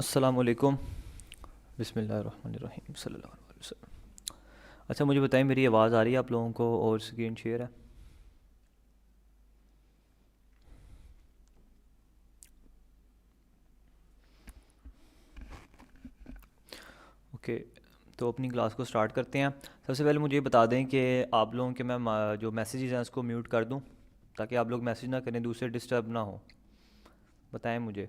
अस्सलामुअलैकुम। बिस्मिल्लाहिर्रहमानिर्रहीम सल्लल्लाहु अलैहि वसल्लम। अच्छा, मुझे बताएं, मेरी आवाज़ आ रही है आप लोगों को और स्क्रीन शेयर है? ओके। तो अपनी क्लास को स्टार्ट करते हैं। सबसे पहले मुझे बता दें कि आप लोगों के मैं जो मैसेजेस हैं उसको म्यूट कर दूं, ताकि आप लोग मैसेज ना करें, दूसरे डिस्टर्ब ना हो। बताएं मुझे।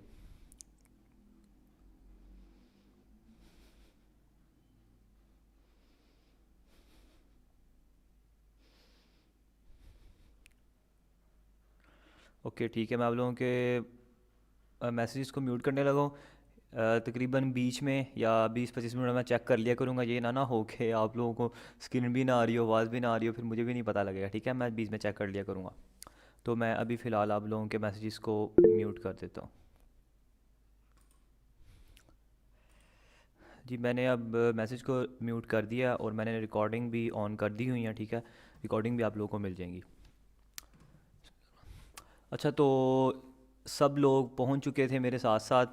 ओके ठीक है, मैं आप लोगों के मैसेजेस को म्यूट करने लगा हूँ। तकरीबन बीच में या 20-25 मिनट मैं चेक कर लिया करूँगा, ये ना हो कि आप लोगों को स्क्रीन भी ना आ रही हो, आवाज़ भी ना आ रही हो, फिर मुझे भी नहीं पता लगेगा। ठीक है, मैं बीच में चेक कर लिया करूँगा। तो मैं अभी फ़िलहाल आप लोगों के मैसेजेस को म्यूट कर देता हूँ। जी, मैंने अब मैसेज को म्यूट कर दिया और मैंने रिकॉर्डिंग भी ऑन कर दी हुई है। ठीक है, रिकॉर्डिंग भी आप लोगों को मिल जाएंगी। अच्छा, तो सब लोग पहुंच चुके थे मेरे साथ साथ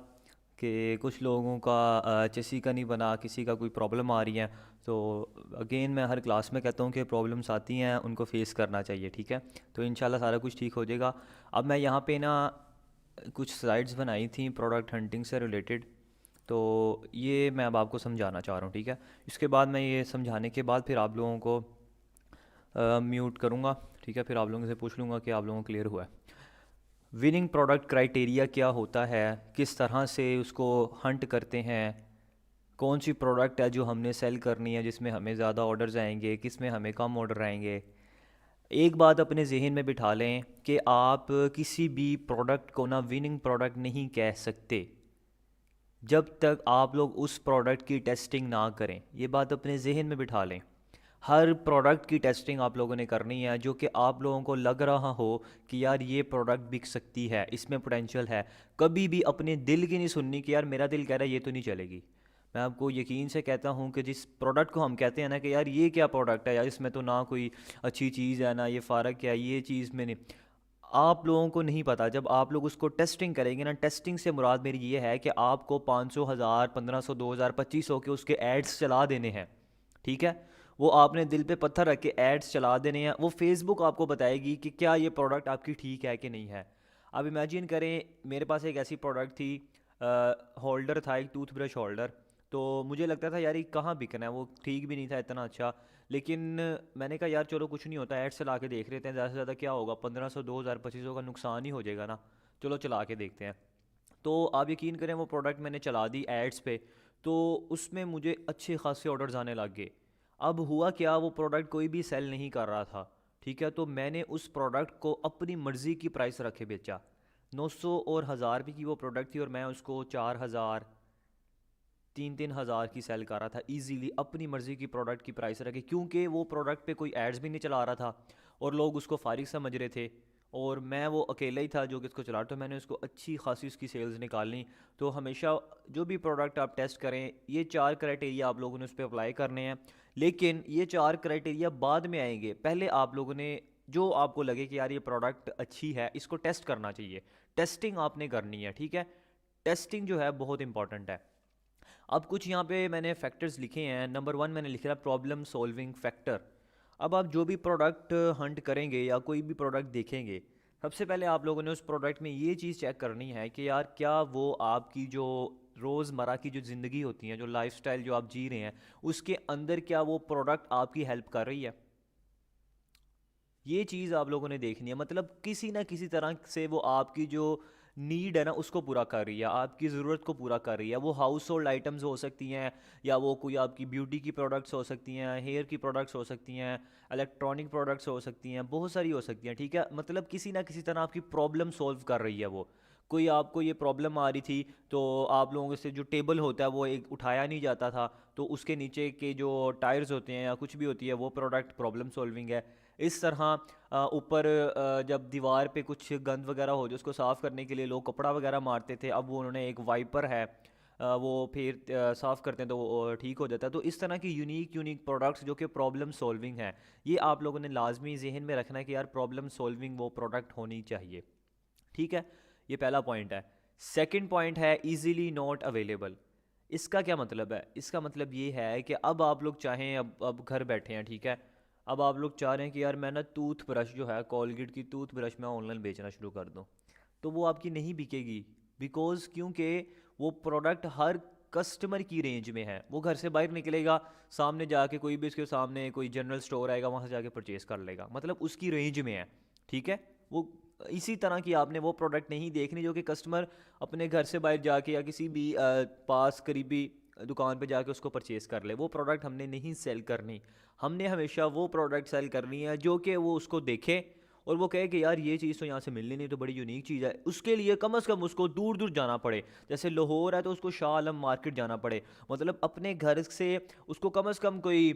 कि कुछ लोगों का चेसी का नहीं बना, किसी का कोई प्रॉब्लम आ रही है। तो अगेन मैं हर क्लास में कहता हूँ कि प्रॉब्लम्स आती हैं, उनको फेस करना चाहिए। ठीक है, तो इंशाल्लाह सारा कुछ ठीक हो जाएगा। अब मैं यहाँ पे ना कुछ स्लाइड्स बनाई थी प्रोडक्ट हंटिंग से रिलेटेड, तो ये मैं अब आपको समझाना चाह रहा हूँ। ठीक है, इसके बाद मैं ये समझाने के बाद फिर आप लोगों को म्यूट करूँगा। ठीक है, फिर आप लोगों से पूछ लूँगा कि आप लोगों को क्लियर हुआ है। विनिंग प्रोडक्ट क्राइटेरिया क्या होता है, किस तरह से उसको हंट करते हैं, कौन सी प्रोडक्ट है जो हमने सेल करनी है, जिसमें हमें ज़्यादा ऑर्डर्स आएंगे, किस में हमें कम ऑर्डर आएंगे। एक बात अपने जहन में बिठा लें कि आप किसी भी प्रोडक्ट को ना विनिंग प्रोडक्ट नहीं कह सकते जब तक आप लोग उस प्रोडक्ट की टेस्टिंग ना करें। ये बात अपने जहन में बिठा लें। हर प्रोडक्ट की टेस्टिंग आप लोगों ने करनी है जो कि आप लोगों को लग रहा हो कि यार ये प्रोडक्ट बिक सकती है, इसमें पोटेंशियल है। कभी भी अपने दिल की नहीं सुननी कि यार मेरा दिल कह रहा है ये तो नहीं चलेगी। मैं आपको यकीन से कहता हूँ कि जिस प्रोडक्ट को हम कहते हैं ना कि यार ये क्या प्रोडक्ट है यार, इसमें तो ना कोई अच्छी चीज़ है ना ये फ़र्क है, ये चीज़ में नहीं, आप लोगों को नहीं पता। जब आप लोग उसको टेस्टिंग करेंगे ना, टेस्टिंग से मुराद मेरी ये है कि आपको 500, 1000, 1500, 2000, 2500 के उसके एड्स चला देने हैं। ठीक है, वो आपने दिल पे पत्थर रख के एड्स चला देने हैं। वो फेसबुक आपको बताएगी कि क्या ये प्रोडक्ट आपकी ठीक है कि नहीं है। अब इमेजिन करें, मेरे पास एक ऐसी प्रोडक्ट थी, होल्डर था, एक टूथब्रश होल्डर। तो मुझे लगता था यार ये कहाँ बिकना है, वो ठीक भी नहीं था इतना अच्छा। लेकिन मैंने कहा यार चलो कुछ नहीं होता, ऐड चला के देख लेते हैं, ज़्यादा से ज़्यादा क्या होगा, 1500, 2000, 2500 का नुकसान ही हो जाएगा ना। चलो चला के देखते हैं। तो आप यकीन करें वो प्रोडक्ट मैंने चला दी एड्स पे, तो उसमें मुझे अच्छे खासे ऑर्डर्स आने लग गए। अब हुआ क्या, वो प्रोडक्ट कोई भी सेल नहीं कर रहा था। ठीक है, तो मैंने उस प्रोडक्ट को अपनी मर्ज़ी की प्राइस रखे बेचा। 900 और 1000 रुपये की वो प्रोडक्ट थी और मैं उसको 4000, 3-3 हज़ार की सेल कर रहा था इजीली, अपनी मर्ज़ी की प्रोडक्ट की प्राइस रखे, क्योंकि वो प्रोडक्ट पे कोई एड्स भी नहीं चला रहा था और लोग उसको फारिग समझ रहे थे। और मैं वो अकेला ही था जो कि इसको चला रहा था, तो मैंने उसको अच्छी खासी उसकी सेल्स निकालनी। तो हमेशा जो भी प्रोडक्ट आप टेस्ट करें, ये 4 क्राइटेरिया आप लोगों ने उस पर अप्लाई करने हैं। लेकिन ये 4 क्राइटेरिया बाद में आएंगे, पहले आप लोगों ने जो आपको लगे कि यार ये प्रोडक्ट अच्छी है, इसको टेस्ट करना चाहिए। टेस्टिंग आपने करनी है। ठीक है, टेस्टिंग जो है बहुत इंपॉर्टेंट है। अब कुछ यहाँ पे मैंने फैक्टर्स लिखे हैं। नंबर 1 मैंने लिखा है प्रॉब्लम सॉल्विंग फैक्टर। अब आप जो भी प्रोडक्ट हंट करेंगे या कोई भी प्रोडक्ट देखेंगे, सबसे पहले आप लोगों ने उस प्रोडक्ट में ये चीज़ चेक करनी है कि यार क्या वो आपकी जो रोज़मर्रा की जो ज़िंदगी होती है, जो लाइफस्टाइल जो आप जी रहे हैं, उसके अंदर क्या वो प्रोडक्ट आपकी हेल्प कर रही है। ये चीज़ आप लोगों ने देखनी है, मतलब किसी ना किसी तरह से वो आपकी जो नीड है ना उसको पूरा कर रही है, आपकी ज़रूरत को पूरा कर रही है। वो हाउस होल्ड आइटम्स हो सकती हैं, या वो कोई आपकी ब्यूटी की प्रोडक्ट्स हो सकती हैं, हेयर की प्रोडक्ट्स हो सकती हैं, इलेक्ट्रॉनिक प्रोडक्ट्स हो सकती हैं, बहुत सारी हो सकती हैं। ठीक है, मतलब किसी ना किसी तरह आपकी प्रॉब्लम सॉल्व कर रही है वो। कोई आपको ये प्रॉब्लम आ रही थी, तो आप लोगों से जो टेबल होता है वो एक उठाया नहीं जाता था, तो उसके नीचे के जो टायर्स होते हैं या कुछ भी होती है, वो प्रोडक्ट प्रॉब्लम सॉल्विंग है। इस तरह ऊपर जब दीवार पे कुछ गंद वगैरह हो जो उसको साफ़ करने के लिए लोग कपड़ा वगैरह मारते थे, अब वो उन्होंने एक वाइपर है, वो फिर साफ़ करते हैं तो वो ठीक हो जाता है। तो इस तरह की यूनिक यूनिक प्रोडक्ट्स जो कि प्रॉब्लम सॉल्विंग है, ये आप लोगों ने लाजमी जहन में रखना है कि यार प्रॉब्लम सॉल्विंग वो प्रोडक्ट होनी चाहिए। ठीक है, ये पहला पॉइंट है। सेकंड पॉइंट है इजीली नॉट अवेलेबल। इसका क्या मतलब है? इसका मतलब ये है कि अब आप लोग चाहें, अब घर बैठे हैं, ठीक है, अब आप लोग चाह रहे हैं कि यार मैं ना टूथ ब्रश जो है, कोलगेट की टूथ ब्रश मैं ऑनलाइन बेचना शुरू कर दूं, तो वो आपकी नहीं बिकेगी। बिकॉज क्योंकि वो प्रोडक्ट हर कस्टमर की रेंज में है। वो घर से बाहर निकलेगा, सामने जाके कोई भी उसके सामने कोई जनरल स्टोर आएगा, वहाँ से जाके परचेज़ कर लेगा, मतलब उसकी रेंज में है, ठीक है। वो इसी तरह की आपने वो प्रोडक्ट नहीं देखनी जो कि कस्टमर अपने घर से बाहर जाके या किसी भी पास करीबी दुकान पे जाके उसको परचेज़ कर ले। वो प्रोडक्ट हमने नहीं सेल करनी। हमने हमेशा वो प्रोडक्ट सेल करनी है जो कि वो उसको देखे और वो कहे कि यार ये चीज़ तो यहाँ से मिलनी नहीं, तो बड़ी यूनिक चीज़ है। उसके लिए कम से कम उसको दूर दूर जाना पड़े। जैसे लाहौर है तो उसको शाह आलम मार्केट जाना पड़े, मतलब अपने घर से उसको कम से कम कोई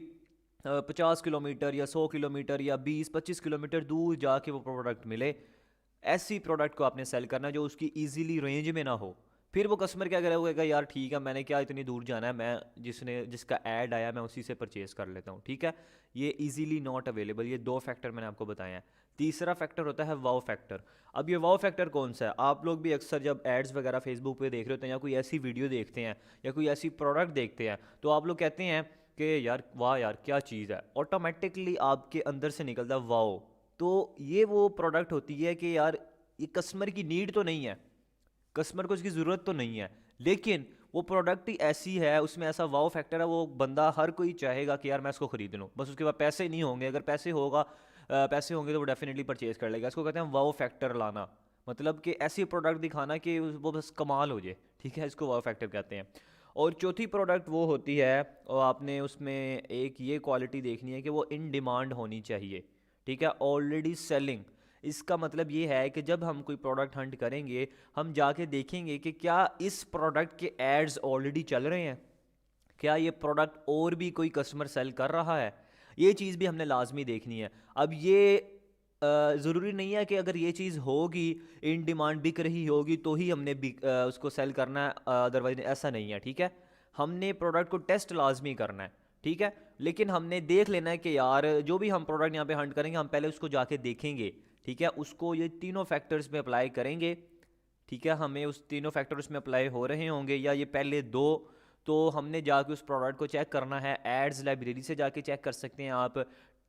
50 किलोमीटर या 100 किलोमीटर या 20-25 किलोमीटर दूर जाके वो प्रोडक्ट मिले। ऐसी प्रोडक्ट को आपने सेल करना है जो उसकी इजीली रेंज में ना हो। फिर वो कस्टमर क्या करेगा, वो कहेगा यार ठीक है, मैंने क्या इतनी दूर जाना है, मैं जिसका ऐड आया मैं उसी से परचेज़ कर लेता हूँ, ठीक है। ये इजीली नॉट अवेलेबल, ये दो फैक्टर मैंने आपको बताए हैं। तीसरा फैक्टर होता है वाव फैक्टर। अब ये वाव फैक्टर कौन सा है? आप लोग भी अक्सर जब एड्स वगैरह फेसबुक पे देख रहे होते हैं या कोई ऐसी वीडियो देखते हैं या कोई ऐसी प्रोडक्ट देखते हैं, तो आप लोग कहते हैं कि यार वाह यार क्या चीज़ है, ऑटोमेटिकली आपके अंदर से निकलता है वाओ। तो ये वो प्रोडक्ट होती है कि यार ये कस्टमर की नीड तो नहीं है, कस्टमर को इसकी ज़रूरत तो नहीं है, लेकिन वो प्रोडक्ट ही ऐसी है, उसमें ऐसा वाव फैक्टर है, वो बंदा हर कोई चाहेगा कि यार मैं इसको खरीद लूँ। बस उसके बाद पैसे नहीं होंगे, अगर पैसे होगा पैसे होंगे तो वो डेफिनेटली परचेज कर लेगा। इसको कहते हैं वाव फैक्टर लाना, मतलब कि ऐसी प्रोडक्ट दिखाना कि वो बस कमाल हो जाए, ठीक है, इसको वाव फैक्टर कहते हैं। और चौथी प्रोडक्ट वो होती है, और आपने उसमें एक ये क्वालिटी देखनी है कि वो इन डिमांड होनी चाहिए, ठीक है, ऑलरेडी सेलिंग। इसका मतलब ये है कि जब हम कोई प्रोडक्ट हंट करेंगे, हम जाके देखेंगे कि क्या इस प्रोडक्ट के एड्स ऑलरेडी चल रहे हैं, क्या ये प्रोडक्ट और भी कोई कस्टमर सेल कर रहा है। ये चीज़ भी हमने लाजमी देखनी है। अब ये ज़रूरी नहीं है कि अगर ये चीज़ होगी, इन डिमांड बिक रही होगी तो ही हमने उसको सेल करना है, अदरवाइज ऐसा नहीं है, ठीक है। हमने प्रोडक्ट को टेस्ट लाजमी करना है, ठीक है, लेकिन हमने देख लेना है कि यार जो भी हम प्रोडक्ट यहाँ पे हंट करेंगे, हम पहले उसको जाके देखेंगे, ठीक है, उसको ये तीनों फैक्टर्स में अप्लाई करेंगे, ठीक है। हमें उस तीनों फैक्टर उसमें अप्लाई हो रहे होंगे या ये पहले दो, तो हमने जाके उस प्रोडक्ट को चेक करना है। एड्स लाइब्रेरी से जाके चेक कर सकते हैं आप,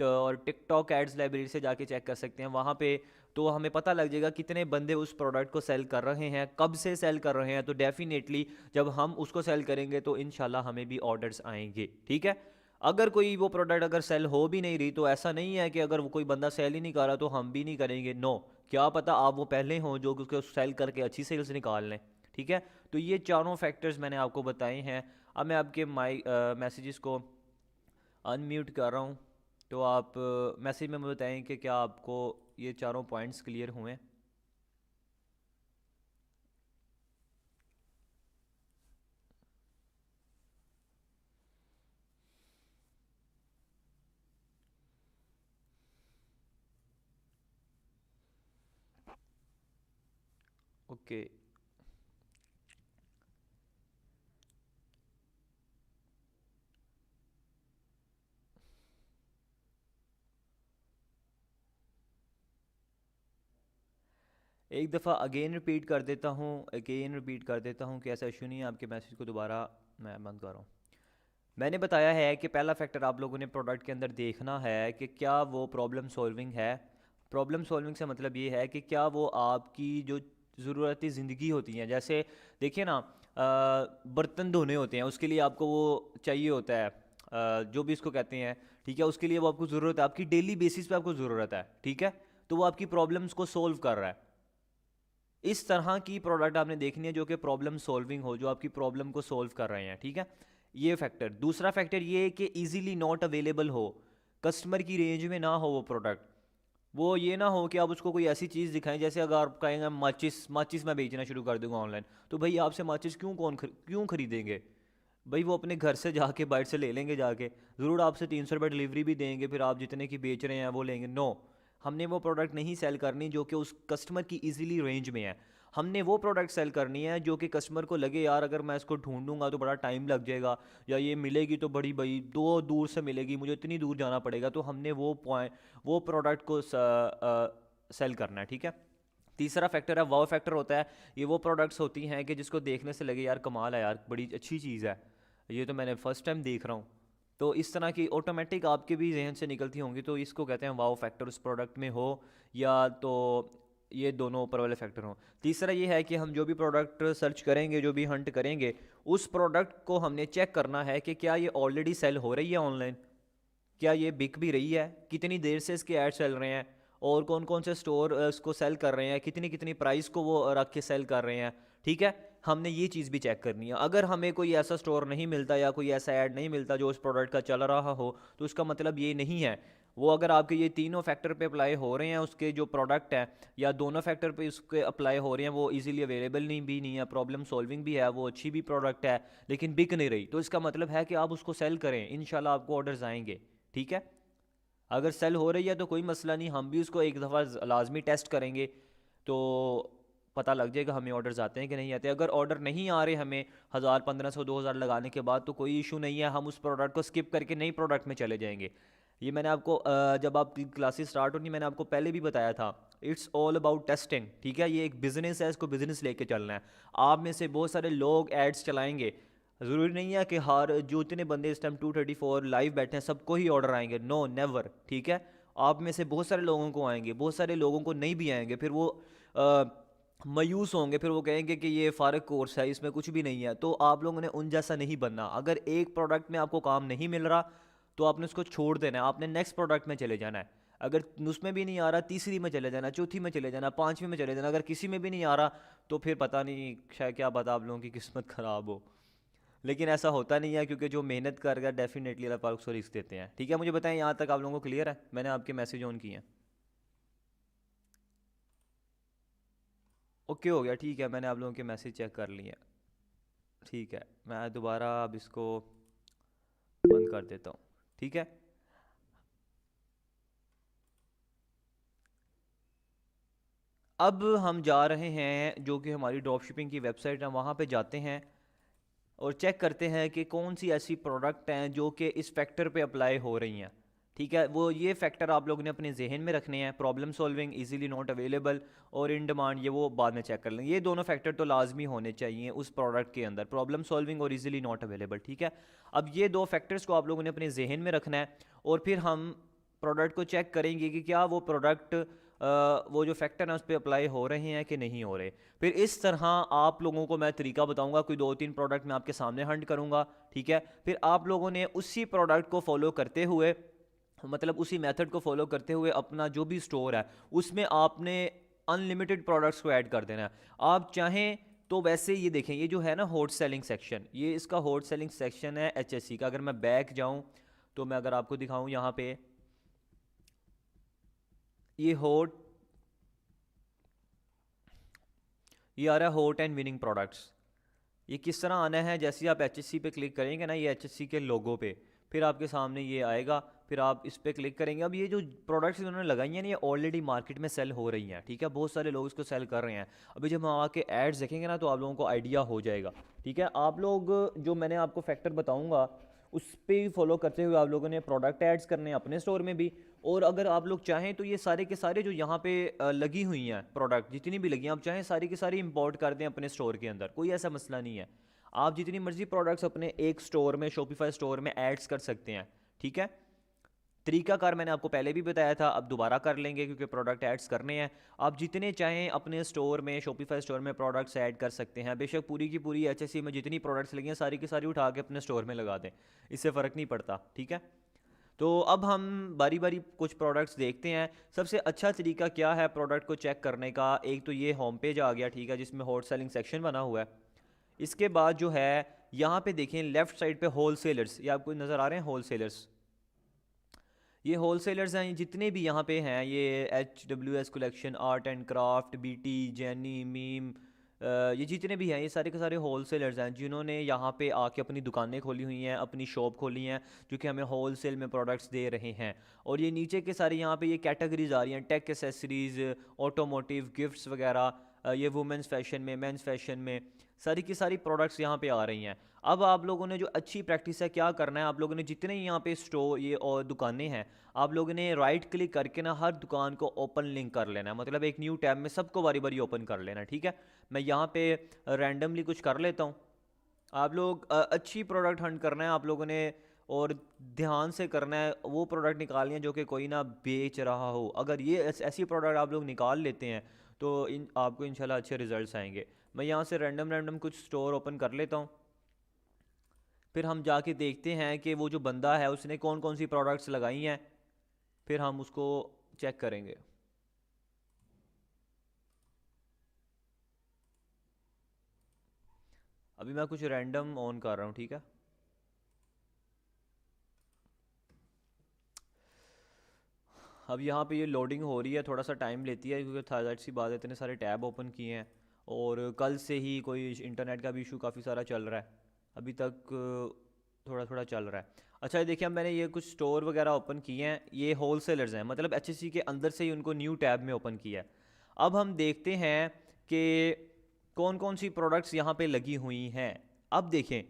और टिकटॉक एड्स लाइब्रेरी से जाके चेक कर सकते हैं वहाँ पे। तो हमें पता लग जाएगा कितने बंदे उस प्रोडक्ट को सेल कर रहे हैं, कब से सेल कर रहे हैं। तो डेफिनेटली जब हम उसको सेल करेंगे तो इंशाल्लाह हमें भी ऑर्डर्स आएंगे, ठीक है। अगर कोई वो प्रोडक्ट अगर सेल हो भी नहीं रही, तो ऐसा नहीं है कि अगर वो कोई बंदा सेल ही नहीं कर रहा तो हम भी नहीं करेंगे, नो। क्या पता आप वो पहले हों जो उसको सेल करके अच्छी सेल्स निकाल लें, ठीक है। तो ये चारों फैक्टर्स मैंने आपको बताए हैं। अब मैं आपके मैसेजेस को अनम्यूट कर रहा हूँ, तो आप मैसेज में मुझे बताएं कि क्या आपको ये चारों पॉइंट्स क्लियर हुए। ओके, एक दफ़ा अगेन रिपीट कर देता हूँ कि ऐसा इशू नहीं है। आपके मैसेज को दोबारा मैं बंद कर रहा हूँ। मैंने बताया है कि पहला फैक्टर आप लोगों ने प्रोडक्ट के अंदर देखना है कि क्या वो प्रॉब्लम सॉल्विंग है। प्रॉब्लम सॉल्विंग से मतलब ये है कि क्या वो आपकी जो ज़रूरती ज़िंदगी होती हैं, जैसे देखिए ना, बर्तन धोने होते हैं, उसके लिए आपको वो चाहिए होता है, जो भी इसको कहते हैं, ठीक है, उसके लिए वो आपको ज़रूरत है, आपकी डेली बेसिस पे आपको ज़रूरत है, ठीक है। तो वो आपकी प्रॉब्लम्स को सोल्व कर रहा है। इस तरह की प्रोडक्ट आपने देखनी है जो कि प्रॉब्लम सॉल्विंग हो, जो आपकी प्रॉब्लम को सॉल्व कर रहे हैं, ठीक है। ये फैक्टर। दूसरा फैक्टर ये है कि इजीली नॉट अवेलेबल हो, कस्टमर की रेंज में ना हो वो प्रोडक्ट। वो ये ना हो कि आप उसको कोई ऐसी चीज़ दिखाएं, जैसे अगर आप कहेंगे माचिस माचिस मैं बेचना शुरू कर दूंगा ऑनलाइन, तो भाई आपसे माचिस क्यों खरीदेंगे? भाई वो अपने घर से जाके बाहर से ले लेंगे जाके, ज़रूर आपसे 300 रुपये डिलीवरी भी देंगे, फिर आप जितने की बेच रहे हैं वो लेंगे, नो। हमने वो प्रोडक्ट नहीं सेल करनी जो कि उस कस्टमर की इजीली रेंज में है। हमने वो प्रोडक्ट सेल करनी है जो कि कस्टमर को लगे यार अगर मैं इसको ढूंढूंगा तो बड़ा टाइम लग जाएगा, या ये मिलेगी तो बड़ी बड़ी दो दूर से मिलेगी, मुझे इतनी दूर जाना पड़ेगा। तो हमने वो प्रोडक्ट को सेल करना है, ठीक है। तीसरा फैक्टर है वाव फैक्टर होता है। ये वो प्रोडक्ट्स होती हैं कि जिसको देखने से लगे यार कमाल है यार, बड़ी अच्छी चीज़ है, ये तो मैंने फर्स्ट टाइम देख रहा हूँ। तो इस तरह की ऑटोमेटिक आपके भी जहन से निकलती होंगी, तो इसको कहते हैं वाव फैक्टर उस प्रोडक्ट में हो, या तो ये दोनों ऊपर वाले फैक्टर हों। तीसरा ये है कि हम जो भी प्रोडक्ट सर्च करेंगे, जो भी हंट करेंगे, उस प्रोडक्ट को हमने चेक करना है कि क्या ये ऑलरेडी सेल हो रही है ऑनलाइन, क्या ये बिक भी रही है, कितनी देर से इसके ऐड चल रहे हैं, और कौन कौन से स्टोर इसको सेल कर रहे हैं, कितनी कितनी प्राइस को वो रख के सेल कर रहे हैं। ठीक है, हमने ये चीज़ भी चेक करनी है। अगर हमें कोई ऐसा स्टोर नहीं मिलता या कोई ऐसा ऐड नहीं मिलता जो उस प्रोडक्ट का चल रहा हो, तो उसका मतलब ये नहीं है वो, अगर आपके ये तीनों फैक्टर पे अप्लाई हो रहे हैं उसके जो प्रोडक्ट है, या दोनों फैक्टर पे उसके अप्लाई हो रहे हैं, वो इजीली अवेलेबल नहीं है, प्रॉब्लम सॉल्विंग भी है, वो अच्छी भी प्रोडक्ट है लेकिन बिक नहीं रही, तो इसका मतलब है कि आप उसको सेल करें, इंशाल्लाह आपको ऑर्डर्स आएंगे। ठीक है, अगर सेल हो रही है तो कोई मसला नहीं, हम भी उसको एक दफ़ा लाजमी टेस्ट करेंगे, तो पता लग जाएगा हमें ऑर्डर्स आते हैं कि नहीं आते। अगर ऑर्डर नहीं आ रहे हमें 1000 1500 2000 लगाने के बाद, तो कोई इशू नहीं है, हम उस प्रोडक्ट को स्किप करके नई प्रोडक्ट में चले जाएंगे। ये मैंने आपको जब आपकी क्लासेस स्टार्ट होनी, मैंने आपको पहले भी बताया था, इट्स ऑल अबाउट टेस्टिंग। ठीक है, ये एक बिज़नेस है, इसको बिज़नेस लेके चलना है। आप में से बहुत सारे लोग एड्स चलाएंगे, ज़रूरी नहीं है कि हर जो इतने बंदे इस टाइम 234 लाइव बैठे हैं सबको ही ऑर्डर आएंगे, नो नेवर। ठीक है, आप में से बहुत सारे लोगों को आएंगे, बहुत सारे लोगों को नहीं भी आएंगे, फिर वो मायूस होंगे, फिर वो कहेंगे कि ये फ़ारग कोर्स है, इसमें कुछ भी नहीं है। तो आप लोगों ने उन जैसा नहीं बनना। अगर एक प्रोडक्ट में आपको काम नहीं मिल रहा तो आपने उसको छोड़ देना है, आपने नेक्स्ट प्रोडक्ट में चले जाना है। अगर उसमें भी नहीं आ रहा, तीसरी में चले जाना, चौथी में चले जाना, पांचवी में चले जाना। अगर किसी में भी नहीं आ रहा तो फिर पता नहीं, शायद क्या पता आप लोगों की किस्मत ख़राब हो। लेकिन ऐसा होता नहीं है, क्योंकि जो मेहनत कर रहा है डेफिनेटली अल्लाह पाक उसको रिस्क देते हैं। ठीक है, मुझे बताएं यहाँ तक आप लोगों को क्लियर है? मैंने आपके मैसेज ऑन किए हैं, ओके हो गया? ठीक है, मैंने आप लोगों के मैसेज चेक कर लिए हैं। ठीक है, मैं दोबारा अब इसको बंद कर देता हूँ। ठीक है, अब हम जा रहे हैं जो कि हमारी ड्रॉप शिपिंग की वेबसाइट है, वहाँ पे जाते हैं और चेक करते हैं कि कौन सी ऐसी प्रोडक्ट हैं जो कि इस फैक्टर पे अप्लाई हो रही हैं। ठीक है, वो ये फैक्टर आप लोगों ने अपने जहन में रखने हैं, problem solving, easily not available और इन डिमांड, ये वो बाद में चेक कर लेंगे। ये दोनों फैक्टर तो लाजमी होने चाहिए उस प्रोडक्ट के अंदर, प्रॉब्लम सॉल्विंग और इजीली नॉट अवेलेबल। ठीक है, अब ये दो फैक्टर्स को आप लोगों ने अपने जहन में रखना है, और फिर हम प्रोडक्ट को चेक करेंगे कि क्या वो प्रोडक्ट वो जो फैक्टर है उस पर अप्लाई हो रहे हैं कि नहीं हो रहे। फिर इस तरह आप लोगों को मैं तरीका बताऊंगा, कोई 2-3 प्रोडक्ट मैं आपके सामने हंट करूंगा। ठीक है, फिर आप लोगों ने उसी प्रोडक्ट को फॉलो करते हुए, मतलब उसी मेथड को फॉलो करते हुए अपना जो भी स्टोर है उसमें आपने अनलिमिटेड प्रोडक्ट्स को ऐड कर देना है। आप चाहें तो वैसे ये देखें, ये जो है ना हॉट सेलिंग सेक्शन, ये इसका हॉट सेलिंग सेक्शन है HSC का। अगर मैं बैक जाऊं तो मैं अगर आपको दिखाऊं, यहाँ पे ये हॉट, ये आ रहा है हॉट एंड विनिंग प्रोडक्ट्स। ये किस तरह आना है, जैसे आप HSC पे क्लिक करेंगे ना, ये HSC के लोगो पे, फिर आपके सामने ये आएगा, फिर आप इस पर क्लिक करेंगे। अब ये जो प्रोडक्ट्स इन्होंने लगाई हैं ना, ये ऑलरेडी मार्केट में सेल हो रही हैं। ठीक है, बहुत सारे लोग इसको सेल कर रहे हैं। अभी जब हम आके एड्स देखेंगे ना तो आप लोगों को आइडिया हो जाएगा। ठीक है, आप लोग जो मैंने आपको फैक्टर बताऊंगा उस पर भी फॉलो करते हुए आप लोगों ने प्रोडक्ट ऐड्स करने हैं अपने स्टोर में भी। और अगर आप लोग चाहें तो ये सारे के सारे जो यहाँ पे लगी हुई हैं प्रोडक्ट, जितनी भी लगी हैं, आप चाहें सारी की सारी इंपोर्ट कर दें अपने स्टोर के अंदर, कोई ऐसा मसला नहीं है। आप जितनी मर्जी प्रोडक्ट्स अपने एक स्टोर में, शॉपिफाई स्टोर में ऐड्स कर सकते हैं। ठीक है, तरीकाकार मैंने आपको पहले भी बताया था, अब दोबारा कर लेंगे क्योंकि प्रोडक्ट ऐड्स करने हैं। आप जितने चाहें अपने स्टोर में, शॉपिफाई स्टोर में प्रोडक्ट्स ऐड कर सकते हैं। बेशक पूरी की पूरी HSC में जितनी प्रोडक्ट्स लगी हैं सारी की सारी उठा के अपने स्टोर में लगा दें, इससे फ़र्क नहीं पड़ता। ठीक है, तो अब हम बारी बारी कुछ प्रोडक्ट्स देखते हैं। सबसे अच्छा तरीका क्या है प्रोडक्ट को चेक करने का? एक तो ये होम पेज आ गया, ठीक है, जिसमें हॉट सेलिंग सेक्शन बना हुआ है। इसके बाद जो है यहाँ पे देखें लेफ़्ट साइड पे होल सेलर्स, ये आपको नज़र आ रहे हैं होल सेलर्स। ये होल सेलर्स हैं जितने भी यहाँ पे हैं, ये HWS collection, art and craft, BT, jenny, meme, ये जितने भी हैं ये सारे के सारे होल सेलर्स हैं जिन्होंने यहाँ पे आके अपनी दुकानें खोली हुई हैं, अपनी शॉप खोली हैं, जो कि हमें होल सेल में प्रोडक्ट्स दे रहे हैं। और ये नीचे के सारे यहाँ पे ये कैटेगरीज आ रही हैं, टेक एसेसरीज़, ऑटोमोटिव, गिफ्ट्स वगैरह, ये वुमेंस फैशन में, मेंस फैशन में, सारी की सारी प्रोडक्ट्स यहाँ पे आ रही हैं। अब आप लोगों ने जो अच्छी प्रैक्टिस है, क्या करना है आप लोगों ने, जितने यहाँ पे स्टोर ये और दुकानें हैं, आप लोगों ने राइट क्लिक करके ना हर दुकान को ओपन लिंक कर लेना है, मतलब एक न्यू टैब में सबको बारी बारी ओपन कर लेना है, ठीक है। मैं यहाँ पे रैंडमली कुछ कर लेता हूँ। आप लोग अच्छी प्रोडक्ट हंट करना है आप लोगों ने, और ध्यान से करना है, वो प्रोडक्ट निकालनी है जो कि कोई ना बेच रहा हो। अगर ये ऐसी प्रोडक्ट आप लोग निकाल लेते हैं तो इन आपको इंशाल्लाह अच्छे रिजल्ट्स आएंगे। मैं यहाँ से रैंडम रैंडम कुछ स्टोर ओपन कर लेता हूँ, फिर हम जाके देखते हैं कि वो जो बंदा है उसने कौन कौन सी प्रोडक्ट्स लगाई हैं, फिर हम उसको चेक करेंगे। अभी मैं कुछ रैंडम ऑन कर रहा हूँ, ठीक है। अब यहाँ पे ये लोडिंग हो रही है, थोड़ा सा टाइम लेती है क्योंकि जाहिर सी बात है इतने सारे टैब ओपन किए हैं, और कल से ही कोई इंटरनेट का भी इशू काफ़ी सारा चल रहा है, अभी तक थोड़ा थोड़ा चल रहा है। अच्छा ये देखिए, अब मैंने ये कुछ स्टोर वगैरह ओपन किए हैं, ये होल सेलर्स हैं, मतलब एचएससी के अंदर से ही उनको न्यू टैब में ओपन किया है। अब हम देखते हैं कि कौन कौन सी प्रोडक्ट्स यहाँ पे लगी हुई हैं। अब देखें,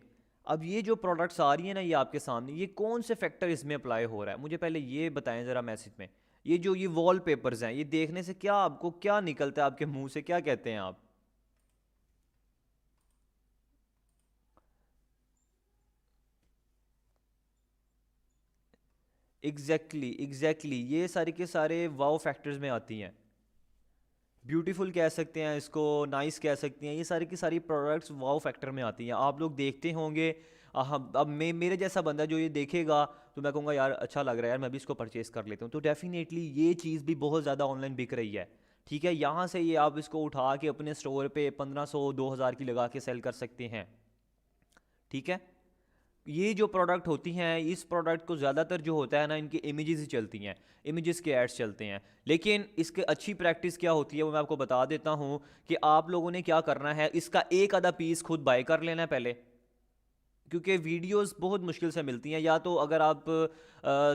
अब ये जो प्रोडक्ट्स आ रही है ना ये आपके सामने, ये कौन से फैक्टर इसमें अप्लाई हो रहा है, मुझे पहले ये बताएं ज़रा मैसेज में। ये जो ये वॉल पेपर्स हैं, ये देखने से क्या आपको क्या निकलता है, आपके मुंह से क्या कहते हैं आप? एग्जैक्टली ये सारे के सारे वाव फैक्टर्स में आती हैं। ब्यूटीफुल कह सकते हैं इसको, नाइस कह सकते हैं, ये सारी की सारी प्रोडक्ट्स वाव फैक्टर में आती हैं। आप लोग देखते होंगे, हम अब मैं मेरे जैसा बंदा जो ये देखेगा तो मैं कहूँगा यार अच्छा लग रहा है यार, मैं भी इसको परचेस कर लेता हूँ, तो डेफिनेटली ये चीज़ भी बहुत ज़्यादा ऑनलाइन बिक रही है, ठीक है। यहाँ से ये आप इसको उठा के अपने स्टोर पे 1500 2000 की लगा के सेल कर सकते हैं, ठीक है। ये जो प्रोडक्ट होती हैं, इस प्रोडक्ट को ज़्यादातर जो होता है ना, इनकी इमेजेस ही चलती हैं, इमेजेस के एड्स चलते हैं। लेकिन इसके अच्छी प्रैक्टिस क्या होती है वो मैं आपको बता देता हूँ, कि आप लोगों ने क्या करना है, इसका एक आधा पीस खुद बाय कर लेना है पहले, क्योंकि वीडियोस बहुत मुश्किल से मिलती हैं, या तो अगर आप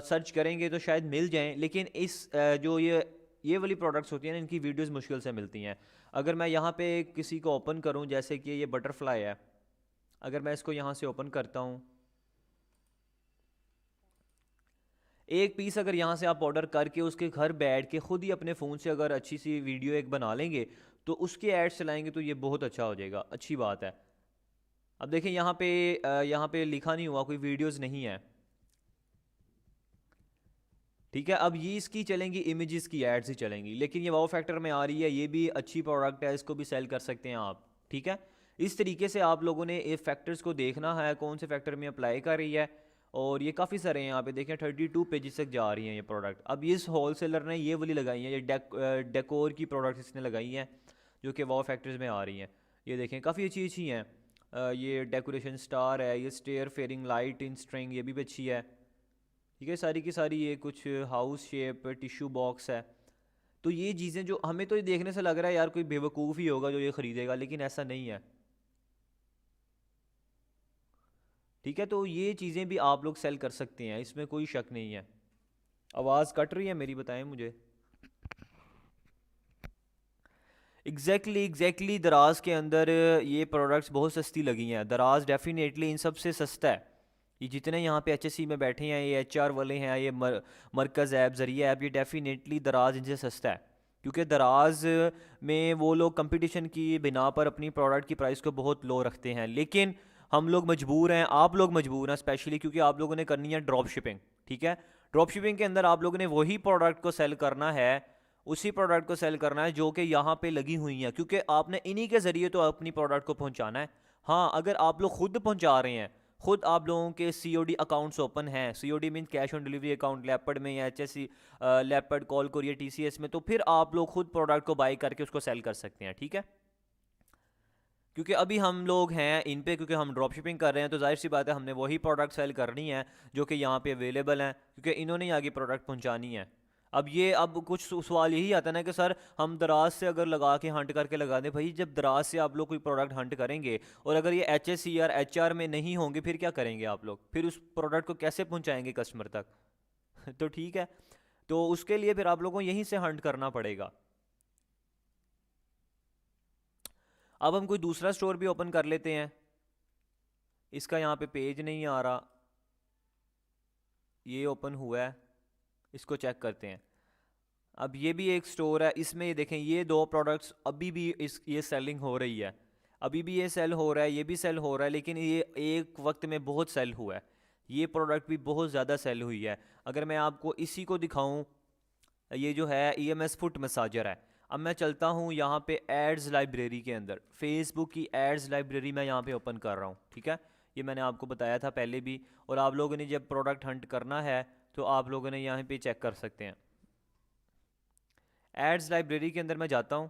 सर्च करेंगे तो शायद मिल जाएं, लेकिन जो ये वाली प्रोडक्ट्स होती हैं ना, इनकी वीडियोस मुश्किल से मिलती हैं। अगर मैं यहाँ पे किसी को ओपन करूँ, जैसे कि ये बटरफ्लाई है, अगर मैं इसको यहाँ से ओपन करता हूँ, एक पीस अगर यहाँ से आप ऑर्डर करके उसके घर बैठ के खुद ही अपने फ़ोन से अगर अच्छी सी वीडियो एक बना लेंगे तो उसके एड्स चलाएंगे तो ये बहुत अच्छा हो जाएगा, अच्छी बात है। अब देखें यहाँ पे लिखा नहीं हुआ, कोई वीडियोस नहीं है, ठीक है। अब ये इसकी चलेंगी, इमेजेस की एड्स ही चलेंगी, लेकिन ये वाओ फैक्टर में आ रही है, ये भी अच्छी प्रोडक्ट है, इसको भी सेल कर सकते हैं आप, ठीक है। इस तरीके से आप लोगों ने ये फैक्टर्स को देखना है, कौन से फैक्टर में अप्लाई कर रही है। और ये काफ़ी सारे हैं, यहाँ पे देखें 32 पेजेस तक जा रही हैं ये प्रोडक्ट। अब इस होल सेलर ने ये वाली लगाई हैं, ये डेकोर की प्रोडक्ट्स इसने लगाई हैं जो कि वाओ फैक्टर्स में आ रही हैं। ये देखें काफ़ी अच्छी अच्छी हैं। ये डेकोरेशन स्टार है, ये stair fairing light in string, ये भी अच्छी है, ठीक है। सारी की सारी ये कुछ हाउस शेप टिश्यू बॉक्स है। तो ये चीज़ें जो हमें तो ये देखने से लग रहा है यार कोई बेवकूफ़ ही होगा जो ये ख़रीदेगा, लेकिन ऐसा नहीं है, ठीक है। तो ये चीज़ें भी आप लोग सेल कर सकते हैं, इसमें कोई शक नहीं है। आवाज़ कट रही है मेरी, बताएं मुझे। एग्जैक्टली दराज के अंदर ये प्रोडक्ट्स बहुत सस्ती लगी हैं, दराज डेफिनेटली इन सब से सस्ता है। ये जितने यहाँ पे एचएससी में बैठे हैं, ये एचआर वाले हैं, ये मरकज़ ऐप ज़रिया ऐप, ये डेफिनेटली दराज इनसे सस्ता है, क्योंकि दराज में वो लोग कंपटीशन की बिना पर अपनी प्रोडक्ट की प्राइस को बहुत लो रखते हैं। लेकिन हम लोग मजबूर हैं, आप लोग मजबूर हैं स्पेशली, क्योंकि आप लोगों ने करनी है ड्रॉप शिपिंग, ठीक है। ड्रॉप शिपिंग के अंदर आप लोगों ने वही प्रोडक्ट को सेल करना है, उसी प्रोडक्ट को सेल करना है जो कि यहाँ पे लगी हुई हैं, क्योंकि आपने इन्हीं के ज़रिए तो अपनी प्रोडक्ट को पहुँचाना है। हाँ, अगर आप लोग खुद पहुँचा रहे हैं, खुद आप लोगों के सीओडी अकाउंट्स ओपन हैं, COD mean cash on delivery account, leopard में या HSC, leopard, call courier, TCS में, तो फिर आप लोग खुद प्रोडक्ट को बाई करके उसको सेल कर सकते हैं, ठीक है। क्योंकि अभी हम लोग हैं इन पे, क्योंकि हम ड्रॉप शिपिंग कर रहे हैं, तो जाहिर सी बात है हमने वही प्रोडक्ट सेल करनी है जो कि यहाँ पे अवेलेबल हैं, क्योंकि इन्होंने ही आगे प्रोडक्ट पहुँचानी है। अब कुछ सवाल यही आता है ना कि सर हम दराज से अगर लगा के हंट करके लगा दें, भाई जब दराज से आप लोग कोई प्रोडक्ट हंट करेंगे और अगर ये H S C R H R में नहीं होंगे, फिर क्या करेंगे आप लोग, फिर उस प्रोडक्ट को कैसे पहुँचाएंगे कस्टमर तक? तो ठीक है, तो उसके लिए फिर आप लोगों को यहीं से हंट करना पड़ेगा। अब हम कोई दूसरा स्टोर भी ओपन कर लेते हैं। इसका यहाँ पे पेज नहीं आ रहा, ये ओपन हुआ है, इसको चेक करते हैं। अब ये भी एक स्टोर है, इसमें ये देखें ये दो प्रोडक्ट्स अभी भी ये सेलिंग हो रही है, अभी भी ये सेल हो रहा है, ये भी सेल हो रहा है, लेकिन ये एक वक्त में बहुत सेल हुआ है, ये प्रोडक्ट भी बहुत ज़्यादा सेल हुई है। अगर मैं आपको इसी को दिखाऊं, ये जो है EMS फुट मसाजर है। अब मैं चलता हूँ यहाँ पे एड्स लाइब्रेरी के अंदर, फेसबुक की एड्स लाइब्रेरी मैं यहाँ पे ओपन कर रहा हूँ, ठीक है। ये मैंने आपको बताया था पहले भी, और आप लोगों ने जब प्रोडक्ट हंट करना है तो आप लोगों ने यहाँ पे चेक कर सकते हैं। एड्स लाइब्रेरी के अंदर मैं जाता हूँ,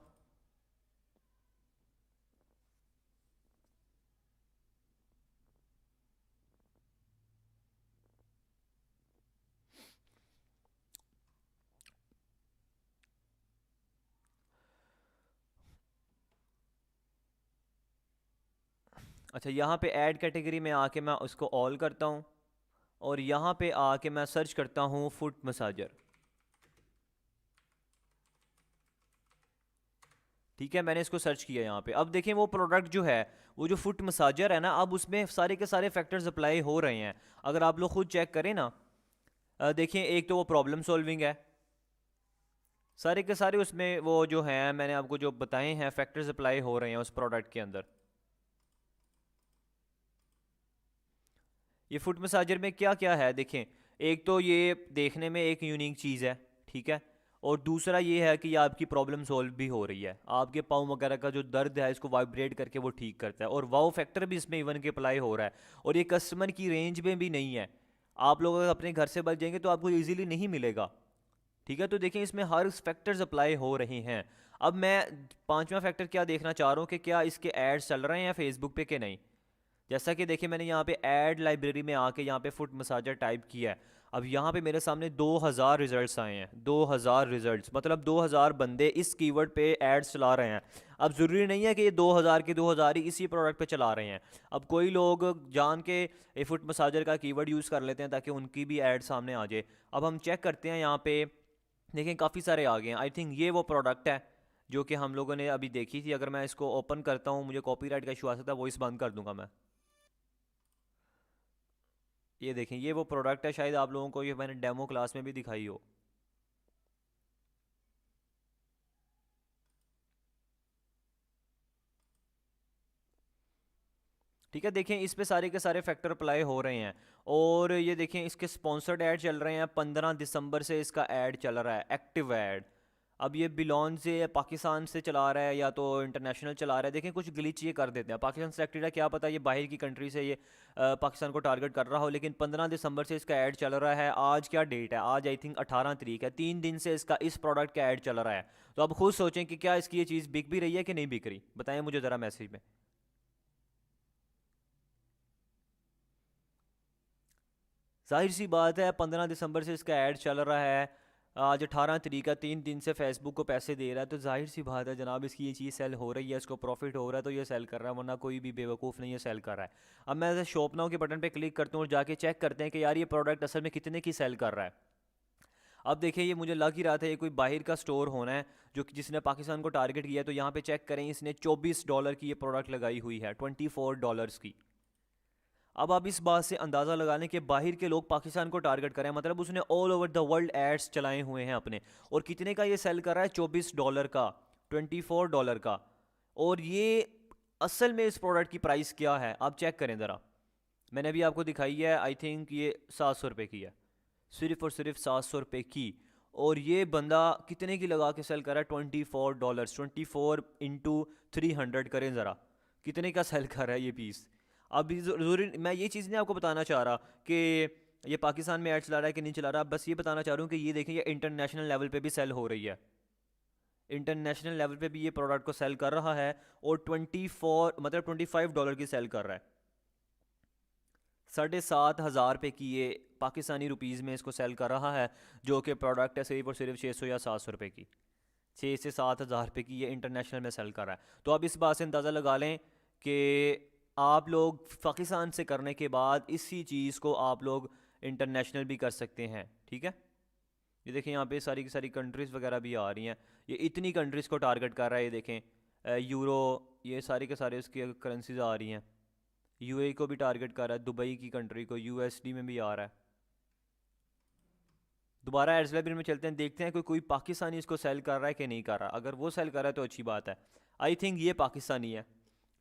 अच्छा यहाँ पे ऐड कैटेगरी में आके मैं उसको ऑल करता हूँ, और यहाँ पे आके मैं सर्च करता हूँ फुट मसाजर, ठीक है। मैंने इसको सर्च किया यहाँ पे, अब देखें वो प्रोडक्ट जो है, वो जो फुट मसाजर है ना, अब उसमें सारे के सारे फैक्टर्स अप्लाई हो रहे हैं। अगर आप लोग खुद चेक करें ना, देखें एक तो वो प्रॉब्लम सॉल्विंग है, सारे के सारे उसमें वो जो हैं मैंने आपको जो बताए हैं फैक्टर्स अप्लाई हो रहे हैं उस प्रोडक्ट के अंदर। ये फुट मसाजर में क्या क्या है देखें, एक तो ये देखने में एक यूनिक चीज़ है, ठीक है। और दूसरा ये है कि ये आपकी प्रॉब्लम सॉल्व भी हो रही है, आपके पाँव वगैरह का जो दर्द है इसको वाइब्रेट करके वो ठीक करता है, और वाओ फैक्टर भी इसमें इवन के अप्लाई हो रहा है, और ये कस्टमर की रेंज में भी नहीं है। आप लोग अगर अपने घर से बच जाएंगे तो आपको ईजिली नहीं मिलेगा, ठीक है। तो देखें इसमें हर फैक्टर्स अप्लाई हो रहे हैं। अब मैं पांचवा फैक्टर क्या देखना चाह रहा हूँ कि क्या इसके एड्स चल रहे हैं फेसबुक पे कि नहीं। जैसा कि देखिए मैंने यहाँ पे ऐड लाइब्रेरी में आके यहाँ पे फुट मसाजर टाइप किया है, अब यहाँ पे मेरे सामने 2000 रिजल्ट्स आए हैं, 2000 रिजल्ट्स मतलब 2000 बंदे इस कीवर्ड पे एड्स चला रहे हैं। अब ज़रूरी नहीं है कि ये 2000 के 2000 ही इसी प्रोडक्ट पे चला रहे हैं, अब कोई लोग जान के ये फुट मसाजर का कीवर्ड यूज़ कर लेते हैं ताकि उनकी भी ऐड सामने आ जाए। अब हम चेक करते हैं यहाँ पे, देखें काफ़ी सारे आ गए हैं। आई थिंक ये वो प्रोडक्ट है जो कि हम लोगों ने अभी देखी थी। अगर मैं इसको ओपन करता हूँ, मुझे कॉपीराइट का इशू आ सकता है, वॉइस बंद कर दूंगा मैं। ये देखें ये वो प्रोडक्ट है, शायद आप लोगों को ये मैंने डेमो क्लास में भी दिखाई हो। ठीक है, देखें इस पे सारे के सारे फैक्टर अप्लाई हो रहे हैं, और ये देखें इसके स्पॉन्सर्ड ऐड चल रहे हैं, 15 दिसंबर से इसका ऐड चल रहा है, एक्टिव ऐड। अब ये बिलोन से या पाकिस्तान से चला रहा है या तो इंटरनेशनल चला रहा है, देखें कुछ ग्लिच ये कर देते हैं, पाकिस्तान सेलेक्टेड है, क्या पता ये बाहर की कंट्री से ये पाकिस्तान को टारगेट कर रहा हो, लेकिन 15 दिसंबर से इसका ऐड चल रहा है। आज क्या डेट है, आज आई थिंक 18 तारीख है, 3 दिन से इसका इस प्रोडक्ट का ऐड चल रहा है। तो अब खुद सोचें कि क्या इसकी ये चीज़ बिक भी रही है कि नहीं बिक रही, बताएं मुझे ज़रा मैसेज में। जाहिर सी बात है 15 दिसंबर से इसका ऐड चल रहा है, आज 18 तारीख है, 3 दिन से फेसबुक को पैसे दे रहा है, तो जाहिर सी बात है जनाब इसकी ये चीज़ सेल हो रही है, इसको प्रॉफिट हो रहा है तो ये सेल कर रहा है, वरना कोई भी बेवकूफ़ नहीं है सेल कर रहा है। अब मैं शॉप नाउ के बटन पे क्लिक करता हूँ और जाके चेक करते हैं कि यार ये प्रोडक्ट असल में कितने की सेल कर रहा है। अब देखिए ये मुझे लग ही रहा था ये कोई बाहर का स्टोर होना है जो कि जिसने पाकिस्तान को टारगेट किया है, तो यहाँ पे चेक करें इसने $24 की ये प्रोडक्ट लगाई हुई है, $24 की। अब आप इस बात से अंदाज़ा लगा लें कि बाहर के लोग पाकिस्तान को टारगेट करें, मतलब उसने all over the world ads चलाए हुए हैं अपने, और कितने का ये सेल कर रहा है, $24 का, $24 का। और ये असल में इस प्रोडक्ट की प्राइस क्या है आप चेक करें ज़रा, मैंने अभी आपको दिखाई है, आई थिंक ये 700 रुपये की है, सिर्फ और सिर्फ 700 रुपये की। और ये बंदा कितने की लगा के सेल कर रहा है, $24, 24 × 300 करें ज़रा, कितने का सेल कर रहा है ये पीस। अभी ज़रूरी मैं ये चीज़ नहीं आपको बताना चाह रहा कि ये पाकिस्तान में ऐड चला रहा है कि नहीं चला रहा, बस ये बताना चाह रहा हूँ कि ये देखें ये इंटरनेशनल लेवल पे भी सेल हो रही है, इंटरनेशनल लेवल पे भी ये प्रोडक्ट को सेल कर रहा है, और 24 मतलब $25 की सेल कर रहा है, 7,500 रुपये की ये पाकिस्तानी रुपीज़ में इसको सेल कर रहा है, जो कि प्रोडक्ट है सिर्फ और सिर्फ 600 या 700 रुपये की, 6 से 7 हज़ार रुपये की ये इंटरनेशनल में सेल कर रहा है। तो आप इस बात से अंदाज़ा लगा लें कि आप लोग पाकिस्तान से करने के बाद इसी चीज़ को आप लोग इंटरनेशनल भी कर सकते हैं, ठीक है। ये देखें यहाँ पे सारी की सारी कंट्रीज़ वगैरह भी आ रही हैं, ये इतनी कंट्रीज़ को टारगेट कर रहा है, ये देखें यूरो, ये सारे के सारे उसकी करेंसीज आ रही हैं। यूएई को भी टारगेट कर रहा है, दुबई की कंट्री को, यूएसडी में भी आ रहा है। दोबारा एड्स लाइब्रेरी में चलते हैं, देखते हैं कोई पाकिस्तानी इसको सेल कर रहा है कि नहीं कर रहा। अगर वो सेल कर रहा है तो अच्छी बात है। आई थिंक ये पाकिस्तानी है।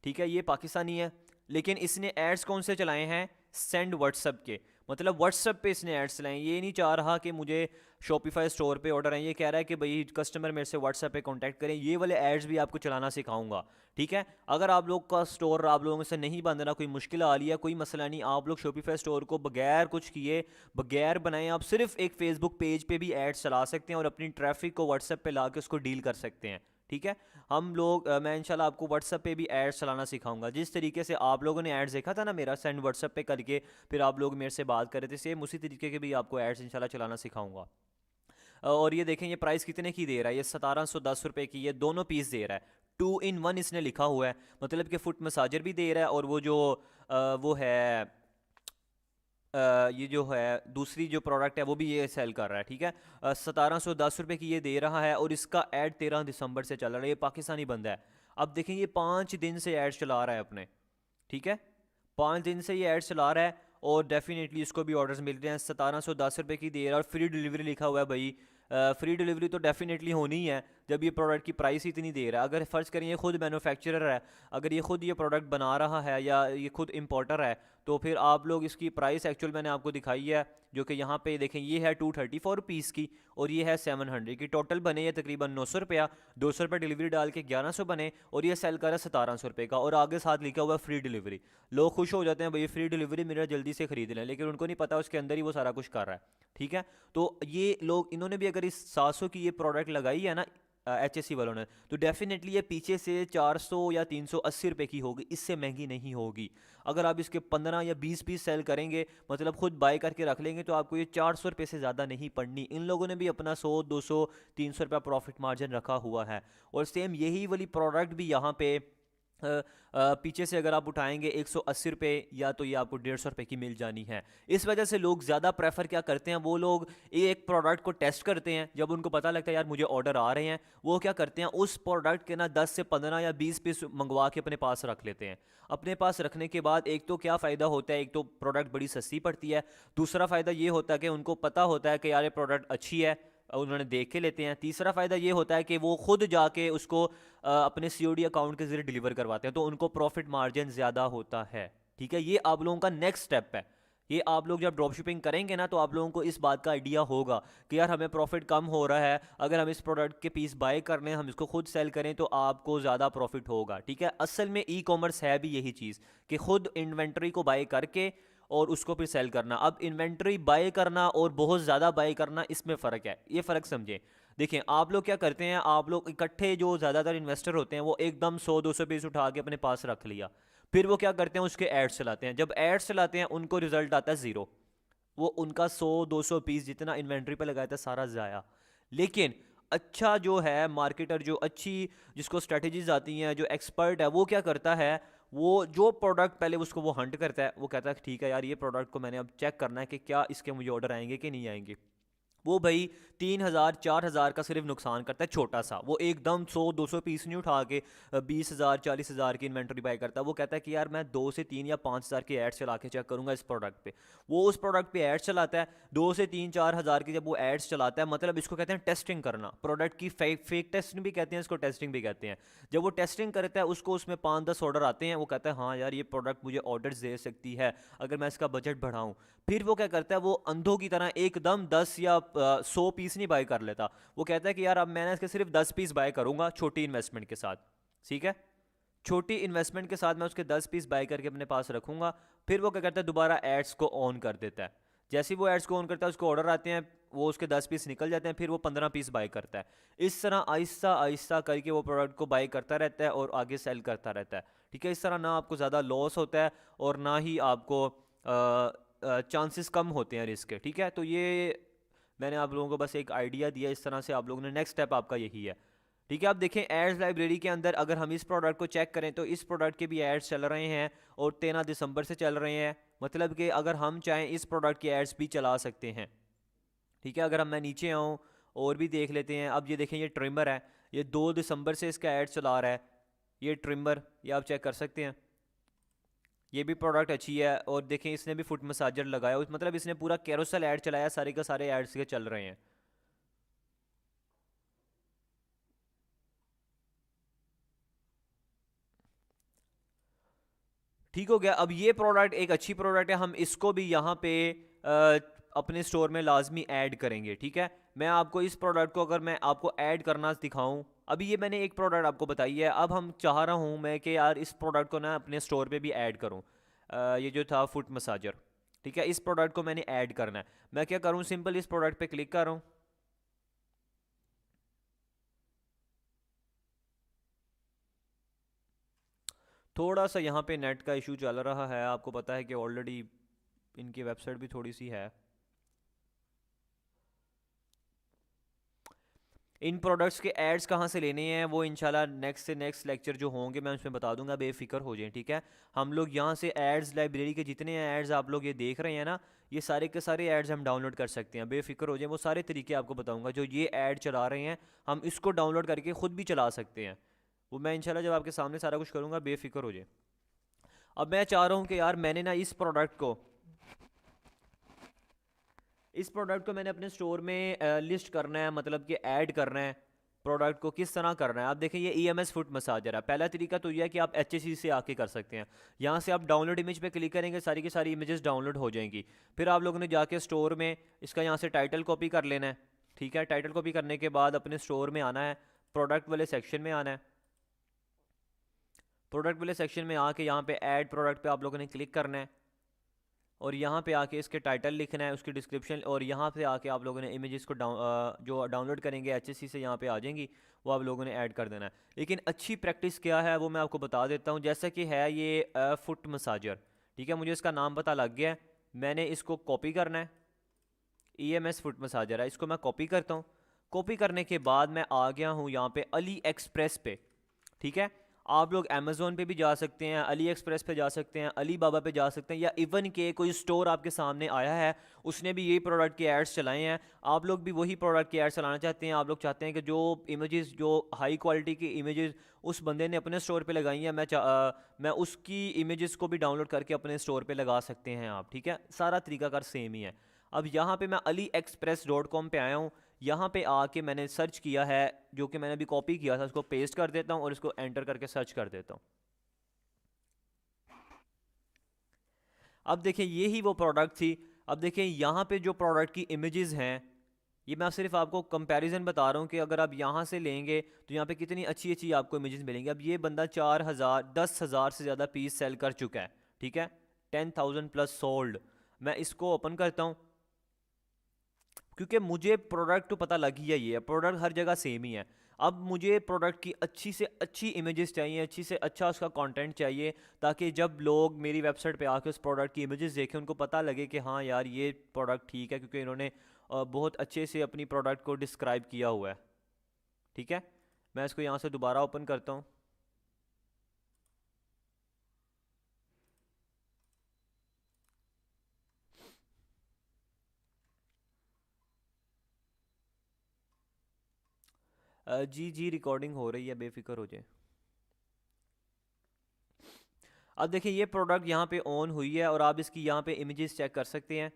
ठीक है, ये पाकिस्तानी है, लेकिन इसने एड्स कौन से चलाए हैं? सेंड व्हाट्सअप के, मतलब व्हाट्सअप पे इसने एड्स चलाए। ये नहीं चाह रहा कि मुझे शॉपिफाई स्टोर पे ऑर्डर है, ये कह रहा है कि भाई कस्टमर मेरे से व्हाट्सअप पे कांटेक्ट करें। ये वाले एड्स भी आपको चलाना सिखाऊंगा। ठीक है, अगर आप लोग का स्टोर आप लोगों से नहीं बंद रहा, कोई मुश्किल आ रही है, कोई मसला नहीं, आप लोग शॉपिफाई स्टोर को बगैर कुछ किए, बगैर बनाए, आप सिर्फ एक फेसबुक पेज पे भी एड्स चला सकते हैं और अपनी ट्रैफिक को व्हाट्सएप पे ला के उसको डील कर सकते हैं। ठीक है, हम लोग मैं इंशाल्लाह आपको व्हाट्सएप पे भी एड्स चलाना सिखाऊंगा। जिस तरीके से आप लोगों ने एड्स देखा था ना मेरा सेंड व्हाट्सएप पे करके, फिर आप लोग मेरे से बात कर रहे थे, सेम उसी तरीके के भी आपको एड्स इंशाल्लाह चलाना सिखाऊंगा। और ये देखें, ये प्राइस कितने की दे रहा है? ये 1710 रुपये की ये दोनों पीस दे रहा है। 2 in 1 इसने लिखा हुआ है, मतलब कि फुट मसाजर भी दे रहा है और वो जो वो है ये जो है दूसरी जो प्रोडक्ट है वो भी ये सेल कर रहा है। ठीक है, 1710 रुपये की ये दे रहा है और इसका ऐड 13 दिसंबर से चल रहा है। ये पाकिस्तानी बंदा है। अब देखें, ये 5 दिन से ऐड चला रहा है अपने। ठीक है, 5 दिन से ये ऐड चला रहा है और डेफिनेटली इसको भी ऑर्डर्स मिल रहे हैं। 1710 रुपये की दे रहा है और फ्री डिलीवरी लिखा हुआ है भाई। फ्री डिलीवरी तो डेफिनेटली होनी ही है जब ये प्रोडक्ट की प्राइस इतनी दे रहा है। अगर फ़र्ज़ करें ये खुद मैन्युफैक्चरर है, अगर ये खुद ये प्रोडक्ट बना रहा है या ये खुद इम्पोर्टर है, तो फिर आप लोग इसकी प्राइस एक्चुअल मैंने आपको दिखाई है, जो कि यहाँ पे देखें, ये है 234 रुपीज़ की और ये है 700 की। टोटल बने ये तकरीबन 900 रुपया, 200 रुपये डिलीवरी डाल के 1100 बने और ये सेल कर रहा है 1700 रुपये का और आगे साथ लिखा हुआ है फ्री डिलीवरी। लोग खुश हो जाते हैं भाई फ्री डिलीवरी मेरा जल्दी से खरीद लें, लेकिन उनको नहीं पता उसके अंदर ही वो सारा कुछ कर रहा है। ठीक है, तो ये लोग, इन्होंने भी अगर इस 700 की ये प्रोडक्ट लगाई है ना HSC वालों ने, तो डेफिनेटली ये पीछे से 400 या 380 रुपये की होगी, इससे महंगी नहीं होगी। अगर आप इसके 15 या 20 पीस सेल करेंगे, मतलब खुद बाय करके रख लेंगे, तो आपको ये 400 रुपये से ज़्यादा नहीं पड़नी। इन लोगों ने भी अपना 100, 200, 300 रुपया प्रॉफिट मार्जिन रखा हुआ है। और सेम यही वाली प्रोडक्ट भी यहाँ पे पीछे से अगर आप उठाएंगे 180 रुपये, या तो ये आपको 150 रुपये की मिल जानी है। इस वजह से लोग ज़्यादा प्रेफर क्या करते हैं, वो लोग एक प्रोडक्ट को टेस्ट करते हैं। जब उनको पता लगता है यार मुझे ऑर्डर आ रहे हैं, वो क्या करते हैं, उस प्रोडक्ट के ना 10 से 15 या 20 पीस मंगवा के अपने पास रख लेते हैं। अपने पास रखने के बाद एक तो क्या फ़ायदा होता है, एक तो प्रोडक्ट बड़ी सस्ती पड़ती है, दूसरा फ़ायदा ये होता है कि उनको पता होता है कि यार ये प्रोडक्ट अच्छी है, उन्होंने देख के लेते हैं। तीसरा फ़ायदा ये होता है कि वो खुद जाके उसको अपने COD अकाउंट के ज़रिए डिलीवर करवाते हैं, तो उनको प्रॉफिट मार्जिन ज़्यादा होता है। ठीक है, ये आप लोगों का नेक्स्ट स्टेप है। ये आप लोग जब ड्रॉप शिपिंग करेंगे ना, तो आप लोगों को इस बात का आइडिया होगा कि यार हमें प्रॉफिट कम हो रहा है, अगर हम इस प्रोडक्ट के पीस बाय कर लें, हम इसको खुद सेल करें, तो आपको ज़्यादा प्रॉफिट होगा। ठीक है, असल में ई-कॉमर्स है भी यही चीज़ कि खुद इन्वेंट्री को बाय करके और उसको फिर सेल करना। अब इन्वेंट्री बाय करना और बहुत ज़्यादा बाय करना, इसमें फ़र्क है, ये फ़र्क समझें। देखें, आप लोग क्या करते हैं, आप लोग इकट्ठे, जो ज़्यादातर इन्वेस्टर होते हैं, वो एकदम 100-200 पीस उठा के अपने पास रख लिया, फिर वो क्या करते हैं, उसके एड्स चलाते हैं। जब एड्स चलाते हैं उनको रिजल्ट आता है ज़ीरो, वो उनका 100-200 पीस जितना इन्वेंट्री पे लगाया था सारा ज़ाया। लेकिन अच्छा जो है मार्केटर, जो अच्छी जिसको स्ट्रेटजीज आती हैं, जो एक्सपर्ट है, वो क्या करता है, वो जो प्रोडक्ट पहले उसको वो हंट करता है, वो कहता है ठीक है यार ये प्रोडक्ट को मैंने अब चेक करना है कि क्या इसके मुझे ऑर्डर आएंगे कि नहीं आएंगे। वो भाई 3000-4000 का सिर्फ नुकसान करता है, छोटा सा। वो एकदम 100-200 पीस नहीं उठा के 20,000-40,000 की इन्वेंट्री बाय करता है। वो कहता है कि यार मैं 2 से 3 या 5,000 के एड्स चला के चेक करूंगा इस प्रोडक्ट पे। वो उस प्रोडक्ट पे एड्स चलाता है 2 से 3-4 हज़ार की। जब वो एड्स चलाता है, मतलब इसको कहते हैं टेस्टिंग करना, प्रोडक्ट की फेक टेस्टिंग भी कहते हैं इसको, टेस्टिंग भी कहते हैं। जब वो टेस्टिंग करता है, उसको उसमें 5-10 ऑर्डर आते हैं, वो कहता है हाँ यार ये प्रोडक्ट मुझे ऑर्डर्स दे सकती है अगर मैं इसका बजट बढ़ाऊँ। फिर वो क्या करता है, वो अंधों की तरह एकदम 10 या 100 पीस नहीं बाय कर लेता। वो कहता है कि यार अब मैंने इसके सिर्फ 10 पीस बाय करूंगा छोटी इन्वेस्टमेंट के साथ। ठीक है, छोटी इन्वेस्टमेंट के साथ मैं उसके 10 पीस बाय करके अपने पास रखूंगा। फिर वो क्या करता है, दोबारा एड्स को ऑन कर देता है। जैसे ही वो एड्स को ऑन करता है, उसको ऑर्डर आते हैं, वो उसके 10 पीस निकल जाते हैं, फिर वो 15 पीस बाय करता है। इस तरह आहिस्ता आहिस्ता करके वो प्रोडक्ट को बाय करता रहता है और आगे सेल करता रहता है। ठीक है, इस तरह ना आपको ज़्यादा लॉस होता है और ना ही आपको चांसेस कम होते हैं रिस्क के। ठीक है, तो ये मैंने आप लोगों को बस एक आइडिया दिया, इस तरह से आप लोगों ने, नेक्स्ट स्टेप आपका यही है। ठीक है, आप देखें एड्स लाइब्रेरी के अंदर अगर हम इस प्रोडक्ट को चेक करें, तो इस प्रोडक्ट के भी एड्स चल रहे हैं और 13 दिसंबर से चल रहे हैं। मतलब कि अगर हम चाहें इस प्रोडक्ट के एड्स भी चला सकते हैं। ठीक है, अगर हम मैं नीचे आऊँ और भी देख लेते हैं। अब ये देखें, ये ट्रिमर है, ये 2 दिसंबर से इसका एड चला रहा है। ये ट्रिमर, ये आप चेक कर सकते हैं, ये भी प्रोडक्ट अच्छी है। और देखें इसने भी फुट मसाजर लगाया, मतलब इसने पूरा कैरोसल ऐड चलाया, सारे का सारे एड्स के चल रहे हैं। ठीक हो गया। अब ये प्रोडक्ट एक अच्छी प्रोडक्ट है, हम इसको भी यहाँ पे अपने स्टोर में लाजमी ऐड करेंगे। ठीक है, मैं आपको इस प्रोडक्ट को अगर मैं आपको ऐड करना दिखाऊं, अभी ये मैंने एक प्रोडक्ट आपको बताई है, अब हम चाह रहा हूँ मैं कि यार इस प्रोडक्ट को ना अपने स्टोर पे भी ऐड करूँ। ये जो था फुट मसाजर, ठीक है, इस प्रोडक्ट को मैंने ऐड करना है। मैं क्या करूँ, सिंपल इस प्रोडक्ट पे क्लिक कर रहा हूँ। थोड़ा सा यहाँ पे नेट का इशू चल रहा है, आपको पता है कि ऑलरेडी इनकी वेबसाइट भी थोड़ी सी है। इन प्रोडक्ट्स के एड्स कहाँ से लेने हैं वो इंशाल्लाह नेक्स्ट से नेक्स्ट लेक्चर जो होंगे मैं उसमें बता दूंगा, बेफिक्र हो जाएं। ठीक है, हम लोग यहाँ से एड्स, लाइब्रेरी के जितने एड्स आप लोग ये देख रहे हैं ना, ये सारे के सारे एड्स हम डाउनलोड कर सकते हैं, बेफिक्र हो जाएं। वो सारे तरीके आपको बताऊंगा, जो ये ऐड चला रहे हैं हम इसको डाउनलोड करके ख़ुद भी चला सकते हैं। वो मैं इंशाल्लाह जब आपके सामने सारा कुछ करूँगा, बेफिक्र हो जाए। अब मैं चाह रहा हूँ कि यार मैंने ना इस प्रोडक्ट को मैंने अपने स्टोर में लिस्ट करना है, मतलब कि ऐड करना है। प्रोडक्ट को किस तरह करना है, आप देखें ये EMS फुट मसाजर है। पहला तरीका तो यह है कि आप HSE से आके कर सकते हैं। यहाँ से आप डाउनलोड इमेज पे क्लिक करेंगे, सारी की सारी इमेजेस डाउनलोड हो जाएंगी। फिर आप लोगों ने जाके स्टोर में इसका यहाँ से टाइटल कॉपी कर लेना है। ठीक है, टाइटल कॉपी करने के बाद अपने स्टोर में आना है, प्रोडक्ट वाले सेक्शन में आना है। प्रोडक्ट वाले सेक्शन में आके यहाँ पे ऐड प्रोडक्ट पे आप लोगों ने क्लिक करना है, और यहाँ पे आके इसके टाइटल लिखना है, उसकी डिस्क्रिप्शन, और यहाँ पे आके आप लोगों ने इमेजेस को जो डाउनलोड करेंगे HSC से यहाँ पे आ जाएंगी, वो आप लोगों ने ऐड कर देना है। लेकिन अच्छी प्रैक्टिस क्या है वो मैं आपको बता देता हूँ। जैसा कि है ये फुट मसाजर, ठीक है, मुझे इसका नाम पता लग गया है, मैंने इसको कॉपी करना है। EMS फुट मसाजर है, इसको मैं कॉपी करता हूँ। कॉपी करने के बाद मैं आ गया हूँ यहाँ पे अली एक्सप्रेस पे। ठीक है, आप लोग अमेज़ोन पे भी जा सकते हैं, अली एक्सप्रेस पे जा सकते हैं, अली बाबा पे जा सकते हैं, या इवन के कोई स्टोर आपके सामने आया है उसने भी यही प्रोडक्ट के एड्स चलाए हैं, आप लोग भी वही प्रोडक्ट के एड्स चलाना चाहते हैं। आप लोग चाहते हैं कि जो इमेजेस, जो हाई क्वालिटी की इमेजेस उस बंदे ने अपने स्टोर पे लगाई हैं, मैं उसकी इमेजेस को भी डाउनलोड करके अपने स्टोर पे लगा सकते हैं आप। ठीक है, सारा तरीकाकार सेम ही है। अब यहाँ पे मैं AliExpress.com पे आया हूँ, यहाँ पे आके मैंने सर्च किया है, जो कि मैंने अभी कॉपी किया था, उसको पेस्ट कर देता हूँ और इसको एंटर करके सर्च कर देता हूँ। अब देखें ये ही वो प्रोडक्ट थी। अब देखें यहाँ पे जो प्रोडक्ट की इमेजेस हैं, ये मैं सिर्फ आपको कंपैरिजन बता रहा हूँ कि अगर आप यहाँ से लेंगे तो यहाँ पे कितनी अच्छी अच्छी आपको इमेजेस मिलेंगी। अब ये बंदा 4,000 10,000 से ज़्यादा पीस सेल कर चुका है। ठीक है, 10,000 प्लस सोल्ड। मैं इसको ओपन करता हूँ, क्योंकि मुझे प्रोडक्ट तो पता लग ही है, ये प्रोडक्ट हर जगह सेम ही है। अब मुझे प्रोडक्ट की अच्छी से अच्छी इमेजेस चाहिए, अच्छी से अच्छा उसका कंटेंट चाहिए, ताकि जब लोग मेरी वेबसाइट पे आके उस प्रोडक्ट की इमेजेस देखें उनको पता लगे कि हाँ यार ये प्रोडक्ट ठीक है, क्योंकि इन्होंने बहुत अच्छे से अपनी प्रोडक्ट को डिस्क्राइब किया हुआ है। ठीक है, मैं इसको यहाँ से दोबारा ओपन करता हूँ। जी जी, रिकॉर्डिंग हो रही है, बेफिक्र हो जाए। अब देखिए ये प्रोडक्ट यहाँ पे ऑन हुई है, और आप इसकी यहाँ पे इमेजेस चेक कर सकते हैं,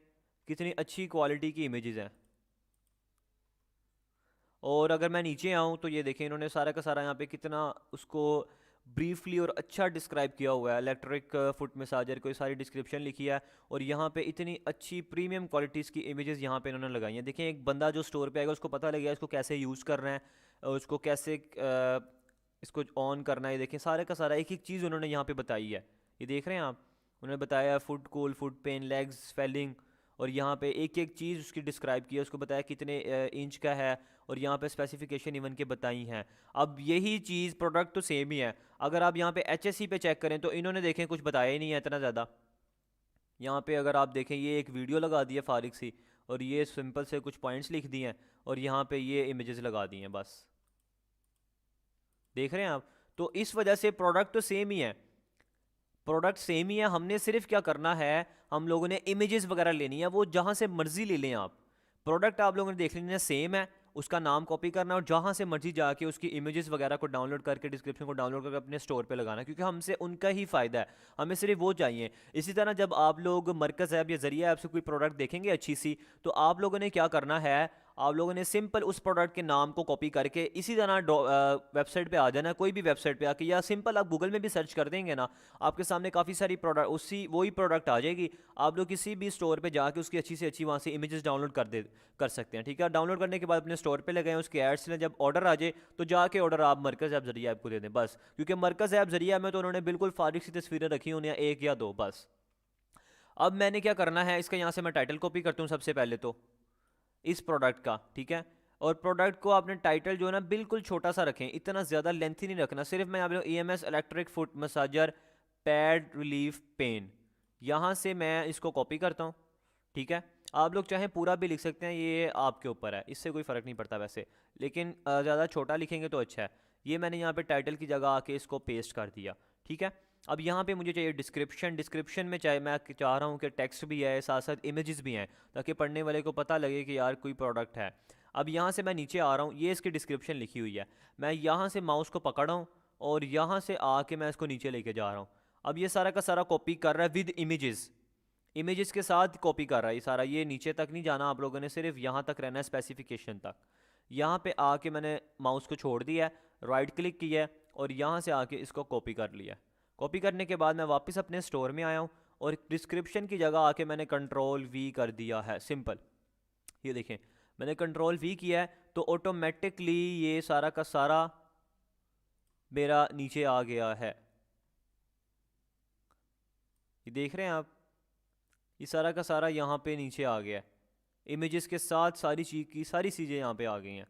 कितनी अच्छी क्वालिटी की इमेजेस हैं। और अगर मैं नीचे आऊँ तो ये देखें इन्होंने सारा का सारा यहाँ पे कितना उसको ब्रीफली और अच्छा डिस्क्राइब किया हुआ है। इलेक्ट्रिक फुट मसाजर कोई सारी डिस्क्रिप्शन लिखी है, और यहाँ पे इतनी अच्छी प्रीमियम क्वालिटीज़ की इमेजेस यहाँ पे इन्होंने लगाई हैं। देखें एक बंदा जो स्टोर पे आएगा उसको पता लगेगा इसको कैसे यूज़ करना है, और उसको कैसे इसको ऑन करना है। देखें सारे का सारा एक एक चीज़ उन्होंने यहाँ पे बताई है, ये देख रहे हैं आप। उन्होंने बताया foot cool, foot pain, legs swelling, और यहाँ पे एक एक चीज़ उसकी डिस्क्राइब की है, उसको बताया कितने इंच का है, और यहाँ पे स्पेसिफिकेशन इवन के बताई हैं। अब यही चीज़ प्रोडक्ट तो सेम ही है, अगर आप यहाँ पे HSE पे चेक करें तो इन्होंने देखें कुछ बताया ही नहीं है इतना ज़्यादा। यहाँ पे अगर आप देखें ये एक वीडियो लगा दी है फारिग सी, और ये सिंपल से कुछ पॉइंट्स लिख दिए हैं, और यहाँ पे ये इमेजेस लगा दी हैं बस। देख रहे हैं आप, तो इस वजह से प्रोडक्ट तो सेम ही है, प्रोडक्ट सेम ही है। हमने सिर्फ क्या करना है, हम लोगों ने इमेजेस वगैरह लेनी है, वो जहां से मर्जी ले लें आप। प्रोडक्ट आप लोगों ने देख लेना सेम है, उसका नाम कॉपी करना है और जहाँ से मर्जी जाके उसकी इमेजेस वगैरह को डाउनलोड करके डिस्क्रिप्शन को डाउनलोड करके अपने स्टोर पे लगाना है, क्योंकि हमसे उनका ही फ़ायदा है, हमें सिर्फ वो चाहिए। इसी तरह जब आप लोग मरकज़ ऐप या ज़रिया ऐप से कोई प्रोडक्ट देखेंगे अच्छी सी, तो आप लोगों ने क्या करना है, आप लोगों ने सिंपल उस प्रोडक्ट के नाम को कॉपी करके इसी तरह वेबसाइट पे आ जाना, कोई भी वेबसाइट पे आके, या सिंपल आप गूगल में भी सर्च कर देंगे ना, आपके सामने काफ़ी सारी प्रोडक्ट उसी वही प्रोडक्ट आ जाएगी। आप लोग किसी भी स्टोर पे जाके उसकी अच्छी से अच्छी वहाँ से इमेजेस डाउनलोड कर सकते हैं, ठीक है। डाउनलोड करने के बाद अपने स्टोर पे लगाएं, उसके एड्स लें, जब ऑर्डर आ जाए तो जाके ऑर्डर आप मरकज़ ऐप ज़रिया ऐप को दे दें बस, क्योंकि मरकज़ ऐप ज़रिया में तो उन्होंने बिल्कुल फारिग सी तस्वीरें रखी होंगी, एक या दो बस। अब मैंने क्या करना है, इसका यहाँ से मैं टाइटल कॉपी करता हूँ सबसे पहले तो इस प्रोडक्ट का, ठीक है। और प्रोडक्ट को आपने टाइटल जो है ना बिल्कुल छोटा सा रखें, इतना ज़्यादा लेंथी नहीं रखना। सिर्फ मैं आप EMS electric foot massager pad relief pen, यहाँ से मैं इसको कॉपी करता हूँ, ठीक है। आप लोग चाहें पूरा भी लिख सकते हैं, ये आपके ऊपर है, इससे कोई फ़र्क नहीं पड़ता वैसे, लेकिन ज़्यादा छोटा लिखेंगे तो अच्छा है। ये मैंने यहाँ पे टाइटल की जगह आके इसको पेस्ट कर दिया, ठीक है। अब यहाँ पे मुझे चाहिए डिस्क्रिप्शन, डिस्क्रिप्शन में चाहे मैं चाह रहा हूँ कि टेक्स्ट भी है, साथ साथ इमेजेस भी हैं, ताकि पढ़ने वाले को पता लगे कि यार कोई प्रोडक्ट है। अब यहाँ से मैं नीचे आ रहा हूँ, ये इसकी डिस्क्रिप्शन लिखी हुई है, मैं यहाँ से माउस को पकड़ रहा हूँ और यहाँ से आके मैं इसको नीचे लेके जा रहा हूँ। अब ये सारा का सारा कॉपी कर रहा है विद इमेजेस, इमेजेस के साथ कॉपी कर रहा है ये सारा, ये नीचे तक नहीं जाना आप लोगों ने, सिर्फ यहाँ तक रहना है, स्पेसिफिकेशन तक। यहाँ पे आके मैंने माउस को छोड़ दिया है, राइट क्लिक किया है और यहाँ से आके इसको कॉपी कर लिया। कॉपी करने के बाद मैं वापस अपने स्टोर में आया हूँ और डिस्क्रिप्शन की जगह आके मैंने Ctrl+V कर दिया है, सिंपल। ये देखें मैंने Ctrl+V किया है तो ऑटोमेटिकली ये सारा का सारा मेरा नीचे आ गया है, ये देख रहे हैं आप, ये सारा का सारा यहाँ पे नीचे आ गया है, इमेजेस के साथ सारी चीज़ की सारी चीज़ें यहाँ पे आ गई हैं।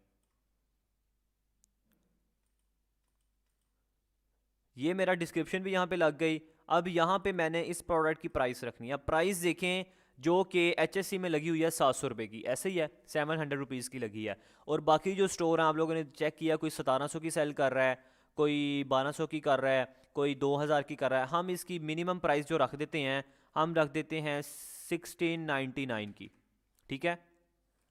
ये मेरा डिस्क्रिप्शन भी यहाँ पे लग गई। अब यहाँ पे मैंने इस प्रोडक्ट की प्राइस रखनी है। अब प्राइस देखें जो कि HSC में लगी हुई है 700 रुपये की, ऐसे ही है 700 रुपीज़ की लगी है। और बाकी जो स्टोर हैं आप लोगों ने चेक किया, कोई 1700 की सेल कर रहा है, कोई 1200 की कर रहा है, कोई 2000 की कर रहा है। हम इसकी मिनिमम प्राइस जो रख देते हैं, हम रख देते हैं 1699 की, ठीक है।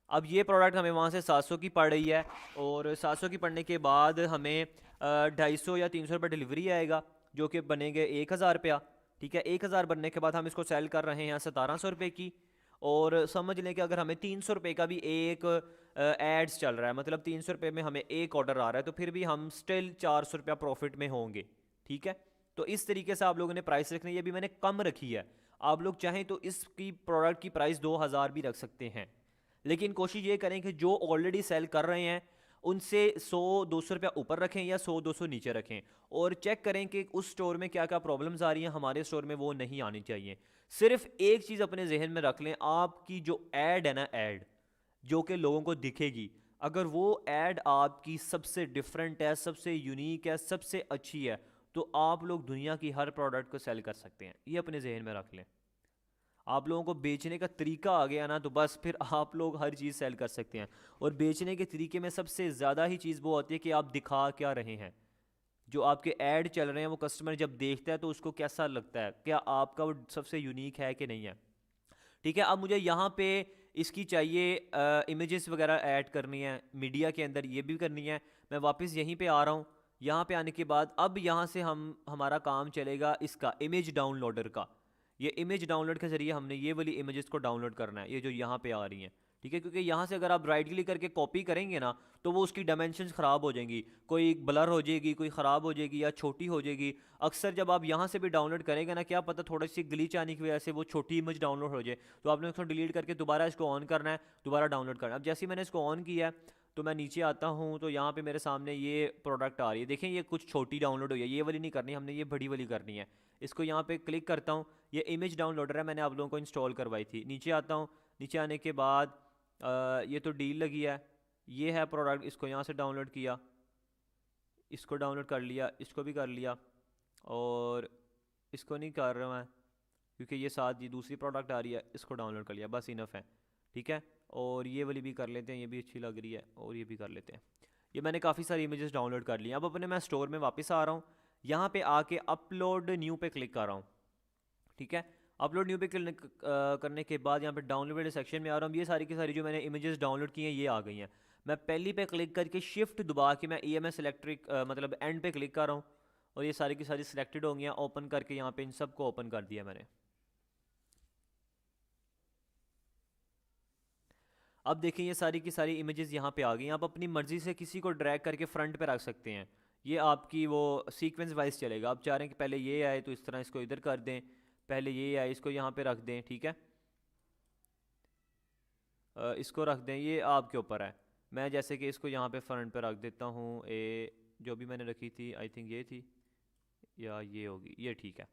अब ये प्रोडक्ट हमें वहाँ से 700 की पड़ रही है और 700 की पड़ने के बाद हमें 250 या 300 रुपये डिलीवरी आएगा, जो कि बनेंगे 1000 रुपया, ठीक है। 1000 बनने के बाद हम इसको सेल कर रहे हैं 1700 रुपये की। और समझ लें कि अगर हमें 300 रुपये का भी एक एड्स चल रहा है, मतलब 300 रुपये में हमें एक ऑर्डर आ रहा है, तो फिर भी हम स्टिल 400 रुपया प्रॉफिट में होंगे, ठीक है। तो इस तरीके से आप लोगों ने प्राइस रखनी है, ये भी मैंने कम रखी है। आप लोग चाहें तो इसकी प्रोडक्ट की प्राइस 2000 भी रख सकते हैं, लेकिन कोशिश ये करें कि जो ऑलरेडी सेल कर रहे हैं उनसे 100-200 रुपया ऊपर रखें या 100-200 नीचे रखें, और चेक करें कि उस स्टोर में क्या क्या प्रॉब्लम्स आ रही हैं, हमारे स्टोर में वो नहीं आनी चाहिए। सिर्फ एक चीज़ अपने जहन में रख लें, आपकी जो ऐड है ना, ऐड जो कि लोगों को दिखेगी, अगर वो ऐड आपकी सबसे डिफरेंट है, सबसे यूनिक है, सबसे अच्छी है, तो आप लोग दुनिया की हर प्रोडक्ट को सेल कर सकते हैं। ये अपने जहन में रख लें। आप लोगों को बेचने का तरीका आ गया ना, तो बस फिर आप लोग हर चीज़ सेल कर सकते हैं। और बेचने के तरीके में सबसे ज़्यादा ही चीज़ वो होती है कि आप दिखा क्या रहे हैं। जो आपके ऐड चल रहे हैं वो कस्टमर जब देखता है तो उसको कैसा लगता है, क्या आपका वो सबसे यूनिक है कि नहीं है, ठीक है। अब मुझे यहाँ पे इसकी चाहिए इमेजेस वगैरह ऐड करनी है मीडिया के अंदर, ये भी करनी है। मैं वापस यहीं पे आ रहा हूँ। यहाँ पे आने के बाद अब यहाँ से हमारा काम चलेगा इसका इमेज डाउनलोडर का। ये इमेज डाउनलोड के ज़रिए हमने ये वाली इमेजेस को डाउनलोड करना है, ये जो यहाँ पे आ रही हैं, ठीक है। क्योंकि यहाँ से अगर आप राइट क्लिक करके कॉपी करेंगे ना, तो वो उसकी डायमेंशंस ख़राब हो जाएंगी, कोई ब्लर हो जाएगी, कोई ख़राब हो जाएगी या छोटी हो जाएगी। अक्सर जब आप यहाँ से भी डाउनलोड करेंगे ना, क्या पता थोड़ी सी ग्लिच आने की वजह से वो छोटी इमेज डाउनलोड हो जाए, तो आपने उसको डिलीट करके दोबारा इसको ऑन करना है, दोबारा डाउनलोड करना है। अब जैसे ही मैंने इसको ऑन किया है तो मैं नीचे आता हूँ, तो यहाँ पे मेरे सामने ये प्रोडक्ट आ रही है, देखें ये कुछ छोटी डाउनलोड हुई है, ये वाली नहीं करनी हमने, ये बड़ी वाली करनी है। इसको यहाँ पे क्लिक करता हूँ, ये इमेज डाउनलोडर है, मैंने आप लोगों को इंस्टॉल करवाई थी। नीचे आता हूँ, नीचे आने के बाद ये तो डील लगी है, ये है प्रोडक्ट, इसको यहाँ से डाउनलोड किया, इसको डाउनलोड कर लिया, इसको भी कर लिया, और इसको नहीं कर रहा मैं क्योंकि ये साथ ये दूसरी प्रोडक्ट आ रही है, इसको डाउनलोड कर लिया, बस इनफ है, ठीक है। और ये वाली भी कर लेते हैं, ये भी अच्छी लग रही है, और ये भी कर लेते हैं। ये मैंने काफ़ी सारी इमेजेस डाउनलोड कर ली। अब अपने मैं स्टोर में वापस आ रहा हूँ, यहाँ पे आके अपलोड न्यू पे क्लिक कर रहा हूँ, ठीक है। अपलोड न्यू पे क्लिक करने के बाद यहाँ पे डाउनलोड वाले सेक्शन में आ रहा हूँ। ये सारी की सारी जो मैंने इमेजेस डाउनलोड की हैं ये आ गई हैं। मैं पहली पे क्लिक करके शिफ्ट दबा के मैं EMS इलेक्ट्रिक मतलब एंड पे क्लिक कर रहा हूँ और ये सारी की सारी सिलेक्टेड हो गई हैं। ओपन करके यहाँ पे इन सब को ओपन कर दिया मैंने। अब देखिए ये सारी की सारी इमेजेस यहाँ पे आ गई हैं। आप अपनी मर्ज़ी से किसी को ड्रैग करके फ्रंट पे रख सकते हैं। ये आपकी वो सीक्वेंस वाइज चलेगा। आप चाह रहे हैं कि पहले ये आए तो इस तरह इसको इधर कर दें, पहले ये आए इसको यहाँ पे रख दें, ठीक है। इसको रख दें, ये आपके ऊपर है। मैं जैसे कि इसको यहाँ पे फ्रंट पे रख देता हूँ। जो भी मैंने रखी थी आई थिंक ये थी या ये होगी, ये ठीक है।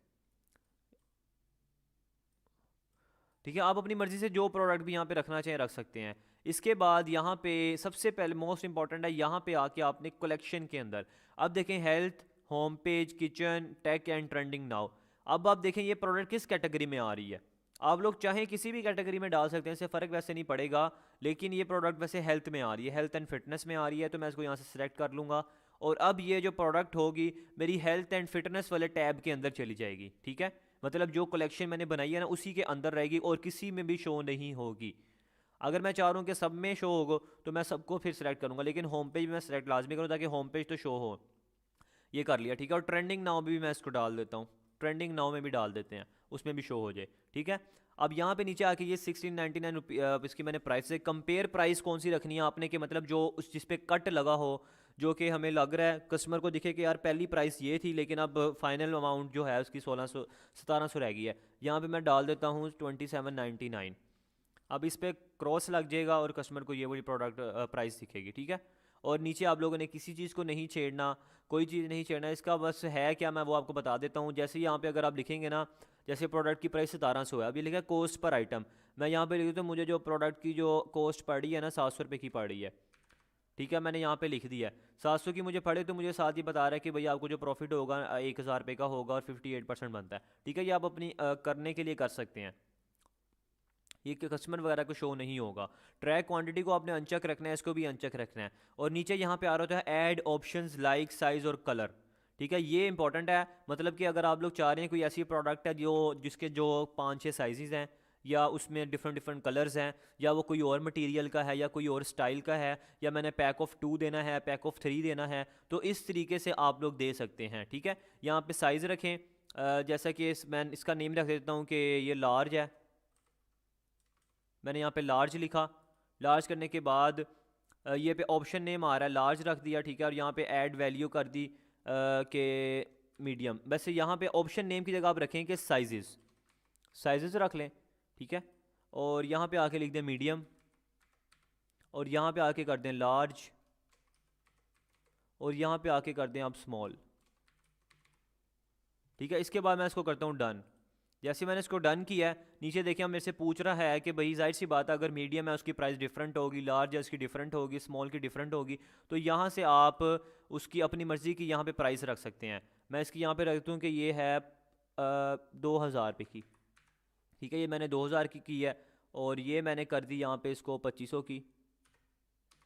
ठीक है, आप अपनी मर्ज़ी से जो प्रोडक्ट भी यहाँ पे रखना चाहें रख सकते हैं। इसके बाद यहाँ पे सबसे पहले मोस्ट इंपॉर्टेंट है, यहाँ पे आके आपने कलेक्शन के अंदर अब देखें health, home page, kitchen, tech and trending now. अब आप देखें ये प्रोडक्ट किस कैटेगरी में आ रही है। आप लोग चाहें किसी भी कैटेगरी में डाल सकते हैं, इससे फ़र्क वैसे नहीं पड़ेगा। लेकिन ये प्रोडक्ट वैसे हेल्थ में आ रही है, हेल्थ एंड फिटनेस में आ रही है, तो मैं इसको यहाँ से सिलेक्ट कर लूँगा। और अब ये जो प्रोडक्ट होगी मेरी हेल्थ एंड फिटनेस वाले टैब के अंदर चली जाएगी, ठीक है। मतलब जो कलेक्शन मैंने बनाई है ना उसी के अंदर रहेगी और किसी में भी शो नहीं होगी। अगर मैं चाह रहा हूँ कि सब में शो होगा तो मैं सबको फिर सेलेक्ट करूँगा, लेकिन होम पेज में मैं सेलेक्ट लाजमी करूँ ताकि होम पेज तो शो हो। ये कर लिया, ठीक है। और ट्रेंडिंग नाउ भी मैं इसको डाल देता हूँ, ट्रेंडिंग नाउ में भी डाल देते हैं, उसमें भी शो हो जाए, ठीक है। अब यहाँ पे नीचे आके ये 1699 इसकी मैंने प्राइस से कंपेयर प्राइस कौन सी रखनी है आपने, कि मतलब जो उस जिस पे कट लगा हो, जो कि हमें लग रहा है कस्टमर को दिखे कि यार पहली प्राइस ये थी लेकिन अब फाइनल अमाउंट जो है उसकी 1600 1700 रह गई है। यहाँ पे मैं डाल देता हूँ 2799। अब इस पर क्रॉस लग जाएगा और कस्टमर को ये वाली प्रोडक्ट प्राइस दिखेगी, ठीक है। और नीचे आप लोगों ने किसी चीज़ को नहीं छेड़ना, कोई चीज़ नहीं छेड़ना। इसका बस है क्या, मैं वो आपको बता देता हूँ। जैसे यहाँ पे अगर आप लिखेंगे ना, जैसे प्रोडक्ट की प्राइस 1700 है, अब ये लिखा है कोस्ट पर आइटम, मैं यहाँ पे लिख देता हूँ मुझे जो प्रोडक्ट की जो कॉस्ट पड़ रही है ना 700 रुपये की पड़ रही है, ठीक है। मैंने यहाँ पे लिख दिया है 700 की मुझे पड़े, तो मुझे साथ ही बता रहा है कि भैया आपको जो प्रॉफिट होगा 1000 रुपये का होगा और 58% बनता है, ठीक है। ये आप अपनी करने के लिए कर सकते हैं, ये कि कस्टमर वगैरह को शो नहीं होगा। ट्रैक क्वांटिटी को आपने अनचेक रखना है, इसको भी अनचेक रखना है। और नीचे यहाँ पे आ रहा होता है ऐड ऑप्शंस लाइक साइज और कलर, ठीक है। ये इंपॉर्टेंट है, मतलब कि अगर आप लोग चाह रहे हैं कोई ऐसी प्रोडक्ट है जो जिसके जो 5-6 साइजेस हैं या उसमें डिफरेंट डिफरेंट कलर्स हैं, या वो कोई और मटेरियल का है या कोई और स्टाइल का है, या मैंने पैक ऑफ 2 देना है, पैक ऑफ 3 देना है, तो इस तरीके से आप लोग दे सकते हैं, ठीक है। यहाँ पे साइज़ रखें, जैसा कि मैं इसका नेम रख देता हूँ कि ये लार्ज है। मैंने यहाँ पे लार्ज लिखा, लार्ज करने के बाद ये पे ऑप्शन नेम आ रहा है, लार्ज रख दिया, ठीक है। और यहाँ पे ऐड वैल्यू कर दी के मीडियम। वैसे यहाँ पे ऑप्शन नेम की जगह आप रखें कि साइजेस, साइजेस रख लें, ठीक है। और यहाँ पे आके लिख दें मीडियम, और यहाँ पे आके कर दें लार्ज, और यहाँ पे आके कर दें आप स्मॉल, ठीक है। इसके बाद मैं इसको करता हूँ डन। जैसे मैंने इसको डन किया है, नीचे देखिए हम मेरे से पूछ रहा है कि भाई जाहिर सी बात है अगर मीडियम है उसकी प्राइस डिफरेंट होगी, लार्ज है उसकी डिफरेंट होगी, स्मॉल की डिफरेंट होगी। तो यहाँ से आप उसकी अपनी मर्ज़ी की यहाँ पे प्राइस रख सकते हैं। मैं इसकी यहाँ पे रखता हूँ कि ये है 2000 रुपये की, ठीक है। ये मैंने 2000 की है, और ये मैंने कर दी यहाँ पे इसको 2500 की।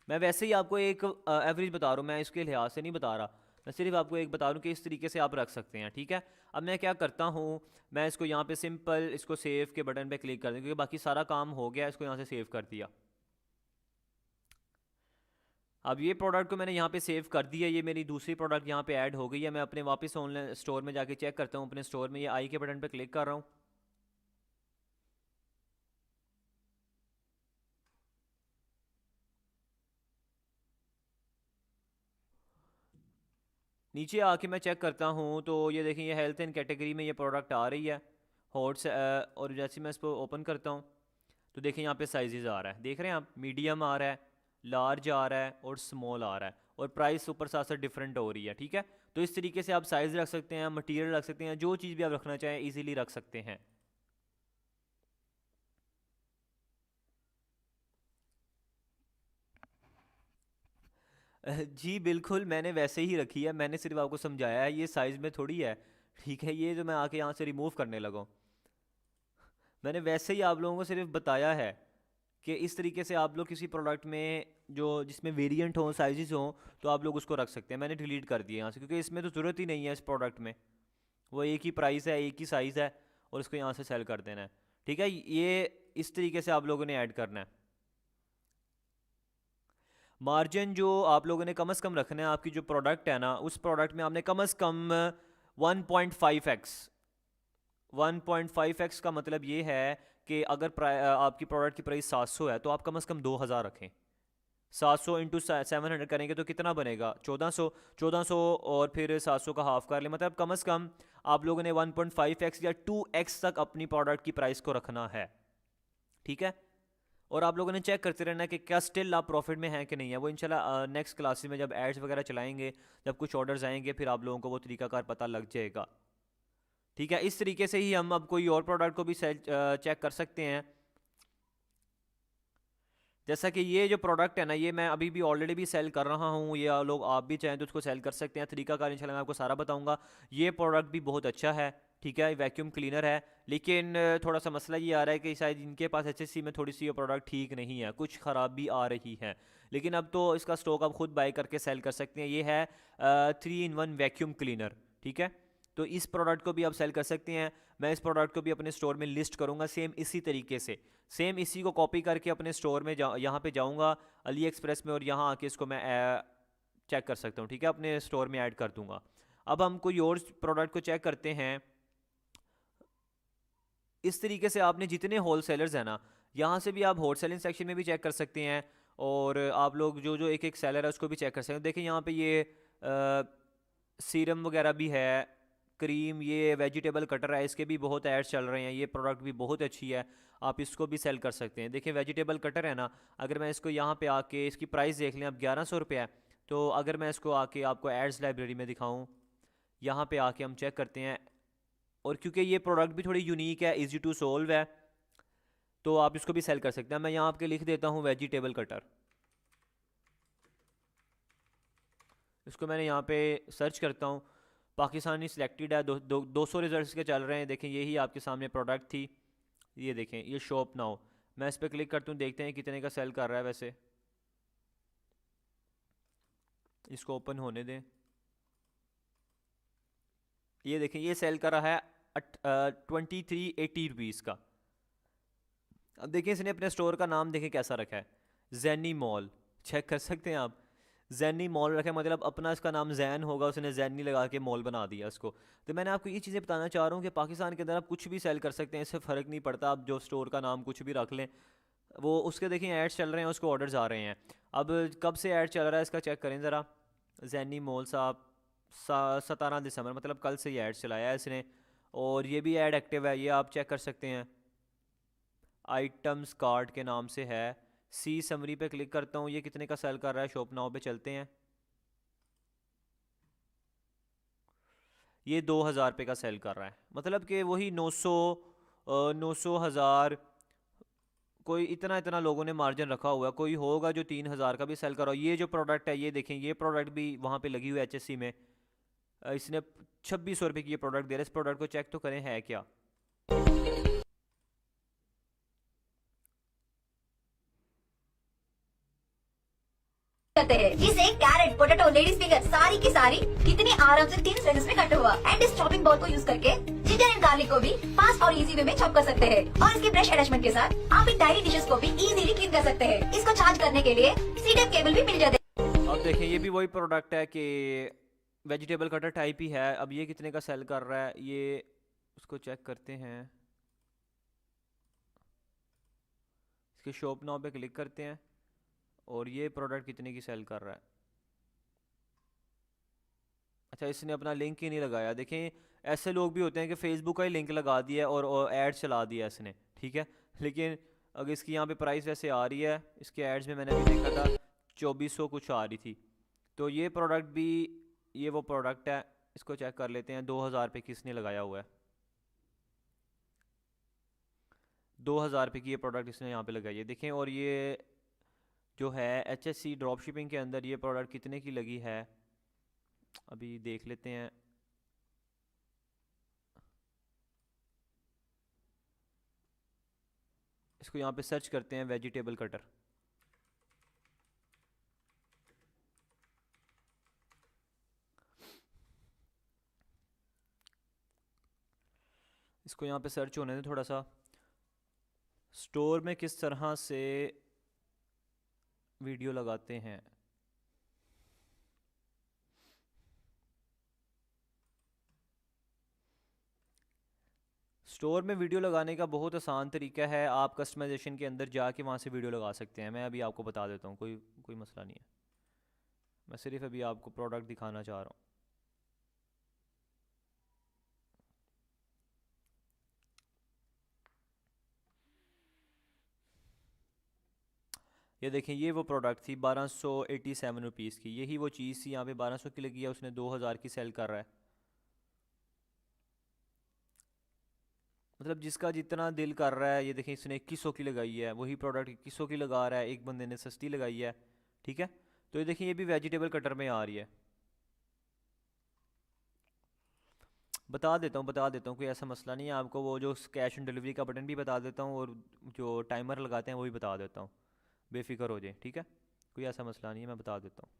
मैं वैसे ही आपको एक एवरेज बता रहा हूँ, मैं इसके लिहाज से नहीं बता रहा, मैं सिर्फ आपको एक बता रहा हूँ कि इस तरीके से आप रख सकते हैं, ठीक है। अब मैं क्या करता हूँ, मैं इसको यहाँ पे सिंपल इसको सेव के बटन पे क्लिक कर दूँ क्योंकि बाकी सारा काम हो गया, इसको यहाँ से सेव कर दिया। अब ये प्रोडक्ट को मैंने यहाँ पे सेव कर दिया, ये मेरी दूसरी प्रोडक्ट यहाँ पे ऐड हो गई है। मैं अपने वापस ऑनलाइन स्टोर में जाके चेक करता हूँ, अपने स्टोर में ये आई के बटन पे क्लिक कर रहा हूँ। नीचे आके मैं चेक करता हूँ तो ये देखें ये हेल्थ एंड कैटेगरी में ये प्रोडक्ट आ रही है हॉट से। और जैसे मैं इसको ओपन करता हूँ तो देखें यहाँ पे साइजेस आ रहा है, देख रहे हैं आप, मीडियम आ रहा है, लार्ज आ रहा है और स्मॉल आ रहा है, और प्राइस ऊपर साथ साथ डिफरेंट हो रही है, ठीक है। तो इस तरीके से आप साइज़ रख सकते हैं, मटेरियल रख सकते हैं, जो चीज़ भी आप रखना चाहें इजीली रख सकते हैं। जी बिल्कुल, मैंने वैसे ही रखी है, मैंने सिर्फ आपको समझाया है, ये साइज़ में थोड़ी है, ठीक है। ये जो मैं आके यहाँ से रिमूव करने लगा हूँ, मैंने वैसे ही आप लोगों को सिर्फ बताया है कि इस तरीके से आप लोग किसी प्रोडक्ट में जो जिसमें वेरिएंट हो, साइजेस हो, तो आप लोग उसको रख सकते हैं। मैंने डिलीट कर दिया यहाँ से क्योंकि इसमें तो ज़रूरत ही नहीं है, इस प्रोडक्ट में वो एक ही प्राइस है, एक ही साइज़ है, और इसको यहाँ से सेल कर देना है, ठीक है। ये इस तरीके से आप लोगों ने ऐड करना है। मार्जिन जो आप लोगों ने कम से कम रखना है, आपकी जो प्रोडक्ट है ना उस प्रोडक्ट में आपने कम से कम 1.5x। 1.5x का मतलब ये है कि अगर आपकी प्रोडक्ट की प्राइस 700 है तो आप कम से कम 2000 रखें। 700 इंटू 700 करेंगे तो कितना बनेगा? 1400। 1400 और फिर 700 का हाफ कर ले, मतलब कम से कम आप लोगों ने 1.5x या 2x तक अपनी प्रोडक्ट की प्राइस को रखना है। ठीक है। और आप लोगों ने चेक करते रहना कि क्या स्टिल आप प्रॉफिट में हैं कि नहीं है। वो इंशाल्लाह नेक्स्ट क्लासेस में जब एड्स वगैरह चलाएंगे, जब कुछ ऑर्डर्स आएंगे, फिर आप लोगों को वो तरीकाकार पता लग जाएगा। ठीक है। इस तरीके से ही हम अब कोई और प्रोडक्ट को भी चेक कर सकते हैं। जैसा कि ये जो प्रोडक्ट है ना, ये मैं अभी भी ऑलरेडी भी सेल कर रहा हूँ, ये लोग आप भी चाहें तो उसको सेल कर सकते हैं। तरीकाकार इंशाल्लाह मैं आपको सारा बताऊंगा। ये प्रोडक्ट भी बहुत अच्छा है। ठीक है, वैक्यूम क्लीनर है, लेकिन थोड़ा सा मसला ये आ रहा है कि शायद इनके पास एचएससी में थोड़ी सी ये प्रोडक्ट ठीक नहीं है, कुछ ख़राबी आ रही है। लेकिन अब तो इसका स्टॉक आप खुद बाय करके सेल कर सकते हैं। ये है 3 in 1 वैक्यूम क्लीनर। ठीक है, तो इस प्रोडक्ट को भी आप सेल कर सकते हैं। मैं इस प्रोडक्ट को भी अपने स्टोर में लिस्ट करूंगा सेम इसी तरीके से। सेम इसी को कॉपी करके अपने स्टोर में यहाँ पे जाऊंगा अली एक्सप्रेस में, और यहाँ आके इसको मैं चेक कर सकता हूँ। ठीक है, अपने स्टोर में ऐड कर दूंगा। अब हम कोई और प्रोडक्ट को चेक करते हैं। इस तरीके से आपने जितने होल सेलर्स हैं ना, यहाँ से भी आप होल सेलिंग सेक्शन में भी चेक कर सकते हैं, और आप लोग जो जो एक एक सेलर है उसको भी चेक कर सकते हैं। देखिए यहाँ पे ये सीरम वगैरह भी है, क्रीम, ये वेजिटेबल कटर है, इसके भी बहुत ऐड्स चल रहे हैं। ये प्रोडक्ट भी बहुत अच्छी है, आप इसको भी सेल कर सकते हैं। देखिए वेजिटेबल कटर है ना, अगर मैं इसको यहाँ पे आके इसकी प्राइस देख लें, अब 1100 रुपये है। तो अगर मैं इसको आके आपको एड्स लाइब्रेरी में दिखाऊँ, यहाँ पे आके हम चेक करते हैं, और क्योंकि ये प्रोडक्ट भी थोड़ी यूनिक है, इजी टू सोल्व है, तो आप इसको भी सेल कर सकते हैं। मैं यहाँ आपके लिख देता हूँ वेजिटेबल कटर। इसको मैंने यहाँ पे सर्च करता हूँ, पाकिस्तानी सिलेक्टेड है, 200 रिजल्ट्स के चल रहे हैं। देखें यही आपके सामने प्रोडक्ट थी, ये देखें, ये शॉप नाउ। मैं इस पर क्लिक करता हूँ, देखते हैं कितने का सेल कर रहा है। वैसे इसको ओपन होने दें। ये देखें, ये सेल कर रहा है 2380 रुपीज़ का। अब देखिए इसने अपने स्टोर का नाम देखें कैसा रखा है, जैनी मॉल। चेक कर सकते हैं आप, जैनी मॉल रखा है, मतलब अपना इसका नाम जैन होगा, उसने जैनी लगा के मॉल बना दिया इसको। तो मैंने आपको ये चीज़ें बताना चाह रहा हूँ कि पाकिस्तान के अंदर आप कुछ भी सेल कर सकते हैं, इससे फ़र्क नहीं पड़ता। आप जो स्टोर का नाम कुछ भी रख लें, वो उसके देखें एड्स चल रहे हैं, उसको ऑर्डर्स आ रहे हैं। अब कब से ऐड चल रहा है इसका चेक करें ज़रा। जैनी मॉल साहब 17 दिसंबर, मतलब कल से ये ऐड चलाया है इसने, और ये भी ऐड एक्टिव है, ये आप चेक कर सकते हैं। आइटम्स कार्ड के नाम से है। सी समरी पे क्लिक करता हूँ, ये कितने का सेल कर रहा है, शॉप नाउ पे चलते हैं। ये 2000 रुपये का सेल कर रहा है, मतलब कि वही 900, 900 1000, कोई इतना इतना लोगों ने मार्जिन रखा हुआ है। कोई होगा जो 3000 का भी सेल कर रहा हो। ये जो प्रोडक्ट है, ये देखें, ये प्रोडक्ट भी वहाँ पे लगी हुई है एचएससी में। इसने 2600 रुपये की ये प्रोडक्ट दे रहा है। इस प्रोडक्ट को चेक तो करें है क्या। करते हैं। जिसे कैरेट, पोटैटो, लेडीज फिंगर सारी की सारी कितनी आराम से 3 सेकंड्स में कट हुआ। एंड इस चॉपिंग बोर्ड को यूज करके जिंजर एंड गार्लिक को भी फास्ट और इजी वे में चॉप कर सकते हैं। और इसके ब्रश अटैचमेंट के साथ आप इन डायरी डिशेस को भी इजीली क्लीन कर सकते हैं। इसको चार्ज करने के लिए सी टाइप केबल भी मिल जाते हैं। अब देखें, ये भी वही प्रोडक्ट है कि वेजिटेबल कटर टाइप ही है। अब ये कितने का सेल कर रहा है, ये उसको चेक करते हैं। इसके शॉप नाउ पे क्लिक करते हैं, और ये प्रोडक्ट कितने की सेल कर रहा है। अच्छा, इसने अपना लिंक ही नहीं लगाया। देखें ऐसे लोग भी होते हैं कि फेसबुक का ही लिंक लगा दिया और ऐड चला दिया इसने। ठीक है, लेकिन अगर इसकी यहाँ पे प्राइस वैसे आ रही है, इसके एड्स में मैंने भी देखा था 2400 कुछ आ रही थी। तो ये प्रोडक्ट भी, ये वो प्रोडक्ट है। इसको चेक कर लेते हैं 2000 रुपये किसने लगाया हुआ है। 2000 रुपये की ये प्रोडक्ट इसने यहाँ पे लगाई है, देखें। और ये जो है H S C drop shipping के अंदर ये प्रोडक्ट कितने की लगी है, अभी देख लेते हैं। इसको यहाँ पे सर्च करते हैं, वेजिटेबल कटर। इसको यहाँ पे सर्च होने दें थोड़ा सा। स्टोर में किस तरह से वीडियो लगाते हैं। स्टोर में वीडियो लगाने का बहुत आसान तरीका है, आप कस्टमाइजेशन के अंदर जाके वहाँ से वीडियो लगा सकते हैं। मैं अभी आपको बता देता हूँ, कोई कोई मसला नहीं है। मैं सिर्फ अभी आपको प्रोडक्ट दिखाना चाह रहा हूँ। ये देखें, ये वो प्रोडक्ट थी 1287 रुपीज़ की। यही वो चीज़ थी, यहाँ पे 1200 की लगी है, उसने 2000 की सेल कर रहा है। मतलब जिसका जितना दिल कर रहा है। ये देखें, इसने 2100 की लगाई है, वही प्रोडक्ट 2100 की लगा रहा है, एक बंदे ने सस्ती लगाई है। ठीक है, तो ये देखिए, ये भी वेजिटेबल कटर में आ रही है। बता देता हूँ कोई ऐसा मसला नहीं है। आपको वो जो कैश ऑन डिलीवरी का बटन भी बता देता हूँ, और जो टाइमर लगाते हैं वो भी बता देता हूँ। बेफिक्र हो जाए, ठीक है, कोई ऐसा मसला नहीं है, मैं बता देता हूँ।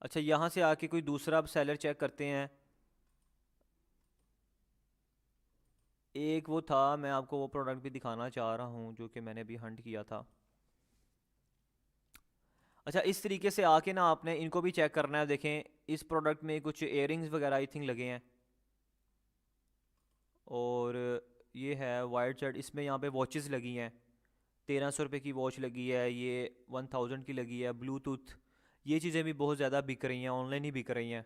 अच्छा, यहाँ से आके कोई दूसरा सेलर चेक करते हैं। एक वो था, मैं आपको वो प्रोडक्ट भी दिखाना चाह रहा हूँ जो कि मैंने अभी हंट किया था। अच्छा, इस तरीके से आके ना आपने इनको भी चेक करना है। देखें, इस प्रोडक्ट में कुछ इयरिंग्स वगैरह आई थिंक लगे हैं, और ये है वाइट शर्ट, इसमें यहाँ पे वॉचेस लगी हैं। 1300 रुपये की वॉच लगी है, ये 1000 की लगी है। ब्लूटूथ, ये चीज़ें भी बहुत ज़्यादा बिक रही हैं, ऑनलाइन ही बिक रही हैं।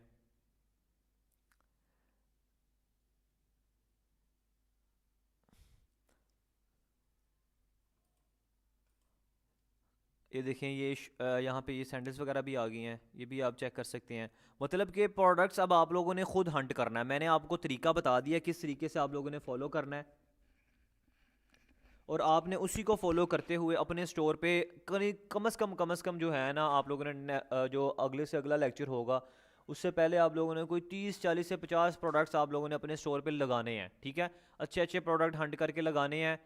ये देखें, यहाँ पे ये सैंडल्स वगैरह भी आ गई हैं, ये भी आप चेक कर सकते हैं। मतलब कि प्रोडक्ट्स अब आप लोगों ने खुद हंट करना है। मैंने आपको तरीका बता दिया किस तरीके से आप लोगों ने फॉलो करना है, और आपने उसी को फॉलो करते हुए अपने स्टोर पे कम से कम जो है ना, आप लोगों ने जो अगले से अगला लेक्चर होगा उससे पहले आप लोगों ने कोई 30 40 से 50 प्रोडक्ट्स आप लोगों ने अपने स्टोर पे लगाने हैं। ठीक है, अच्छे अच्छे प्रोडक्ट हंट करके लगाने हैं,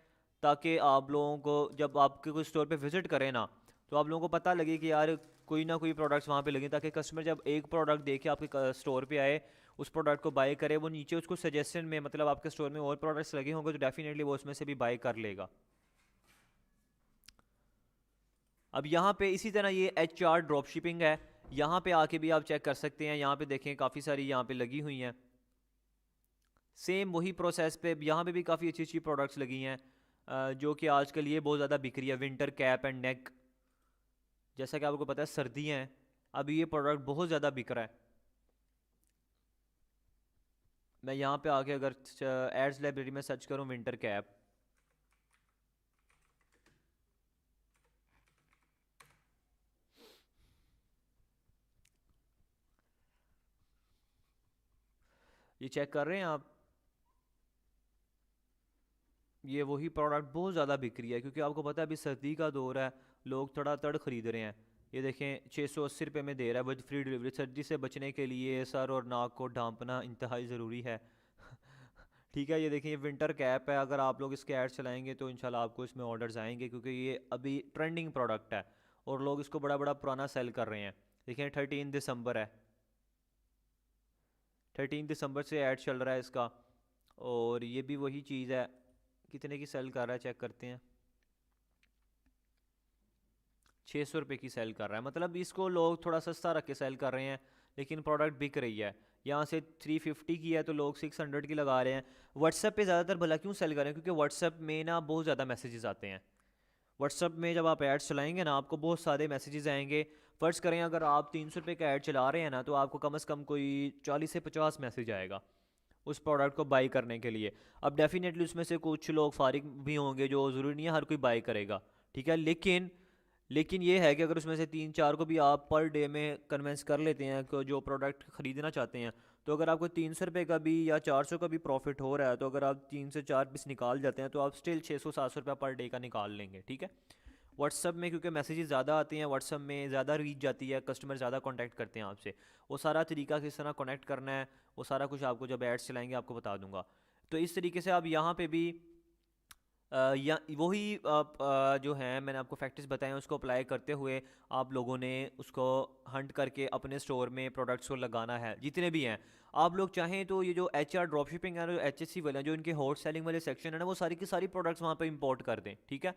ताकि आप लोगों को जब आपके कोई स्टोर पे विज़िट करें ना, तो आप लोगों को पता लगे कि यार कोई ना कोई प्रोडक्ट्स वहाँ पे लगे, ताकि कस्टमर जब एक प्रोडक्ट देख के आपके स्टोर पे आए, उस प्रोडक्ट को बाय करे, वो नीचे उसको सजेशन में, मतलब आपके स्टोर में और प्रोडक्ट्स लगे होंगे तो डेफिनेटली वो उसमें से भी बाय कर लेगा। अब यहाँ पे इसी तरह ये HR ड्रॉप शिपिंग है, यहाँ पे आके भी आप चेक कर सकते हैं। यहाँ पे देखें, काफ़ी सारी यहाँ पे लगी हुई हैं। सेम वही प्रोसेस पे यहाँ पे भी काफ़ी अच्छी अच्छी प्रोडक्ट्स लगी हैं, जो कि आजकल ये बहुत ज़्यादा बिक रही है। विंटर कैप एंड नेक, जैसा कि आपको पता है सर्दियाँ हैं, अभी ये प्रोडक्ट बहुत ज़्यादा बिक रहा है। मैं यहाँ पे आके अगर एड्स लाइब्रेरी में सर्च करूँ विंटर कैप, ये चेक कर रहे हैं आप, ये वही प्रोडक्ट बहुत ज़्यादा बिक रही है, क्योंकि आपको पता है अभी सर्दी का दौर है, लोग तड़ ख़रीद रहे हैं। ये देखें, 680 रुपये में दे रहा है विद फ्री डिलीवरी। सर्दी से बचने के लिए सर और नाक को ढांपना इंतहाई ज़रूरी है। ठीक है, ये देखें, ये विंटर कैप है, अगर आप लोग इसके ऐड चलाएंगे तो इंशाल्लाह आपको इसमें ऑर्डर्स आएंगे, क्योंकि ये अभी ट्रेंडिंग प्रोडक्ट है और लोग इसको बड़ा बड़ा पुराना सेल कर रहे हैं। देखें, 13 दिसंबर है, 13 दिसंबर से ऐड चल रहा है इसका, और ये भी वही चीज़ है। कितने की सेल कर रहा है, चेक करते हैं। 600 रुपये की सेल कर रहा है, मतलब इसको लोग थोड़ा सस्ता रख के सेल कर रहे हैं, लेकिन प्रोडक्ट बिक रही है। यहाँ से 350 की है तो लोग 600 की लगा रहे हैं। व्हाट्सएप पे ज़्यादातर भला क्यों सेल कर रहे हैं, क्योंकि व्हाट्सएप में ना बहुत ज़्यादा मैसेजेस आते हैं। व्हाट्सएप में जब आप ऐड चलाएंगे ना, आपको बहुत सारे मैसेजेस आएंगे। फ़र्ज़ करें अगर आप 300 रुपये का ऐड चला रहे हैं ना, तो आपको कम से कम कोई 40 से 50 मैसेज आएगा उस प्रोडक्ट को बाई करने के लिए। अब डेफिनेटली उसमें से कुछ लोग फारिग भी होंगे, जो ज़रूरी नहीं है हर कोई बाई करेगा, ठीक है, लेकिन ये है कि अगर उसमें से 3 4 को भी आप पर डे में कन्वेंस कर लेते हैं कि जो प्रोडक्ट ख़रीदना चाहते हैं, तो अगर आपको 300 रुपये का भी या 400 का भी प्रॉफिट हो रहा है, तो अगर आप 3 से 4 पीस निकाल जाते हैं तो आप स्टिल 600 700 रुपये पर डे का निकाल लेंगे। ठीक है, व्हाट्सअप में क्योंकि मैसेजेस ज़्यादा आते हैं, व्हाट्सअप में ज़्यादा रीच जाती है, कस्टमर ज़्यादा कांटेक्ट करते हैं आपसे। वो सारा तरीका किस तरह कनेक्ट करना है, वो सारा कुछ आपको जब एड्स चलाएंगे आपको बता दूंगा। तो इस तरीके से आप यहाँ पे भी या वही जो है मैंने आपको फैक्टर्स बताए हैं, उसको अप्लाई करते हुए आप लोगों ने उसको हंट करके अपने स्टोर में प्रोडक्ट्स को लगाना है, जितने भी हैं। आप लोग चाहें तो ये जो एच आर ड्रॉप शिपिंग है ना, जो एच एस सी वाले हैं, जो इनके हॉट सेलिंग वाले सेक्शन है ना, वो सारी की सारी प्रोडक्ट्स वहाँ पे इंपोर्ट कर दें, ठीक है।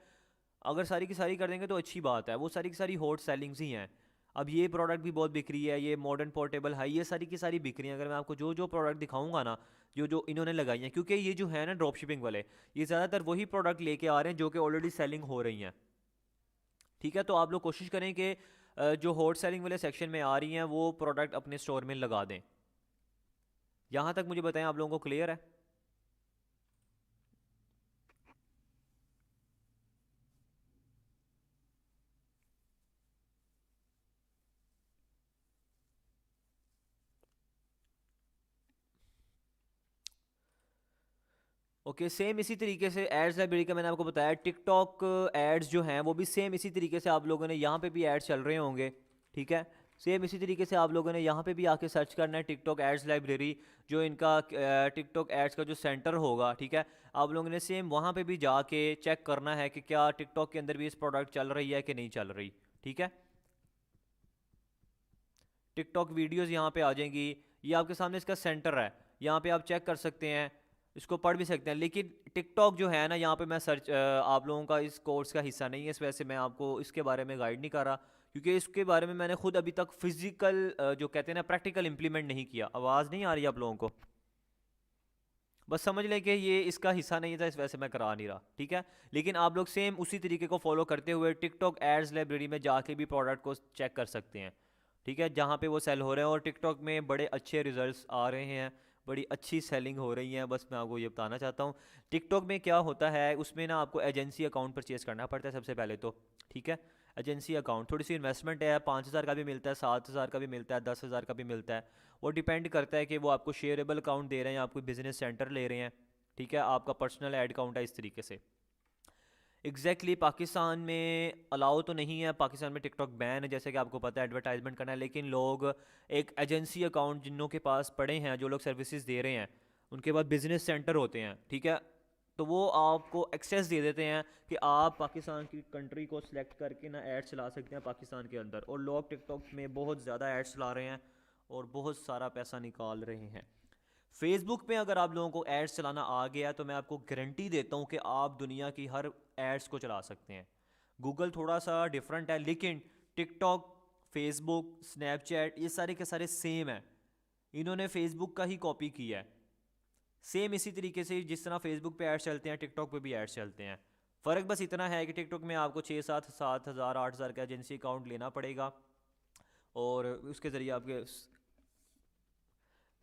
अगर सारी की सारी कर देंगे तो अच्छी बात है, वो सारी की सारी हॉट सेलिंग्स ही हैं। अब ये प्रोडक्ट भी बहुत बिक रही है, ये मॉडर्न पोर्टेबल है, ये सारी की सारी बिक रही हैं। अगर मैं आपको जो जो प्रोडक्ट दिखाऊंगा ना, जो जो इन्होंने लगाई हैं, क्योंकि ये जो है ना ड्रॉप शिपिंग वाले, ये ज़्यादातर वही प्रोडक्ट लेके आ रहे हैं जो कि ऑलरेडी सेलिंग हो रही हैं, ठीक है। तो आप लोग कोशिश करें कि जो हॉट सेलिंग वाले सेक्शन में आ रही हैं वो प्रोडक्ट अपने स्टोर में लगा दें। यहाँ तक मुझे बताएं, आप लोगों को क्लियर है? ओके, सेम इसी तरीके से एड्स लाइब्रेरी का मैंने आपको बताया, टिकटॉक एड्स जो हैं वो भी सेम इसी तरीके से आप लोगों ने यहाँ पे भी एड्स चल रहे होंगे, ठीक है। सेम इसी तरीके से आप लोगों ने यहाँ पे भी आके सर्च करना है टिकटॉक एड्स लाइब्रेरी, जो इनका टिकटॉक एड्स का जो सेंटर होगा, ठीक है। आप लोगों ने सेम वहाँ पे भी जाके चेक करना है कि क्या टिकटॉक के अंदर भी इस प्रोडक्ट चल रही है कि नहीं चल रही, ठीक है। टिकटॉक वीडियोस यहाँ पे आ जाएंगी, ये आपके सामने इसका सेंटर है, यहाँ पे आप चेक कर सकते हैं, इसको पढ़ भी सकते हैं। लेकिन टिकटॉक जो है ना, यहाँ पे मैं सर्च आप लोगों का इस कोर्स का हिस्सा नहीं है, इस वजह से मैं आपको इसके बारे में गाइड नहीं कर रहा, क्योंकि इसके बारे में मैंने खुद अभी तक फिजिकल जो कहते हैं ना प्रैक्टिकल इंप्लीमेंट नहीं किया। आवाज़ नहीं आ रही आप लोगों को? बस समझ लें कि ये इसका हिस्सा नहीं था, इस वजह से मैं करा नहीं रहा, ठीक है। लेकिन आप लोग सेम उसी तरीके को फॉलो करते हुए टिकटॉक एड्स लाइब्रेरी में जाके भी प्रोडक्ट को चेक कर सकते हैं, ठीक है, जहाँ पे वो सेल हो रहे हैं। और टिकटॉक में बड़े अच्छे रिजल्ट्स आ रहे हैं, बड़ी अच्छी सेलिंग हो रही है। बस मैं आपको ये बताना चाहता हूँ, टिकटॉक में क्या होता है, उसमें ना आपको एजेंसी अकाउंट परचेज़ करना पड़ता है सबसे पहले तो, ठीक है। एजेंसी अकाउंट थोड़ी सी इन्वेस्टमेंट है, 5,000 का भी मिलता है, 7,000 का भी मिलता है, 10,000 का भी मिलता है। वो डिपेंड करता है कि वो आपको शेयरेबल अकाउंट दे रहे हैं, आप कोई बिजनेस सेंटर ले रहे हैं, ठीक है, आपका पर्सनल ऐड अकाउंट है, इस तरीके से। एग्जैक्टली पाकिस्तान में अलाउ तो नहीं है, पाकिस्तान में टिकटॉक बैन है, जैसे कि आपको पता है, एडवर्टाइजमेंट करना है। लेकिन लोग एक एजेंसी अकाउंट जिनों के पास पड़े हैं, जो लोग सर्विसेज दे रहे हैं, उनके पास बिजनेस सेंटर होते हैं, ठीक है, तो वो आपको एक्सेस दे देते हैं कि आप पाकिस्तान की कंट्री को सिलेक्ट करके ना ऐड चला सकते हैं पाकिस्तान के अंदर। और लोग टिकटॉक में बहुत ज़्यादा ऐड्स चला रहे हैं और बहुत सारा पैसा निकाल रहे हैं। फेसबुक पे अगर आप लोगों को एड्स चलाना आ गया तो मैं आपको गारंटी देता हूँ कि आप दुनिया की हर एड्स को चला सकते हैं। गूगल थोड़ा सा डिफरेंट है, लेकिन टिकटॉक, फेसबुक, स्नैपचैट, ये सारे के सारे सेम है। इन्होंने फेसबुक का ही कॉपी किया है। सेम इसी तरीके से जिस तरह फेसबुक पे एड्स चलते हैं, टिकटॉक पे भी एड्स चलते हैं। फ़र्क बस इतना है कि टिकटॉक में आपको 6-7 7 हज़ार 8,000 का एजेंसी अकाउंट लेना पड़ेगा, और उसके ज़रिए आपके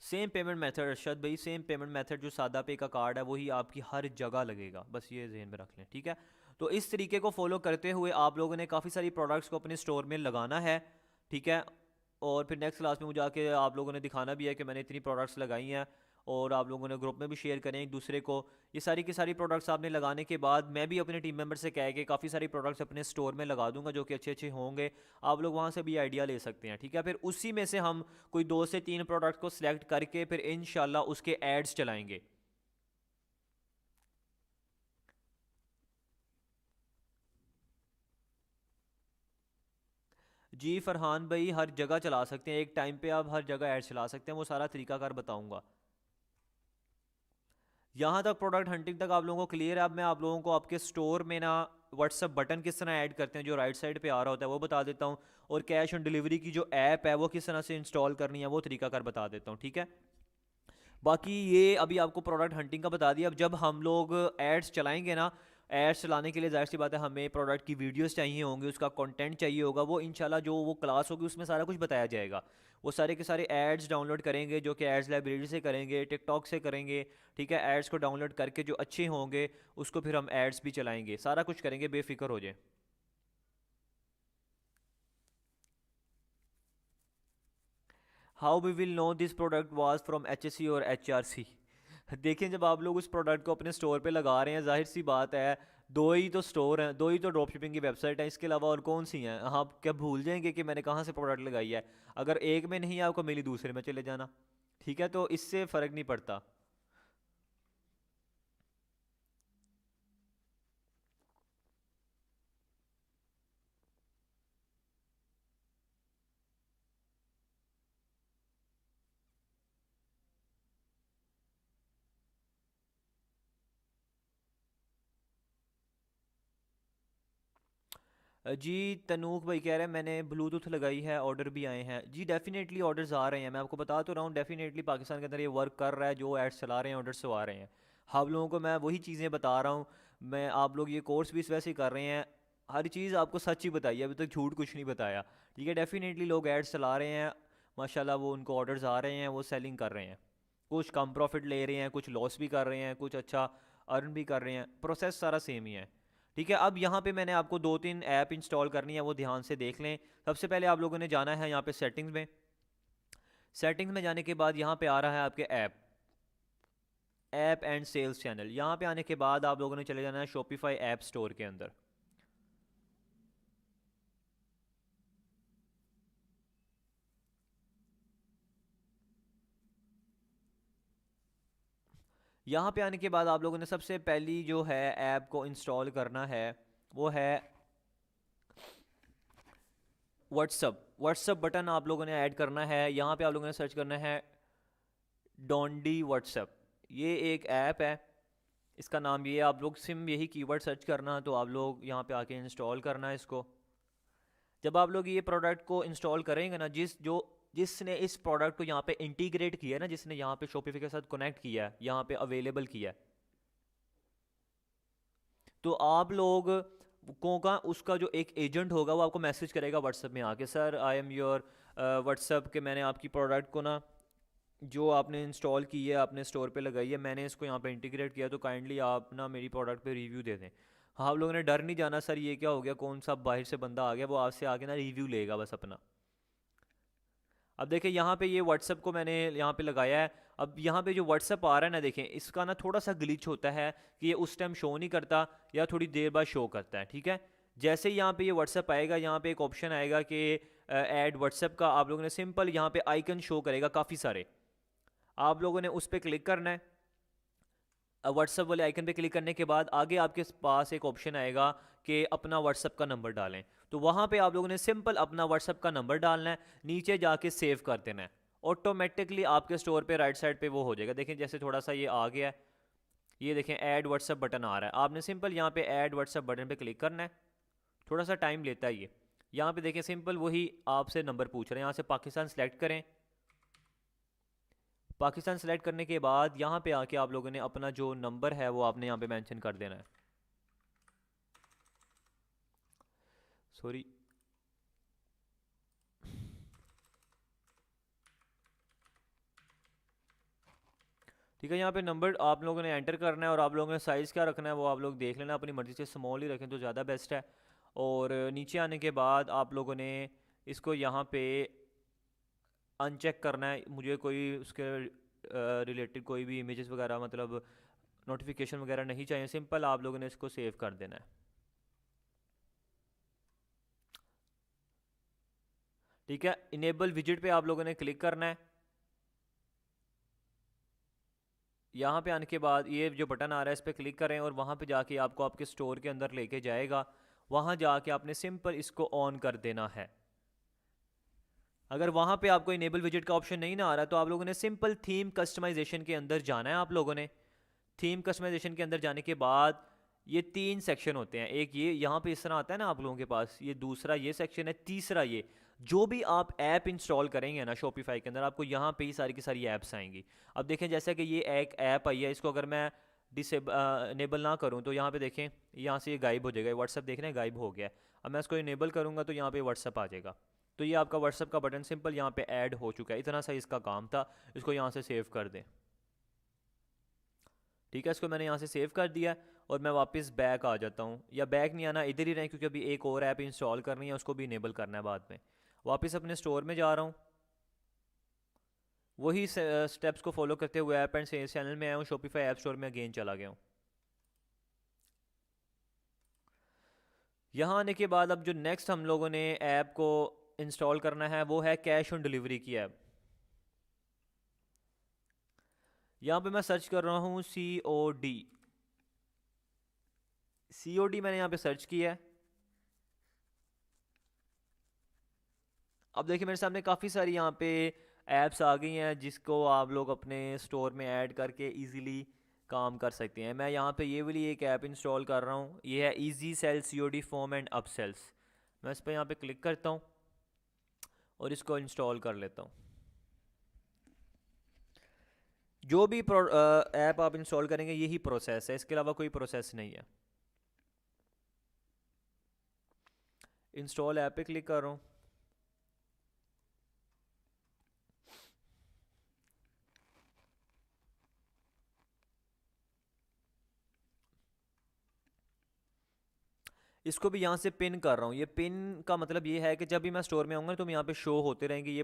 सेम पेमेंट मेथड, अरशद भाई, सेम पेमेंट मेथड जो सादा पे का कार्ड है वही आपकी हर जगह लगेगा, बस ये जहन में रख लें, ठीक है। तो इस तरीके को फॉलो करते हुए आप लोगों ने काफ़ी सारी प्रोडक्ट्स को अपने स्टोर में लगाना है, ठीक है। और फिर नेक्स्ट क्लास में मुझे आके आप लोगों ने दिखाना भी है कि मैंने इतनी प्रोडक्ट्स लगाई हैं, और आप लोगों ने ग्रुप में भी शेयर करें एक दूसरे को। ये सारी की सारी प्रोडक्ट्स आपने लगाने के बाद मैं भी अपने टीम मेंबर से कह के काफ़ी सारी प्रोडक्ट्स अपने स्टोर में लगा दूंगा जो कि अच्छे अच्छे होंगे। आप लोग वहाँ से भी आइडिया ले सकते हैं, ठीक है। फिर उसी में से हम कोई 2 से 3 प्रोडक्ट को सिलेक्ट करके फिर इंशाल्लाह उसके एड्स चलाएंगे। जी फरहान भाई, हर जगह चला सकते हैं, एक टाइम पे आप हर जगह ऐड चला सकते हैं, वो सारा तरीकाकार बताऊंगा। यहाँ तक प्रोडक्ट हंटिंग तक आप लोगों को क्लियर है। अब मैं आप लोगों को आपके स्टोर में ना व्हाट्सअप बटन किस तरह ऐड करते हैं, जो राइट साइड पे आ रहा होता है वो बता देता हूँ, और कैश ऑन डिलीवरी की जो ऐप है वो किस तरह से इंस्टॉल करनी है वो तरीकाकार बता देता हूँ, ठीक है। बाकी ये अभी आपको प्रोडक्ट हंटिंग का बता दिया। अब जब हम लोग एड्स चलाएंगे ना, एड्स चलाने के लिए जाहिर सी बात है हमें प्रोडक्ट की वीडियोस चाहिए होंगी, उसका कंटेंट चाहिए होगा, वो इंशाल्लाह जो वो क्लास होगी उसमें सारा कुछ बताया जाएगा। वो सारे के सारे एड्स डाउनलोड करेंगे, जो कि एड्स लाइब्रेरी से करेंगे, टिकटॉक से करेंगे, ठीक है। एड्स को डाउनलोड करके जो अच्छे होंगे उसको फिर हम एड्स भी चलाएंगे, सारा कुछ करेंगे, बेफिक्र हो जाए। How we will know this product was from HSC और HRC? देखें, जब आप लोग उस प्रोडक्ट को अपने स्टोर पे लगा रहे हैं, जाहिर सी बात है दो ही तो स्टोर हैं, दो ही तो ड्रॉप शिपिंग की वेबसाइट है, इसके अलावा और कौन सी हैं? आप क्या भूल जाएंगे कि मैंने कहाँ से प्रोडक्ट लगाई है? अगर एक में नहीं आपको मिली, दूसरे में चले जाना, ठीक है। तो इससे फ़र्क नहीं पड़ता। जी तनूक भाई कह रहे हैं मैंने ब्लूटूथ लगाई है, ऑर्डर भी आए हैं। जी डेफिनेटली ऑर्डर्स आ रहे हैं, मैं आपको बता तो रहा हूँ, डेफिनेटली पाकिस्तान के अंदर ये वर्क कर रहा है, जो एड्स चला रहे हैं ऑर्डर्स तो आ रहे हैं। आप लोगों को मैं वही चीज़ें बता रहा हूँ। मैं आप लोग ये कोर्स भी इस वैसे ही कर रहे हैं, हर चीज़ आपको सच ही बताइए, अभी तक झूठ कुछ नहीं बताया। ठीक है, डेफिनेटली लोग एड्स चला रहे हैं, माशाल्लाह वो उनको ऑर्डर्स आ रहे हैं, वो सेलिंग कर रहे हैं। कुछ कम प्रॉफिट ले रहे हैं, कुछ लॉस भी कर रहे हैं, कुछ अच्छा अर्न भी कर रहे हैं, प्रोसेस सारा सेम ही है। ठीक है, अब यहाँ पे मैंने आपको 2-3 ऐप इंस्टॉल करनी है, वो ध्यान से देख लें। सबसे पहले आप लोगों ने जाना है यहाँ पे सेटिंग्स में। सेटिंग्स में जाने के बाद यहाँ पे आ रहा है आपके ऐप एंड सेल्स चैनल। यहाँ पे आने के बाद आप लोगों ने चले जाना है शॉपिफाई ऐप स्टोर के अंदर। यहाँ पे आने के बाद आप लोगों ने सबसे पहली जो है ऐप को इंस्टॉल करना है वो है व्हाट्सअप बटन आप लोगों ने ऐड करना है। यहाँ पे आप लोगों ने सर्च करना है डोंडी व्हाट्सअप। ये एक ऐप है, इसका नाम ये है। आप लोग सिम यही कीवर्ड सर्च करना, तो आप लोग यहाँ पे आके इंस्टॉल करना है इसको। जब आप लोग ये प्रोडक्ट को इंस्टॉल करेंगे ना, जिसने इस प्रोडक्ट को यहाँ पे इंटीग्रेट किया है ना, जिसने यहाँ पे शॉपिफाई के साथ कनेक्ट किया है, यहाँ पे अवेलेबल किया है, तो आप लोग को का उसका जो एक एजेंट होगा वो आपको मैसेज करेगा व्हाट्सएप में आके, sir I am your WhatsApp के मैंने आपकी प्रोडक्ट को ना जो आपने इंस्टॉल की है, आपने स्टोर पे लगाई है, मैंने इसको यहाँ पे इंटीग्रेट किया, तो काइंडली आप ना मेरी प्रोडक्ट पे रिव्यू दे दें। हाँ, आप लोगों ने डर नहीं जाना सर ये क्या हो गया, कौन सा बाहर से बंदा आ गया, वो आपसे आके ना रिव्यू लेगा बस अपना। अब देखिए यहाँ पे ये व्हाट्सअप को मैंने यहाँ पे लगाया है। अब यहाँ पे जो व्हाट्सअप आ रहा है ना, देखें इसका ना थोड़ा सा ग्लिच होता है कि ये उस टाइम शो नहीं करता या थोड़ी देर बाद शो करता है। ठीक है, जैसे ही यहाँ पे ये व्हाट्सअप आएगा, यहाँ पे एक ऑप्शन आएगा कि ऐड व्हाट्सअप का, आप लोगों ने सिंपल यहाँ पे आइकन शो करेगा काफ़ी सारे, आप लोगों ने उस पर क्लिक करना है। व्हाट्सअप वाले आइकन पे क्लिक करने के बाद आगे आपके पास एक ऑप्शन आएगा कि अपना व्हाट्सअप का नंबर डालें, तो वहाँ पे आप लोगों ने सिंपल अपना व्हाट्सअप का नंबर डालना है, नीचे जाके सेव कर देना है। ऑटोमेटिकली आपके स्टोर पे राइट साइड पे वो हो जाएगा। देखें जैसे थोड़ा सा ये आ गया है, ये देखें ऐड व्हाट्सअप बटन आ रहा है, आपने सिंपल यहाँ पे ऐड व्हाट्सअप बटन पे क्लिक करना है। थोड़ा सा टाइम लेता है ये। यहाँ पे देखें सिंपल वही आपसे नंबर पूछ रहे हैं, यहाँ से पाकिस्तान सेलेक्ट करें। पाकिस्तान सेलेक्ट करने के बाद यहाँ पे आके आप लोगों ने अपना जो नंबर है वो आपने यहाँ पे मेंशन कर देना है। सॉरी, ठीक है, यहाँ पे नंबर आप लोगों ने एंटर करना है और आप लोगों ने साइज़ क्या रखना है वो आप लोग देख लेना, अपनी मर्ज़ी से स्मॉल ही रखें तो ज़्यादा बेस्ट है। और नीचे आने के बाद आप लोगों ने इसको यहाँ पे अनचेक करना है, मुझे कोई उसके रिलेटेड कोई भी इमेजेस वगैरह मतलब नोटिफिकेशन वगैरह नहीं चाहिए, सिंपल आप लोगों ने इसको सेव कर देना है। ठीक है, इनेबल विजिट पे आप लोगों ने क्लिक करना है। यहाँ पे आने के बाद ये जो बटन आ रहा है इस पर क्लिक करें और वहाँ पे जाके आपको आपके स्टोर के अंदर लेके जाएगा। वहाँ जाके आपने सिंपल इसको ऑन कर देना है। अगर वहाँ पे आपको इनेबल विजिट का ऑप्शन नहीं ना आ रहा, तो आप लोगों ने सिंपल थीम कस्टमाइजेशन के अंदर जाना है। आप लोगों ने थीम कस्टमाइजेशन के अंदर जाने के बाद ये 3 सेक्शन होते हैं, एक ये यहाँ पे इस तरह आता है ना आप लोगों के पास, ये दूसरा ये सेक्शन है, तीसरा ये जो भी आप ऐप इंस्टॉल करेंगे ना शॉपिफाई के अंदर, आपको यहाँ पे ही सारी की सारी ऐप्स आएंगी। अब देखें जैसा कि ये एक ऐप आई है, इसको अगर मैं इनेबल ना करूँ तो यहाँ पे देखें यहाँ से ये गायब हो जाएगा, व्हाट्सअप देख रहे हैं गायब हो गया है। अब मैं इसको इनेबल करूँगा तो यहाँ पे व्हाट्सअप आ जाएगा। तो ये आपका व्हाट्सअप का बटन सिंपल यहाँ पे ऐड हो चुका है। इतना सा इसका काम था, इसको यहाँ से सेव कर दें। ठीक है, इसको मैंने यहाँ से सेव कर दिया और मैं वापस बैक आ जाता हूँ, या बैक नहीं आना, इधर ही रहें क्योंकि अभी एक और ऐप इंस्टॉल करनी है, उसको भी इनेबल करना है बाद में। वापस अपने स्टोर में जा रहा हूँ, वही स्टेप्स को फॉलो करते हुए ऐप एंड सेल्स चैनल में आया हूँ, शॉपिफाई ऐप स्टोर में अगेन चला गया हूँ। यहाँ आने के बाद अब जो नेक्स्ट हम लोगों ने ऐप को इंस्टॉल करना है वो है कैश ऑन डिलीवरी की ऐप। यहाँ पे मैं सर्च कर रहा हूँ COD मैंने यहाँ पे सर्च किया है। अब देखिए मेरे सामने काफ़ी सारी यहाँ पे ऐप्स आ गई हैं जिसको आप लोग अपने स्टोर में ऐड करके इजीली काम कर सकते हैं। मैं यहाँ पे ये वाली एक ऐप इंस्टॉल कर रहा हूँ, ये है easy sell COD form and upsells. मैं इस पर यहाँ पे क्लिक करता हूँ और इसको इंस्टॉल कर लेता हूँ। जो भी ऐप आप इंस्टॉल करेंगे यही प्रोसेस है, इसके अलावा कोई प्रोसेस नहीं है। इंस्टॉल ऐप पे क्लिक कर रहा हूँ। इसको भी यहाँ से पिन कर रहा हूँ। ये पिन का मतलब ये है कि जब भी मैं स्टोर में आऊँगा तो मैं यहाँ पे शो होते रहेंगे ये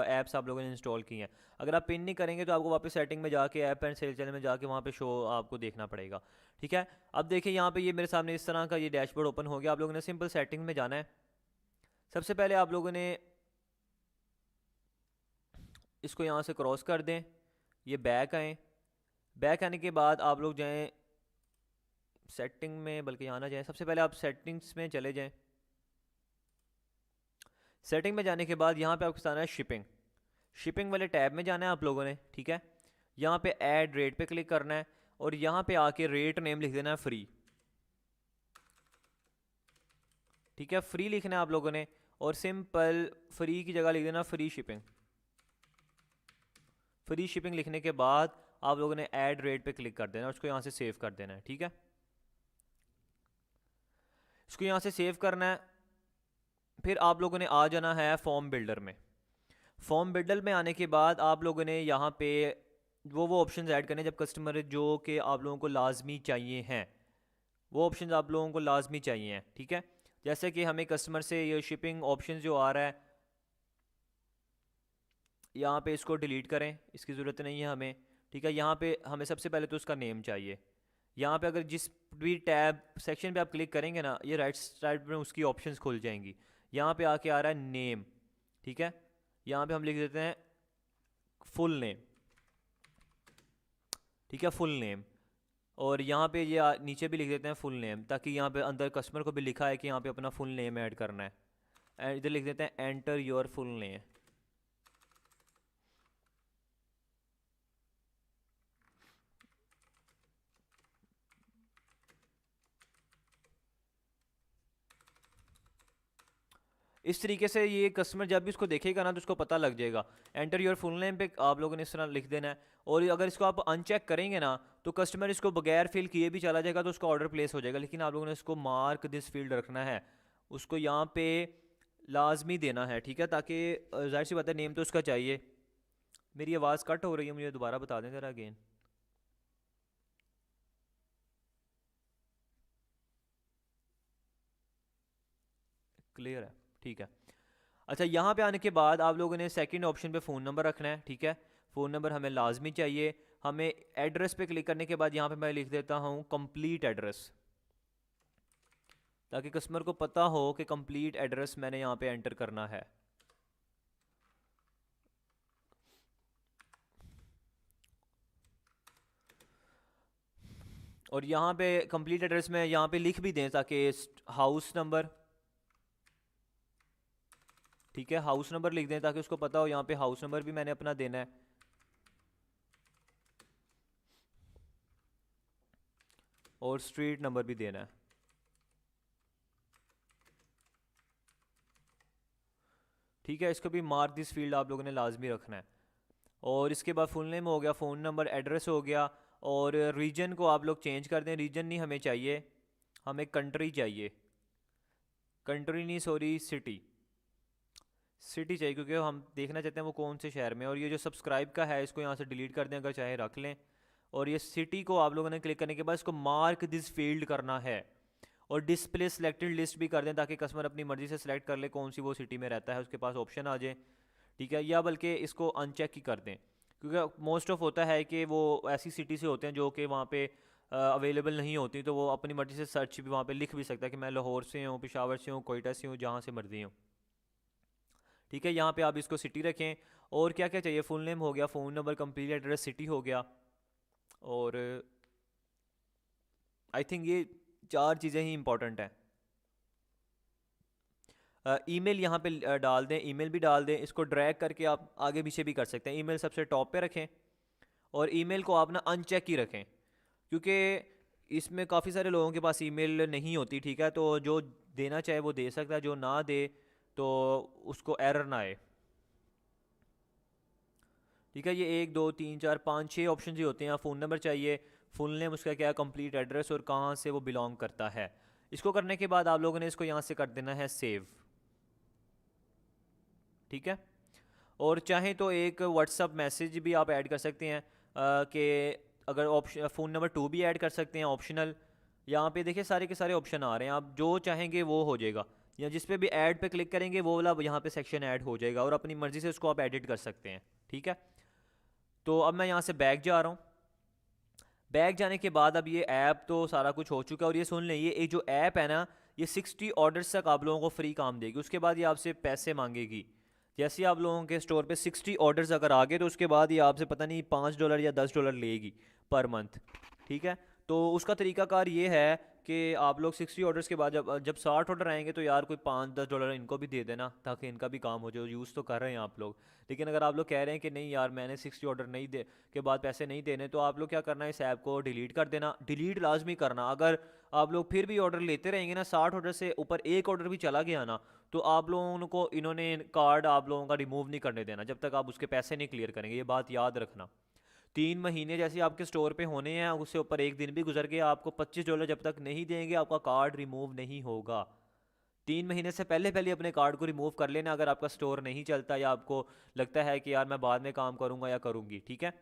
ऐप्स आप लोगों ने इंस्टॉल की हैं। अगर आप पिन नहीं करेंगे तो आपको वापस सेटिंग में जाके ऐप एंड सेल चैनल में जाके वहाँ पे शो आपको देखना पड़ेगा। ठीक है, अब देखिए यहाँ पे ये मेरे सामने इस तरह का ये डैशबोर्ड ओपन हो गया। आप लोगों ने सिंपल सेटिंग में जाना है। सबसे पहले आप लोगों ने इसको यहाँ से क्रॉस कर दें, ये बैक आएँ। बैक आने के बाद आप लोग जाएँ सेटिंग में, बल्कि यहाँ ना जाएँ, सबसे पहले आप सेटिंग्स में चले जाएँ। सेटिंग में जाने के बाद यहाँ पे आपको आना है शिपिंग। शिपिंग वाले टैब में जाना है आप लोगों ने। ठीक है, यहाँ पे ऐड रेट पे क्लिक करना है और यहाँ पे आके रेट नेम लिख देना है फ्री। ठीक है, फ्री लिखना है आप लोगों ने और सिंपल फ्री की जगह लिख देना फ्री शिपिंग। फ्री शिपिंग लिखने के बाद आप लोगों ने ऐड रेट पे क्लिक कर देना है, उसको यहाँ से सेव कर देना है। ठीक है, इसको यहाँ से सेव करना है। फिर आप लोगों ने आ जाना है फॉर्म बिल्डर में। फॉर्म बिल्डर में आने के बाद आप लोगों ने यहाँ पे वो ऑप्शंस ऐड करने जब कस्टमर जो कि आप लोगों को लाजमी चाहिए हैं, वो ऑप्शंस आप लोगों को लाजमी चाहिए हैं। ठीक है, जैसे कि हमें कस्टमर से ये शिपिंग ऑप्शन जो आ रहा है यहाँ पे इसको डिलीट करें, इसकी ज़रूरत नहीं है हमें। ठीक है, यहाँ पे हमें सबसे पहले तो उसका नेम चाहिए। यहाँ पे अगर जिस भी टैब सेक्शन पे आप क्लिक करेंगे ना, ये राइट साइड में उसकी ऑप्शंस खुल जाएंगी। यहाँ पे आके आ रहा है नेम। ठीक है, यहाँ पे हम लिख देते हैं फुल नेम। ठीक है, फुल नेम। और यहाँ पे ये नीचे भी लिख देते हैं फुल नेम, ताकि यहाँ पे अंदर कस्टमर को भी लिखा है कि यहाँ पे अपना फुल नेम ऐड करना है। इधर लिख देते हैं एंटर योर फुल नेम। इस तरीके से ये कस्टमर जब भी इसको देखेगा ना तो उसको पता लग जाएगा। एंटर योर फुल नेम पे आप लोगों ने इस तरह लिख देना है। और अगर इसको आप अनचेक करेंगे ना तो कस्टमर इसको बगैर फिल किए भी चला जाएगा तो उसका ऑर्डर प्लेस हो जाएगा। लेकिन आप लोगों ने इसको मार्क दिस फील्ड रखना है, उसको यहाँ पे लाजमी देना है। ठीक है, ताकि जाहिर सी बात है नेम तो उसका चाहिए। मेरी आवाज़ कट हो रही है, मुझे दोबारा बता दें ज़रा अगेन। क्लियर है? ठीक है। अच्छा, यहाँ पे आने के बाद आप लोगों ने सेकंड ऑप्शन पे फ़ोन नंबर रखना है। ठीक है, फ़ोन नंबर हमें लाजमी चाहिए। हमें एड्रेस पे क्लिक करने के बाद यहाँ पे मैं लिख देता हूँ कंप्लीट एड्रेस, ताकि कस्टमर को पता हो कि कंप्लीट एड्रेस मैंने यहाँ पे एंटर करना है। और यहाँ पे कंप्लीट एड्रेस में यहाँ पे लिख भी दें ताकि हाउस नंबर, ठीक है, हाउस नंबर लिख दें ताकि उसको पता हो यहाँ पे हाउस नंबर भी मैंने अपना देना है। और स्ट्रीट नंबर भी देना है। ठीक है, इसको भी मार्क दिस फील्ड आप लोगों ने लाजमी रखना है। और इसके बाद फुल नेम हो गया, फ़ोन नंबर, एड्रेस हो गया। और रीजन को आप लोग चेंज कर दें। रीजन नहीं हमें चाहिए, हमें कंट्री चाहिए। कंट्री नहीं, सॉरी, सिटी। सिटी चाहिए क्योंकि हम देखना चाहते हैं वो कौन से शहर में। और ये जो सब्सक्राइब का है इसको यहाँ से डिलीट कर दें अगर चाहे रख लें। और ये सिटी को आप लोगों ने क्लिक करने के बाद इसको मार्क दिस फील्ड करना है और डिस्प्ले सिलेक्टेड लिस्ट भी कर दें ताकि कस्टमर अपनी मर्जी से सिलेक्ट कर ले कौन सी वो सिटी में रहता है, उसके पास ऑप्शन आ जाए। ठीक है, या बल्कि इसको अनचेक ही कर दें क्योंकि मोस्ट ऑफ होता है कि वो ऐसी सिटी से होते हैं जो कि वहाँ पे अवेलेबल नहीं होती, तो वो अपनी मर्जी से सर्च भी वहाँ पे लिख भी सकता है कि मैं लाहौर से हूँ, पेशावर से हूँ, कोयटा से हूँ, जहाँ से मर्जी हूँ। ठीक है, यहाँ पे आप इसको सिटी रखें। और क्या क्या चाहिए, फुल नेम हो गया, phone number, complete address, city हो गया। और आई थिंक ये 4 चीज़ें ही इंपॉर्टेंट हैं। ईमेल यहाँ पे डाल दें, ईमेल भी डाल दें। इसको ड्रैग करके आप आगे पीछे भी कर सकते हैं। ईमेल सबसे टॉप पे रखें और ईमेल को आप ना अनचेक ही रखें क्योंकि इसमें काफ़ी सारे लोगों के पास ईमेल नहीं होती, ठीक है, तो जो देना चाहे वो दे सकता है, जो ना दे तो उसको एरर ना आए। ठीक है, ये 1 2 3 4 5 6 ऑप्शन ही होते हैं। फ़ोन नंबर चाहिए, फुल नेम उसका क्या है, कंप्लीट एड्रेस और कहाँ से वो बिलोंग करता है। इसको करने के बाद आप लोगों ने इसको यहाँ से कर देना है सेव। ठीक है, और चाहें तो एक व्हाट्सअप मैसेज भी आप ऐड कर सकते हैं कि अगर ऑप्शन फ़ोन नंबर 2 भी ऐड कर सकते हैं ऑप्शनल। यहाँ पे देखिए सारे के सारे ऑप्शन आ रहे हैं, आप जो चाहेंगे वो हो जाएगा, या जिस पे भी ऐड पे क्लिक करेंगे वो वाला यहाँ पे सेक्शन ऐड हो जाएगा और अपनी मर्ज़ी से उसको आप एडिट कर सकते हैं। ठीक है, तो अब मैं यहाँ से बैक जा रहा हूँ। बैक जाने के बाद अब ये ऐप तो सारा कुछ हो चुका है, और ये सुन लें, ये जो ऐप है ना, ये 60 ऑर्डर्स तक आप लोगों को फ्री काम देगी। उसके बाद ये आपसे पैसे मांगेगी। जैसे आप लोगों के स्टोर पे 60 ऑर्डर्स अगर आ गए तो उसके बाद ये आपसे पता नहीं $5 या $10 लेगी पर मंथ। ठीक है, तो उसका तरीकाकार ये है कि आप लोग 60 ऑर्डर्स के बाद जब 60 ऑर्डर आएंगे तो यार कोई $5-10 इनको भी दे देना, ताकि इनका भी काम हो जाए। यूज़ तो कर रहे हैं आप लोग, लेकिन अगर आप लोग कह रहे हैं कि नहीं यार मैंने 60 ऑर्डर नहीं दे के बाद पैसे नहीं देने, तो आप लोग क्या करना है, इस ऐप को डिलीट कर देना। डिलीट लाजमी करना। अगर आप लोग फिर भी ऑर्डर लेते रहेंगे ना, 60 ऑर्डर से ऊपर एक ऑर्डर भी चला गया ना, तो आप लोगों को इन्होंने कार्ड आप लोगों का रिमूव नहीं करने देना जब तक आप उसके पैसे नहीं क्लियर करेंगे। ये बात याद रखना। 3 महीने जैसे आपके स्टोर पे होने हैं, उससे ऊपर एक दिन भी गुजर गया, आपको $25 जब तक नहीं देंगे आपका कार्ड रिमूव नहीं होगा। 3 महीने से पहले पहले अपने कार्ड को रिमूव कर लेना अगर आपका स्टोर नहीं चलता, या आपको लगता है कि यार मैं बाद में काम करूंगा या करूंगी। ठीक है,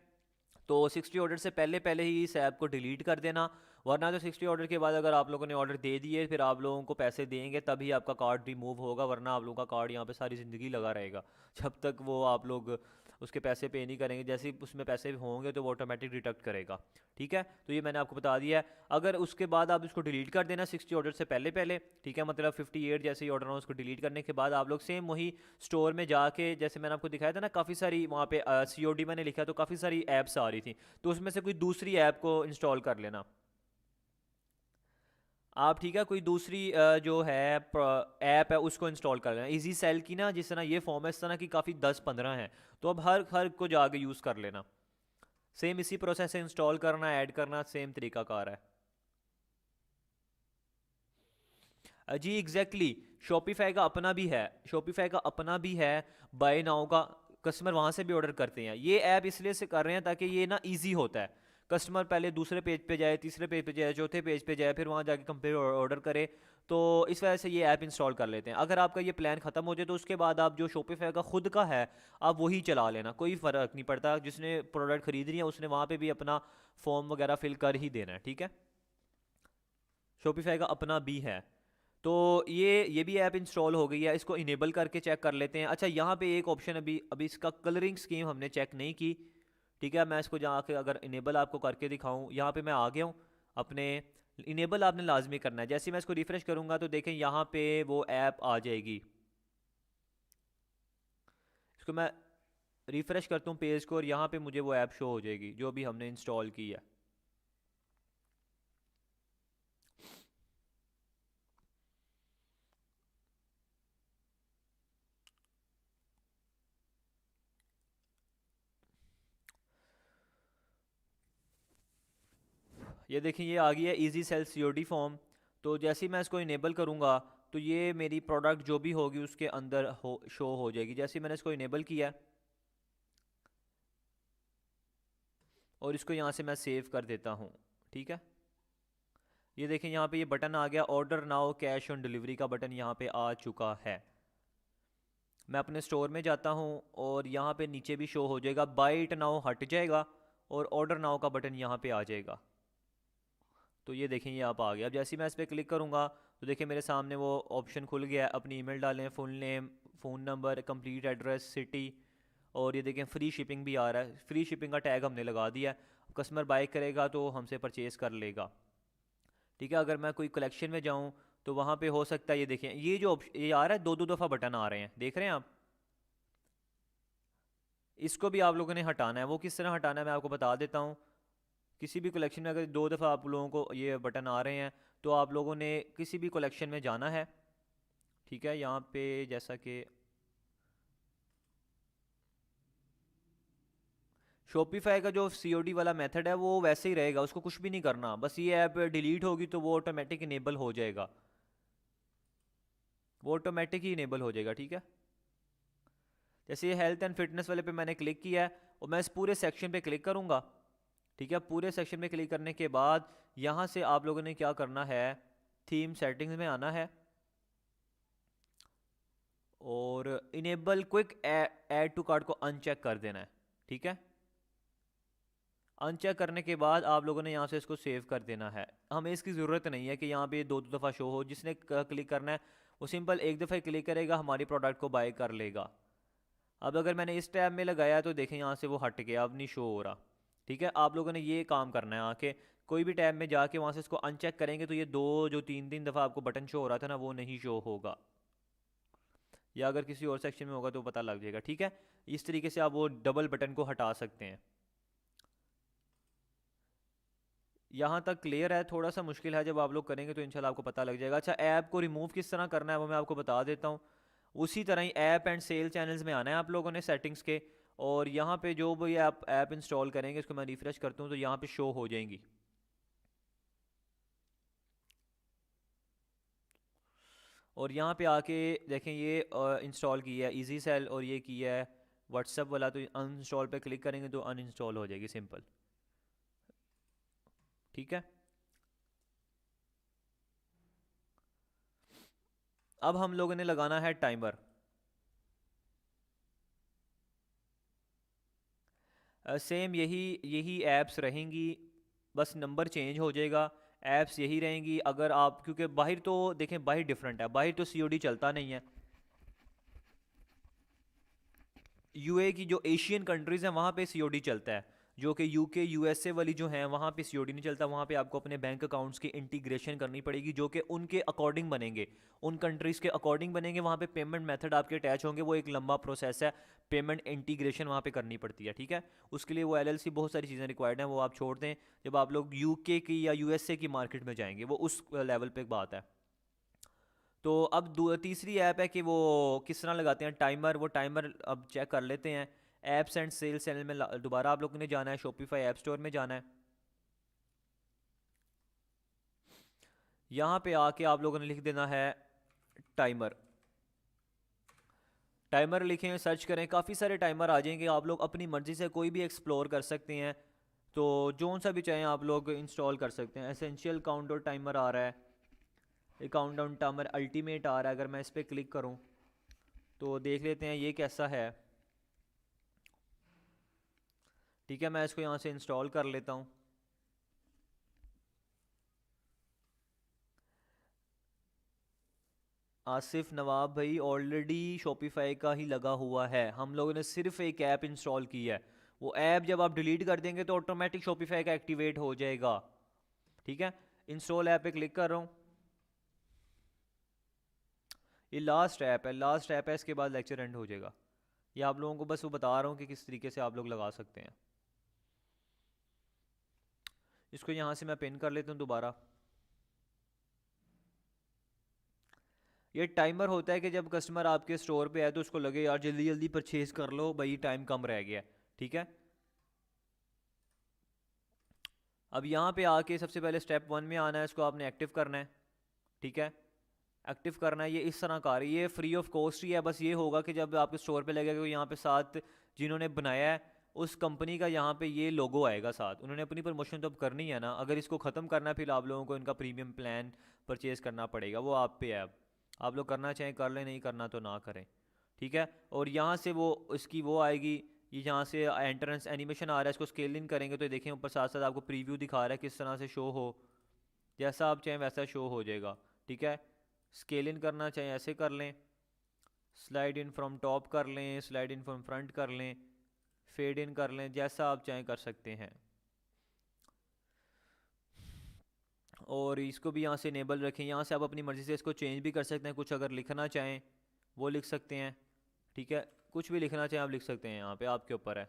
तो 60 ऑर्डर से पहले पहले ही इस ऐप को डिलीट कर देना, वरना तो 60 ऑर्डर के बाद अगर आप लोगों ने ऑर्डर दे दिए फिर आप लोगों को पैसे देंगे तभी आपका कार्ड रिमूव होगा, वरना आप लोगों का कार्ड यहाँ पे सारी ज़िंदगी लगा रहेगा जब तक वो आप लोग उसके पैसे पे नहीं करेंगे। जैसे ही उसमें पैसे होंगे तो वो ऑटोमेटिक डिडक्ट करेगा। ठीक है, तो ये मैंने आपको बता दिया है। अगर उसके बाद आप इसको डिलीट कर देना 60 ऑर्डर से पहले पहले, ठीक है, मतलब 58 जैसे ही ऑर्डर हो उसको डिलीट करने के बाद आप लोग सेम वही स्टोर में जाके, जैसे मैंने आपको दिखाया था ना, काफ़ी सारी वहाँ पे COD मैंने लिखा तो काफ़ी सारी ऐप्स आ रही थी, तो उसमें से कोई दूसरी ऐप को इंस्टॉल कर लेना आप। ठीक है, कोई दूसरी जो है ऐप है उसको इंस्टॉल कर लेना। इजी सेल की ना, जिस तरह ये फॉर्म है इस तरह की काफ़ी 10-15 हैं, तो अब हर हर को जाके यूज़ कर लेना। सेम इसी प्रोसेस से इंस्टॉल करना, ऐड करना, सेम तरीका कार है। जी एग्जैक्टली, शॉपिफाई का अपना भी है, शॉपिफाई का अपना भी है। बाय नाउ का कस्टमर वहाँ से भी ऑर्डर करते हैं। ये ऐप इसलिए से कर रहे हैं ताकि ये ना इजी होता है, कस्टमर पहले दूसरे पेज पे जाए, तीसरे पेज पे जाए, चौथे पेज पे जाए, फिर वहाँ जाके कंपेयर ऑर्डर करे। तो इस वजह से ये ऐप इंस्टॉल कर लेते हैं। अगर आपका ये प्लान ख़त्म हो जाए तो उसके बाद आप जो शॉपिफाई का खुद का है आप वही चला लेना, कोई फ़र्क नहीं पड़ता। जिसने प्रोडक्ट खरीद रही है उसने वहाँ पे भी अपना फॉर्म वगैरह फिल कर ही देना है। ठीक है, शॉपिफाई का अपना भी है। तो ये भी ऐप इंस्टॉल हो गई है, इसको इनेबल करके चेक कर लेते हैं। अच्छा, यहाँ पे एक ऑप्शन अभी अभी इसका कलरिंग स्कीम हमने चेक नहीं की। ठीक है, मैं इसको जाके अगर इनेबल आपको करके दिखाऊं, यहाँ पे मैं आ गया हूँ अपने। इनेबल आपने लाजमी करना है। जैसे ही मैं इसको रिफ्रेश करूँगा तो देखें यहाँ पे वो ऐप आ जाएगी। इसको मैं रिफ्रेश करता हूँ पेज को और यहाँ पे मुझे वो ऐप शो हो जाएगी जो भी हमने इंस्टॉल की है। ये देखिए ये आ गई है इजी सेल COD फॉर्म। तो जैसे ही मैं इसको इनेबल करूँगा तो ये मेरी प्रोडक्ट जो भी होगी उसके अंदर शो हो जाएगी। जैसे ही मैंने इसको इनेबल किया और इसको यहाँ से मैं सेव कर देता हूँ। ठीक है, ये देखें यहाँ पे ये बटन आ गया, order now cash on delivery का बटन यहाँ पे आ चुका है। मैं अपने स्टोर में जाता हूँ और यहाँ पे नीचे भी शो हो जाएगा, बाय इट नाउ हट जाएगा और ऑर्डर नाउ का बटन यहाँ पे आ जाएगा। तो ये देखें ये आप आ गया। अब जैसे ही मैं इस पर क्लिक करूँगा तो देखिए मेरे सामने वो ऑप्शन खुल गया है, अपनी ईमेल डालें, full name, phone number, complete address, city, और ये देखें फ्री शिपिंग भी आ रहा है। फ्री शिपिंग का टैग हमने लगा दिया है। कस्टमर बाय करेगा तो हमसे परचेज़ कर लेगा। ठीक है, अगर मैं कोई कलेक्शन में जाऊँ तो वहाँ पे हो सकता है, ये देखें ये जो ये आ रहा है, दो दो दफ़ा बटन आ रहे हैं, देख रहे हैं आप। इसको भी आप लोगों ने हटाना है। वो किस तरह हटाना है मैं आपको बता देता हूँ। किसी भी कलेक्शन में अगर 2 दफ़ा आप लोगों को ये बटन आ रहे हैं तो आप लोगों ने किसी भी कलेक्शन में जाना है। ठीक है, यहाँ पे जैसा कि शॉपिफाई का जो COD वाला मेथड है वो वैसे ही रहेगा, उसको कुछ भी नहीं करना, बस ये ऐप डिलीट होगी तो वो ऑटोमेटिक इनेबल हो जाएगा, वो ऑटोमेटिक ही इनेबल हो जाएगा। ठीक है, जैसे ये हेल्थ एंड फिटनेस वाले पे मैंने क्लिक किया है और मैं इस पूरे सेक्शन पे क्लिक करूँगा। ठीक है, पूरे सेक्शन पे क्लिक करने के बाद यहाँ से आप लोगों ने क्या करना है, थीम सेटिंग्स में आना है और enable quick add to cart को अनचेक कर देना है। ठीक है, अनचेक करने के बाद आप लोगों ने यहाँ से इसको सेव कर देना है। हमें इसकी ज़रूरत नहीं है कि यहाँ पे दो दो दफ़ा शो हो, जिसने क्लिक करना है वो सिंपल एक दफ़ा क्लिक करेगा, हमारी प्रोडक्ट को बाय कर लेगा। अब अगर मैंने इस टैब में लगाया तो देखें यहाँ से वो हट गया, अब नहीं शो हो रहा। ठीक है, आप लोगों ने ये काम करना है, आके कोई भी टैब में जाके वहाँ से इसको अनचेक करेंगे तो ये दो जो तीन तीन दफ़ा आपको बटन शो हो रहा था ना वो नहीं शो होगा, या अगर किसी और सेक्शन में होगा तो पता लग जाएगा। ठीक है, इस तरीके से आप वो डबल बटन को हटा सकते हैं। यहाँ तक क्लियर है, थोड़ा सा मुश्किल है, जब आप लोग करेंगे तो इंशाल्लाह आपको पता लग जाएगा। अच्छा, ऐप को रिमूव किस तरह करना है वो मैं आपको बता देता हूँ। उसी तरह ही ऐप एंड सेल चैनल्स में आना है आप लोगों ने सेटिंग्स के, और यहाँ पे जो भी आप ऐप इंस्टॉल करेंगे इसको मैं रिफ्रेश करता हूँ तो यहाँ पे शो हो जाएंगी। और यहाँ पे आके देखें ये इंस्टॉल किया है इजी सेल और ये किया है व्हाट्सएप वाला, तो अनइंस्टॉल पे क्लिक करेंगे तो अनइंस्टॉल हो जाएगी, सिंपल। ठीक है, अब हम लोगों ने लगाना है टाइमर। सेम यही यही ऐप्स रहेंगी, बस नंबर चेंज हो जाएगा, ऐप्स यही रहेंगी। अगर आप, क्योंकि बाहर तो देखें बाहर डिफरेंट है, बाहर तो COD चलता नहीं है। UAE की जो एशियन कंट्रीज़ हैं वहाँ पे COD चलता है, जो कि UK USA वाली जो हैं वहाँ पे COD नहीं चलता। वहाँ पे आपको अपने बैंक अकाउंट्स की इंटीग्रेशन करनी पड़ेगी, जो कि उनके अकॉर्डिंग बनेंगे, उन कंट्रीज़ के अकॉर्डिंग बनेंगे। वहाँ पे पेमेंट मेथड आपके अटैच होंगे, वो एक लंबा प्रोसेस है, पेमेंट इंटीग्रेशन वहाँ पे करनी पड़ती है। ठीक है, उसके लिए वो LLC बहुत सारी चीज़ें रिक्वायर्ड हैं, वो आप छोड़ दें। जब आप लोग UK की या USA की मार्केट में जाएंगे वो उस लेवल पर बात है। तो अब तीसरी ऐप है कि वो किस तरह लगाते हैं टाइमर, वो टाइमर अब चेक कर लेते हैं। ऐप्स एंड सेल्स चैनल में दोबारा आप लोगों ने जाना है, शॉपिफाई ऐप स्टोर में जाना है। यहाँ पे आके आप लोगों ने लिख देना है टाइमर। टाइमर लिखें, सर्च करें, काफ़ी सारे टाइमर आ जाएंगे, आप लोग अपनी मर्ज़ी से कोई भी एक्सप्लोर कर सकते हैं। तो जो सा भी चाहें आप लोग इंस्टॉल कर सकते हैं। एसेंशियल काउंटडाउन टाइमर आ रहा है, एक काउंटडाउन टाइमर अल्टीमेट आ रहा है। अगर मैं इस पर क्लिक करूँ तो देख लेते हैं ये कैसा है। ठीक है, मैं इसको यहाँ से इंस्टॉल कर लेता हूँ। आसिफ नवाब भाई, ऑलरेडी शॉपिफाई का ही लगा हुआ है, हम लोगों ने सिर्फ एक ऐप इंस्टॉल की है। वो ऐप जब आप डिलीट कर देंगे तो ऑटोमेटिक शॉपिफाई का एक्टिवेट हो जाएगा। ठीक है, इंस्टॉल ऐप पे क्लिक कर रहा हूँ। ये लास्ट ऐप है, लास्ट ऐप है, इसके बाद लेक्चर एंड हो जाएगा। ये आप लोगों को बस वो बता रहा हूँ कि किस तरीके से आप लोग लगा सकते हैं। इसको यहाँ से मैं पिन कर लेता हूँ दोबारा। ये टाइमर होता है कि जब कस्टमर आपके स्टोर पे आए तो उसको लगे यार जल्दी जल्दी परचेज कर लो भाई, टाइम कम रह गया है। ठीक है, अब यहाँ पे आके सबसे पहले स्टेप 1 में आना है, इसको आपने एक्टिव करना है। ठीक है, एक्टिव करना है, ये इस तरह का ये फ्री ऑफ कॉस्ट ही है। बस ये होगा कि जब आपके स्टोर पे लगेगा तो यहाँ पे साथ जिन्होंने बनाया है उस कंपनी का यहाँ पे ये लोगो आएगा साथ। उन्होंने अपनी प्रमोशन तो अब करनी है ना, अगर इसको ख़त्म करना है फिर आप लोगों को इनका प्रीमियम प्लान परचेज़ करना पड़ेगा, वो आप पे है। अब आप लोग करना चाहें कर लें, नहीं करना तो ना करें। ठीक है, और यहाँ से वो इसकी वो आएगी, ये यहाँ से एंट्रेंस एनिमेशन आ रहा है, इसको स्केल इन करेंगे तो देखें ऊपर साथ साथ आपको प्रीव्यू दिखा रहा है किस तरह से शो हो, जैसा आप चाहें वैसा शो हो जाएगा। ठीक है, स्केल इन करना चाहें ऐसे कर लें, स्लाइड इन फ्रॉम टॉप कर लें, स्लाइड इन फ्रॉम फ्रंट कर लें, फेड इन कर लें, जैसा आप चाहें कर सकते हैं। और इसको भी यहाँ से इनेबल रखें, यहाँ से आप अपनी मर्ज़ी से इसको चेंज भी कर सकते हैं, कुछ अगर लिखना चाहें वो लिख सकते हैं। ठीक है, कुछ भी लिखना चाहें आप लिख सकते हैं, यहाँ पे आपके ऊपर है।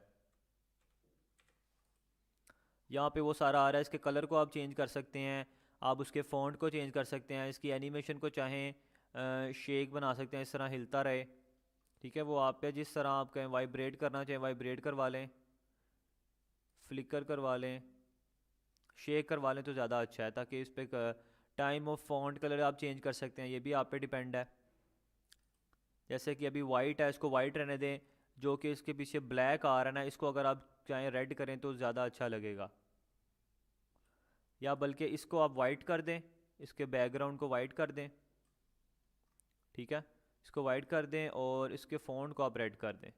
यहाँ पे वो सारा आ रहा है, इसके कलर को आप चेंज कर सकते हैं, आप उसके फ़ॉन्ट को चेंज कर सकते हैं, इसकी एनिमेशन को चाहें शेक बना सकते हैं, इस तरह हिलता रहे। ठीक है, वो आप पे जिस तरह आप कहें, वाइब्रेट करना चाहें वाइब्रेट करवा लें। फ्लिकर करवा लें, शेक करवा लें तो ज़्यादा अच्छा है, ताकि इस पर टाइम ऑफ फॉन्ट कलर आप चेंज कर सकते हैं, ये भी आप पे डिपेंड है। जैसे कि अभी वाइट है, इसको वाइट रहने दें, जो कि इसके पीछे ब्लैक आ रहा है ना, इसको अगर आप चाहें रेड करें तो ज़्यादा अच्छा लगेगा, या बल्कि इसको आप वाइट कर दें, इसके बैकग्राउंड को वाइट कर दें, ठीक है, इसको वाइट कर दें और इसके फ़ॉन्ट को आप रेड कर दें।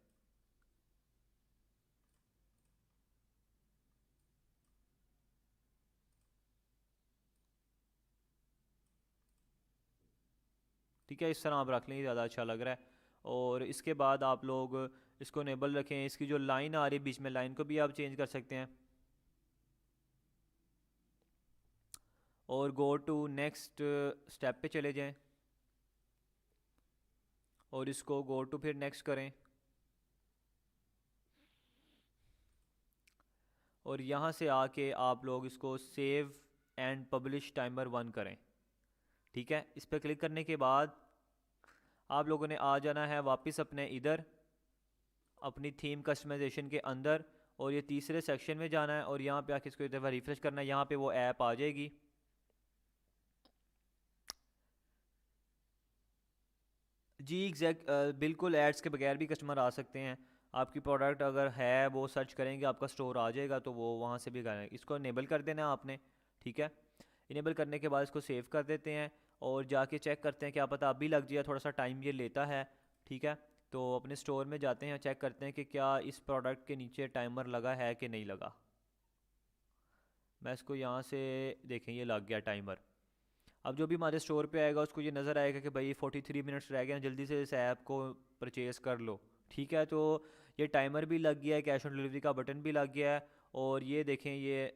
ठीक है, इस तरह आप रख लें, ज़्यादा अच्छा लग रहा है। और इसके बाद आप लोग इसको नेबल रखें, इसकी जो लाइन आ रही है बीच में, लाइन को भी आप चेंज कर सकते हैं। और गो टू नेक्स्ट स्टेप पे चले जाएं और इसको गो टू फिर नेक्स्ट करें, और यहाँ से आके आप लोग इसको सेव एंड पब्लिश टाइमर 1 करें। ठीक है, इस पर क्लिक करने के बाद आप लोगों ने आ जाना है वापस अपने इधर अपनी थीम कस्टमाइजेशन के अंदर, और ये तीसरे सेक्शन में जाना है और यहाँ पे आके इसको एक दफ़ा रिफ्रेश करना है, यहाँ पे वो ऐप आ जाएगी। जी एग्जैक्ट, बिल्कुल एड्स के बगैर भी कस्टमर आ सकते हैं। आपकी प्रोडक्ट अगर है वो सर्च करेंगे, आपका स्टोर आ जाएगा, तो वो वहाँ से भी करेंगे। इसको इनेबल कर देना है आपने, ठीक है। इनेबल करने के बाद इसको सेव कर देते हैं और जाके चेक करते हैं, क्या पता अभी लग जाए, थोड़ा सा टाइम ये लेता है, ठीक है। तो अपने स्टोर में जाते हैं, चेक करते हैं कि क्या इस प्रोडक्ट के नीचे टाइमर लगा है कि नहीं लगा। मैं इसको यहाँ से देखें, ये लग गया टाइमर। अब जो भी हमारे स्टोर पे आएगा उसको ये नज़र आएगा कि भाई 43 मिनट्स रह गए हैं, जल्दी से इस ऐप को परचेज़ कर लो, ठीक है। तो ये टाइमर भी लग गया है, कैश ऑन डिलीवरी का बटन भी लग गया है, और ये देखें ये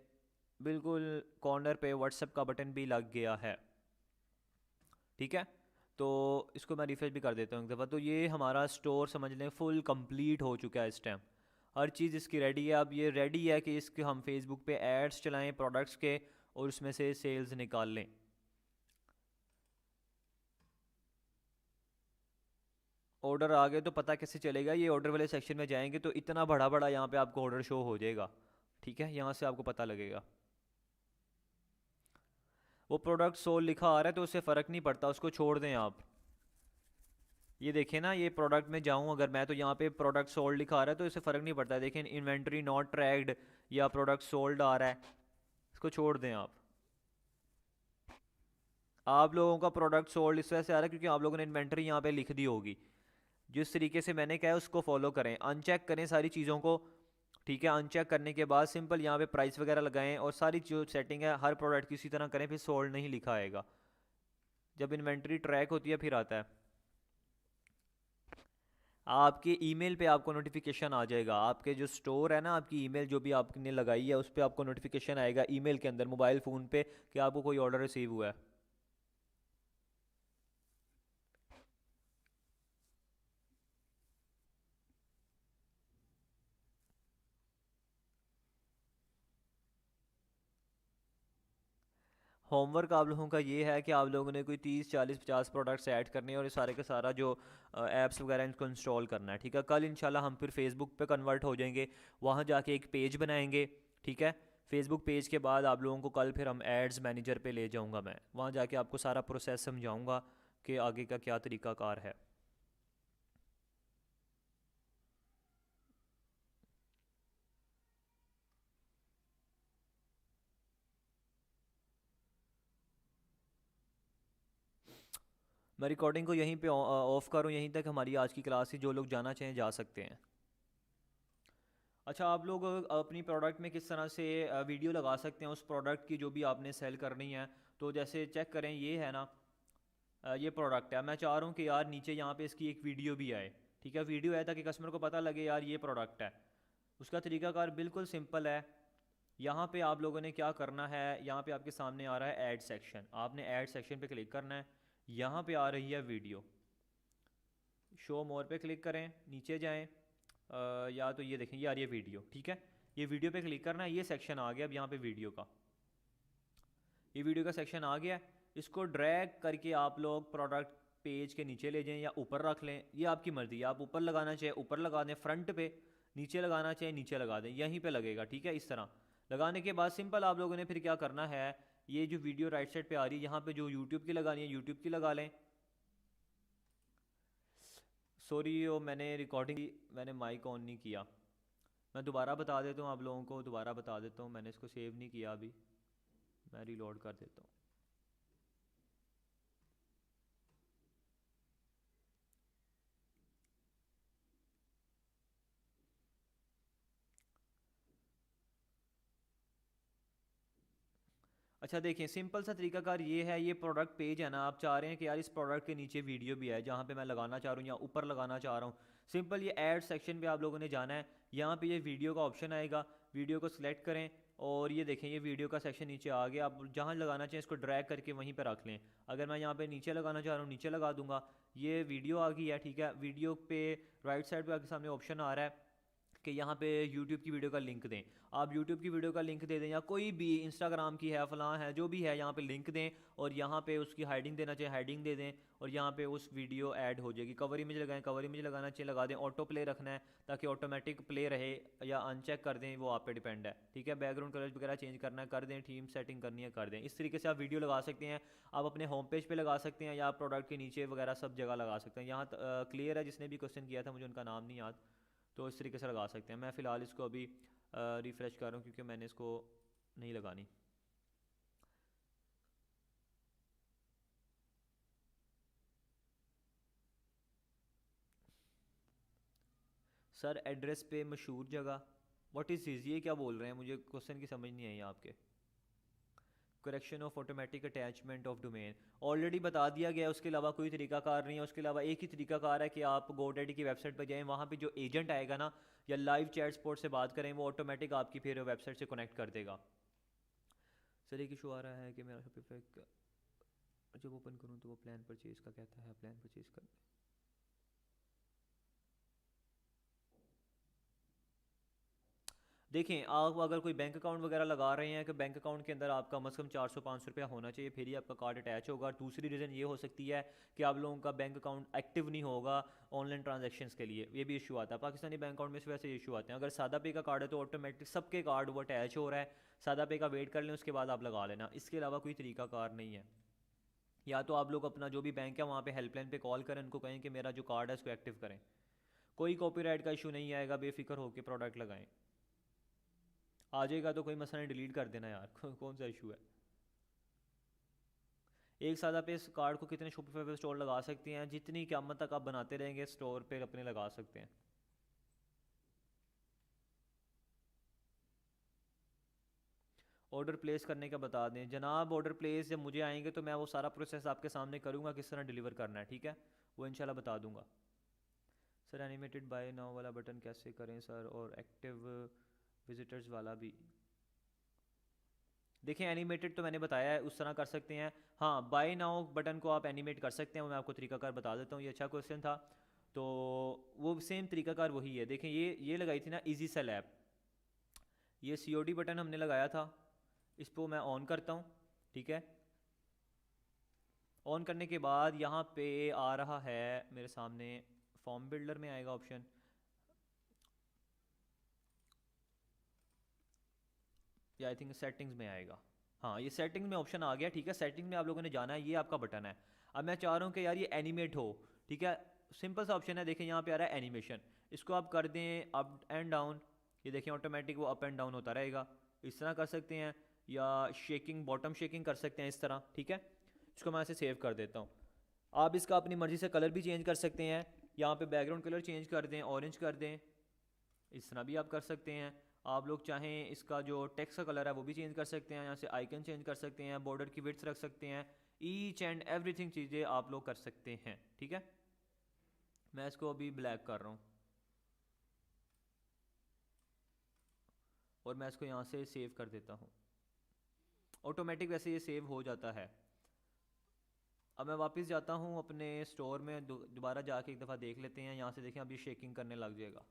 बिल्कुल कॉर्नर पे व्हाट्सएप का बटन भी लग गया है, ठीक है। तो इसको मैं रिफ्रेश भी कर देता हूँ एक दफ़ा। तो ये हमारा स्टोर समझ लें फुल कंप्लीट हो चुका है इस टाइम, हर चीज़ इसकी रेडी है। अब ये रेडी है कि इसके हम फेसबुक पे एड्स चलाएं प्रोडक्ट्स के और उसमें से सेल्स निकाल लें। ऑर्डर आ गए तो पता कैसे चलेगा, ये ऑर्डर वाले सेक्शन में जाएंगे तो इतना बड़ा बड़ा यहाँ पे आपको ऑर्डर शो हो जाएगा, ठीक है, यहाँ से आपको पता लगेगा। वो प्रोडक्ट सोल्ड लिखा आ रहा है तो उससे फ़र्क नहीं पड़ता, उसको छोड़ दें आप। ये देखें ना, ये प्रोडक्ट में जाऊँ अगर मैं, तो यहाँ पे प्रोडक्ट सोल्ड लिखा आ रहा है तो इससे फ़र्क नहीं पड़ता। देखें इन्वेंट्री नॉट ट्रैक्ड या प्रोडक्ट सोल्ड आ रहा है, इसको छोड़ दें आप। आप लोगों का प्रोडक्ट सोल्ड इस वजह से आ रहा है क्योंकि आप लोगों ने इन्वेंट्री यहाँ पे लिख दी होगी। जिस तरीके से मैंने कहा है उसको फॉलो करें, अनचेक करें सारी चीज़ों को, ठीक है। अनचेक करने के बाद सिंपल यहाँ पे प्राइस वगैरह लगाएं और सारी जो सेटिंग है हर प्रोडक्ट की उसी तरह करें, फिर सोल्ड नहीं लिखा आएगा। जब इन्वेंट्री ट्रैक होती है फिर आता है आपके ईमेल पे, आपको नोटिफिकेशन आ जाएगा। आपके जो स्टोर है ना, आपकी ईमेल जो भी आपने लगाई है उस पर आपको नोटिफिकेशन आएगा ईमेल के अंदर, मोबाइल फ़ोन पे, कि आपको कोई ऑर्डर रिसीव हुआ है। होमवर्क आप लोगों का ये है कि आप लोगों ने कोई 30 40 50 प्रोडक्ट्स ऐड करने हैं और ये सारे का सारा जो ऐप्स वगैरह इनको इंस्टॉल करना है, ठीक है। कल इंशाल्लाह हम फिर फेसबुक पे कन्वर्ट हो जाएंगे, वहाँ जाके एक पेज बनाएंगे, ठीक है। फेसबुक पेज के बाद आप लोगों को कल फिर हम एड्स मैनेजर पे ले जाऊँगा मैं, वहाँ जाके आपको सारा प्रोसेस समझाऊँगा कि आगे का क्या तरीक़ाकार है। मैं रिकॉर्डिंग को यहीं पे ऑफ़ करूँ, यहीं तक हमारी आज की क्लास थी, जो लोग जाना चाहें जा सकते हैं। अच्छा, आप लोग अपनी प्रोडक्ट में किस तरह से वीडियो लगा सकते हैं उस प्रोडक्ट की जो भी आपने सेल करनी है। तो जैसे चेक करें, ये है ना, ये प्रोडक्ट है, मैं चाह रहा हूँ कि यार नीचे यहाँ पे इसकी एक वीडियो भी आए, ठीक है। वीडियो आए ताकि कस्टमर को पता लगे यार ये प्रोडक्ट है। उसका तरीकाकार बिल्कुल सिंपल है। यहाँ पे आप लोगों ने क्या करना है, यहाँ पे आपके सामने आ रहा है ऐड सेक्शन, आपने ऐड सेक्शन पे क्लिक करना है। यहाँ पे आ रही है वीडियो, शो मोर पे क्लिक करें, नीचे जाएं, या तो ये देखें यार ये वीडियो, ठीक है। ये वीडियो पे क्लिक करना है, ये सेक्शन आ गया। अब यहाँ पे वीडियो का, ये वीडियो का सेक्शन आ गया। इसको ड्रैग करके आप लोग प्रोडक्ट पेज के नीचे ले जाएं या ऊपर रख लें, ये आपकी मर्ज़ी है। आप ऊपर लगाना चाहे ऊपर लगा दें फ्रंट पे, नीचे लगाना चाहे नीचे लगा दें, यहीं पे लगेगा, ठीक है। इस तरह लगाने के बाद सिंपल आप लोगों ने फिर क्या करना है, ये जो वीडियो राइट साइड पे आ रही है यहाँ पे जो यूट्यूब की लगानी है यूट्यूब की लगा लें। सॉरी वो मैंने रिकॉर्डिंग, मैंने माइक ऑन नहीं किया। मैं दोबारा बता देता हूँ आप लोगों को, दोबारा बता देता हूँ, मैंने इसको सेव नहीं किया अभी, मैं रीलोड कर देता हूँ। अच्छा देखिए, सिंपल सा तरीकाकार ये है, ये प्रोडक्ट पेज है ना, आप चाह रहे हैं कि यार इस प्रोडक्ट के नीचे वीडियो भी है जहाँ पे मैं लगाना चाह रहा हूँ या ऊपर लगाना चाह रहा हूँ। सिंपल ये ऐड सेक्शन पे आप लोगों ने जाना है, यहाँ पे ये वीडियो का ऑप्शन आएगा, वीडियो को सिलेक्ट करें और ये देखें ये वीडियो का सेक्शन नीचे आ गया। आप जहाँ लगाना चाहें इसको ड्रैग करके वहीं पर रख लें। अगर मैं यहाँ पे नीचे लगाना चाह रहा हूँ नीचे लगा दूंगा। ये वीडियो आ गई है, ठीक है। वीडियो पे राइट साइड पे आपके सामने ऑप्शन आ रहा है कि यहाँ पे YouTube की वीडियो का लिंक दें। आप YouTube की वीडियो का लिंक दे दें या कोई भी इंस्टाग्राम की है फलां है जो भी है, यहाँ पे लिंक दें और यहाँ पे उसकी हाइडिंग देना चाहिए हाइडिंग दे दें और यहाँ पे उस वीडियो ऐड हो जाएगी। कवर इमेज लगाएं, कवर इमेज लगाना चाहिए लगा दें। ऑटो प्ले रखना है ताकि ऑटोमेटिक प्ले रहे या अनचेक कर दें, वो आप पे डिपेंड है, ठीक है। बैकग्राउंड कलर वगैरह चेंज करना है कर दें, थीम सेटिंग करनी है कर दें। इस तरीके से आप वीडियो लगा सकते हैं। आप अपने होम पेज पे लगा सकते हैं या प्रोडक्ट के नीचे वगैरह सब जगह लगा सकते हैं। यहाँ क्लियर है, जिसने भी क्वेश्चन किया था मुझे उनका नाम नहीं याद, तो इस तरीके से लगा सकते हैं। मैं फ़िलहाल इसको अभी रिफ़्रेश कर रहा हूँ क्योंकि मैंने इसको नहीं लगानी। सर एड्रेस पे मशहूर जगह, व्हाट इज़ दिस, ये क्या बोल रहे हैं, मुझे क्वेश्चन की समझ नहीं आई आपके। Correction of automatic attachment of domain already बता दिया गया है, उसके अलावा कोई तरीकाकार नहीं है। उसके अलावा एक ही तरीकाकार है कि आप GoDaddy की वेबसाइट पर जाएं, वहाँ पे जो एजेंट आएगा ना या लाइव चैट सपोर्ट से बात करें, वो ऑटोमेटिक आपकी फिर वेबसाइट से कनेक्ट कर देगा। सर एक इशू आ रहा है कि मेरा शॉपिफाई जब ओपन करूँ तो वो प्लान परचेज का कहता है, प्लान परचेज कर। देखें, आप अगर कोई बैंक अकाउंट वगैरह लगा रहे हैं कि बैंक अकाउंट के अंदर आपका कम से कम 400-500 रुपया होना चाहिए, फिर ही आपका कार्ड अटैच होगा। दूसरी रीज़न ये हो सकती है कि आप लोगों का बैंक अकाउंट एक्टिव नहीं होगा ऑनलाइन ट्रांजैक्शंस के लिए, ये भी इशू आता है पाकिस्तानी बैंक अकाउंट में, इस वजह से इशू आते हैं। अगर सादा पे का कार्ड है तो ऑटोमेटिक सबके कार्ड वो अटैच हो रहा है। सादा पे का वेट कर लें, उसके बाद आप लगा लेना, इसके अलावा कोई तरीका कार नहीं है। या तो आप लोग अपना जो भी बैंक है वहाँ पे हेल्पलाइन पे कॉल करें, उनको कहें कि मेरा जो कार्ड है उसको एक्टिव करें। कोई कॉपीराइट का इशू नहीं आएगा, बेफिक्र होकर प्रोडक्ट लगाएं। आ जाएगा तो कोई मसला नहीं, डिलीट कर देना यार कौन सा इशू है। एक सादा पे इस कार्ड को कितने शॉपिफाई पे स्टोर लगा सकते हैं, जितनी क़यामत तक आप बनाते रहेंगे स्टोर पे अपने लगा सकते हैं। ऑर्डर प्लेस करने का बता दें जनाब। ऑर्डर प्लेस जब मुझे आएंगे तो मैं वो सारा प्रोसेस आपके सामने करूँगा, किस तरह डिलीवर करना है, ठीक है, वो इंशाल्लाह बता दूंगा। सर एनिमेटेड बाय नाउ वाला बटन कैसे करें सर, और एक्टिव विजिटर्स वाला भी। देखें एनिमेटेड तो मैंने बताया है, उस तरह कर सकते हैं। हाँ, बाय नाउ बटन को आप एनिमेट कर सकते हैं, वो मैं आपको तरीकाकार बता देता हूँ। ये अच्छा क्वेश्चन था, तो वो सेम तरीकाकार वही है। देखें ये लगाई थी ना इजी सेल ऐप, ये COD बटन हमने लगाया था, इसको मैं ऑन करता हूँ, ठीक है। ऑन करने के बाद यहाँ पे आ रहा है मेरे सामने, फॉर्म बिल्डर में आएगा ऑप्शन, या आई थिंक सेटिंग्स में आएगा। हाँ, ये सेटिंग्स में ऑप्शन आ गया, ठीक है। सेटिंग में आप लोगों ने जाना है, ये आपका बटन है। अब मैं चाह रहा हूँ कि यार ये एनिमेट हो, ठीक है। सिंपल सा ऑप्शन है, देखें यहाँ पे आ रहा है एनिमेशन, इसको आप कर दें अप एंड डाउन, ये देखें ऑटोमेटिक वो अप एंड डाउन होता रहेगा। इस तरह कर सकते हैं या शेकिंग बॉटम शेकिंग कर सकते हैं इस तरह, ठीक है। इसको मैं ऐसे सेव कर देता हूँ। आप इसका अपनी मर्ज़ी से कलर भी चेंज कर सकते हैं, यहाँ पे बैकग्राउंड कलर चेंज कर दें, ऑरेंज कर दें, इस तरह भी आप कर सकते हैं। आप लोग चाहें इसका जो टेक्स्ट का कलर है वो भी चेंज कर सकते हैं, यहाँ से आइकन चेंज कर सकते हैं, बॉर्डर की विड्थ रख सकते हैं, ईच एंड एवरीथिंग चीज़ें आप लोग कर सकते हैं, ठीक है। मैं इसको अभी ब्लैक कर रहा हूँ और मैं इसको यहाँ से सेव कर देता हूँ। ऑटोमेटिक वैसे ये सेव हो जाता है। अब मैं वापस जाता हूँ अपने स्टोर में, दोबारा जाके एक दफ़ा देख लेते हैं। यहाँ से देखें अभी शेकिंग करने लग जाएगा,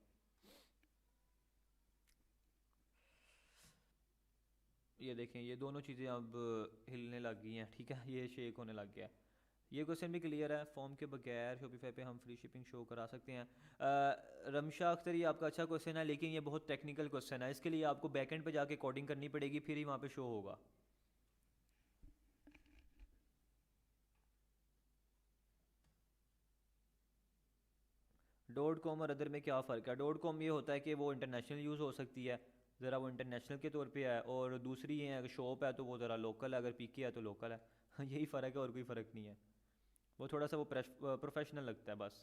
ये देखें ये दोनों चीज़ें अब हिलने लग गई हैं, ठीक है, ये शेक होने लग गया है। ये क्वेश्चन भी क्लियर है, फॉर्म के बगैर शॉपिफाई पे हम फ्री शिपिंग शो करा सकते हैं। रमशा अख्तर, ये आपका अच्छा क्वेश्चन है, लेकिन ये बहुत टेक्निकल क्वेश्चन है, इसके लिए आपको बैकएंड पे जाके कोडिंग करनी पड़ेगी, फिर ही वहाँ पे शो होगा। डॉट कॉम और अदर में क्या फ़र्क है? डॉट कॉम ये होता है कि वो इंटरनेशनल यूज़ हो सकती है, ज़रा वो इंटरनेशनल के तौर पे है, और दूसरी ये है अगर शॉप है तो वो ज़रा लोकल है, अगर पीके है तो लोकल है। यही फ़र्क है और कोई फ़र्क नहीं है, वो थोड़ा सा वो प्रोफेशनल लगता है बस।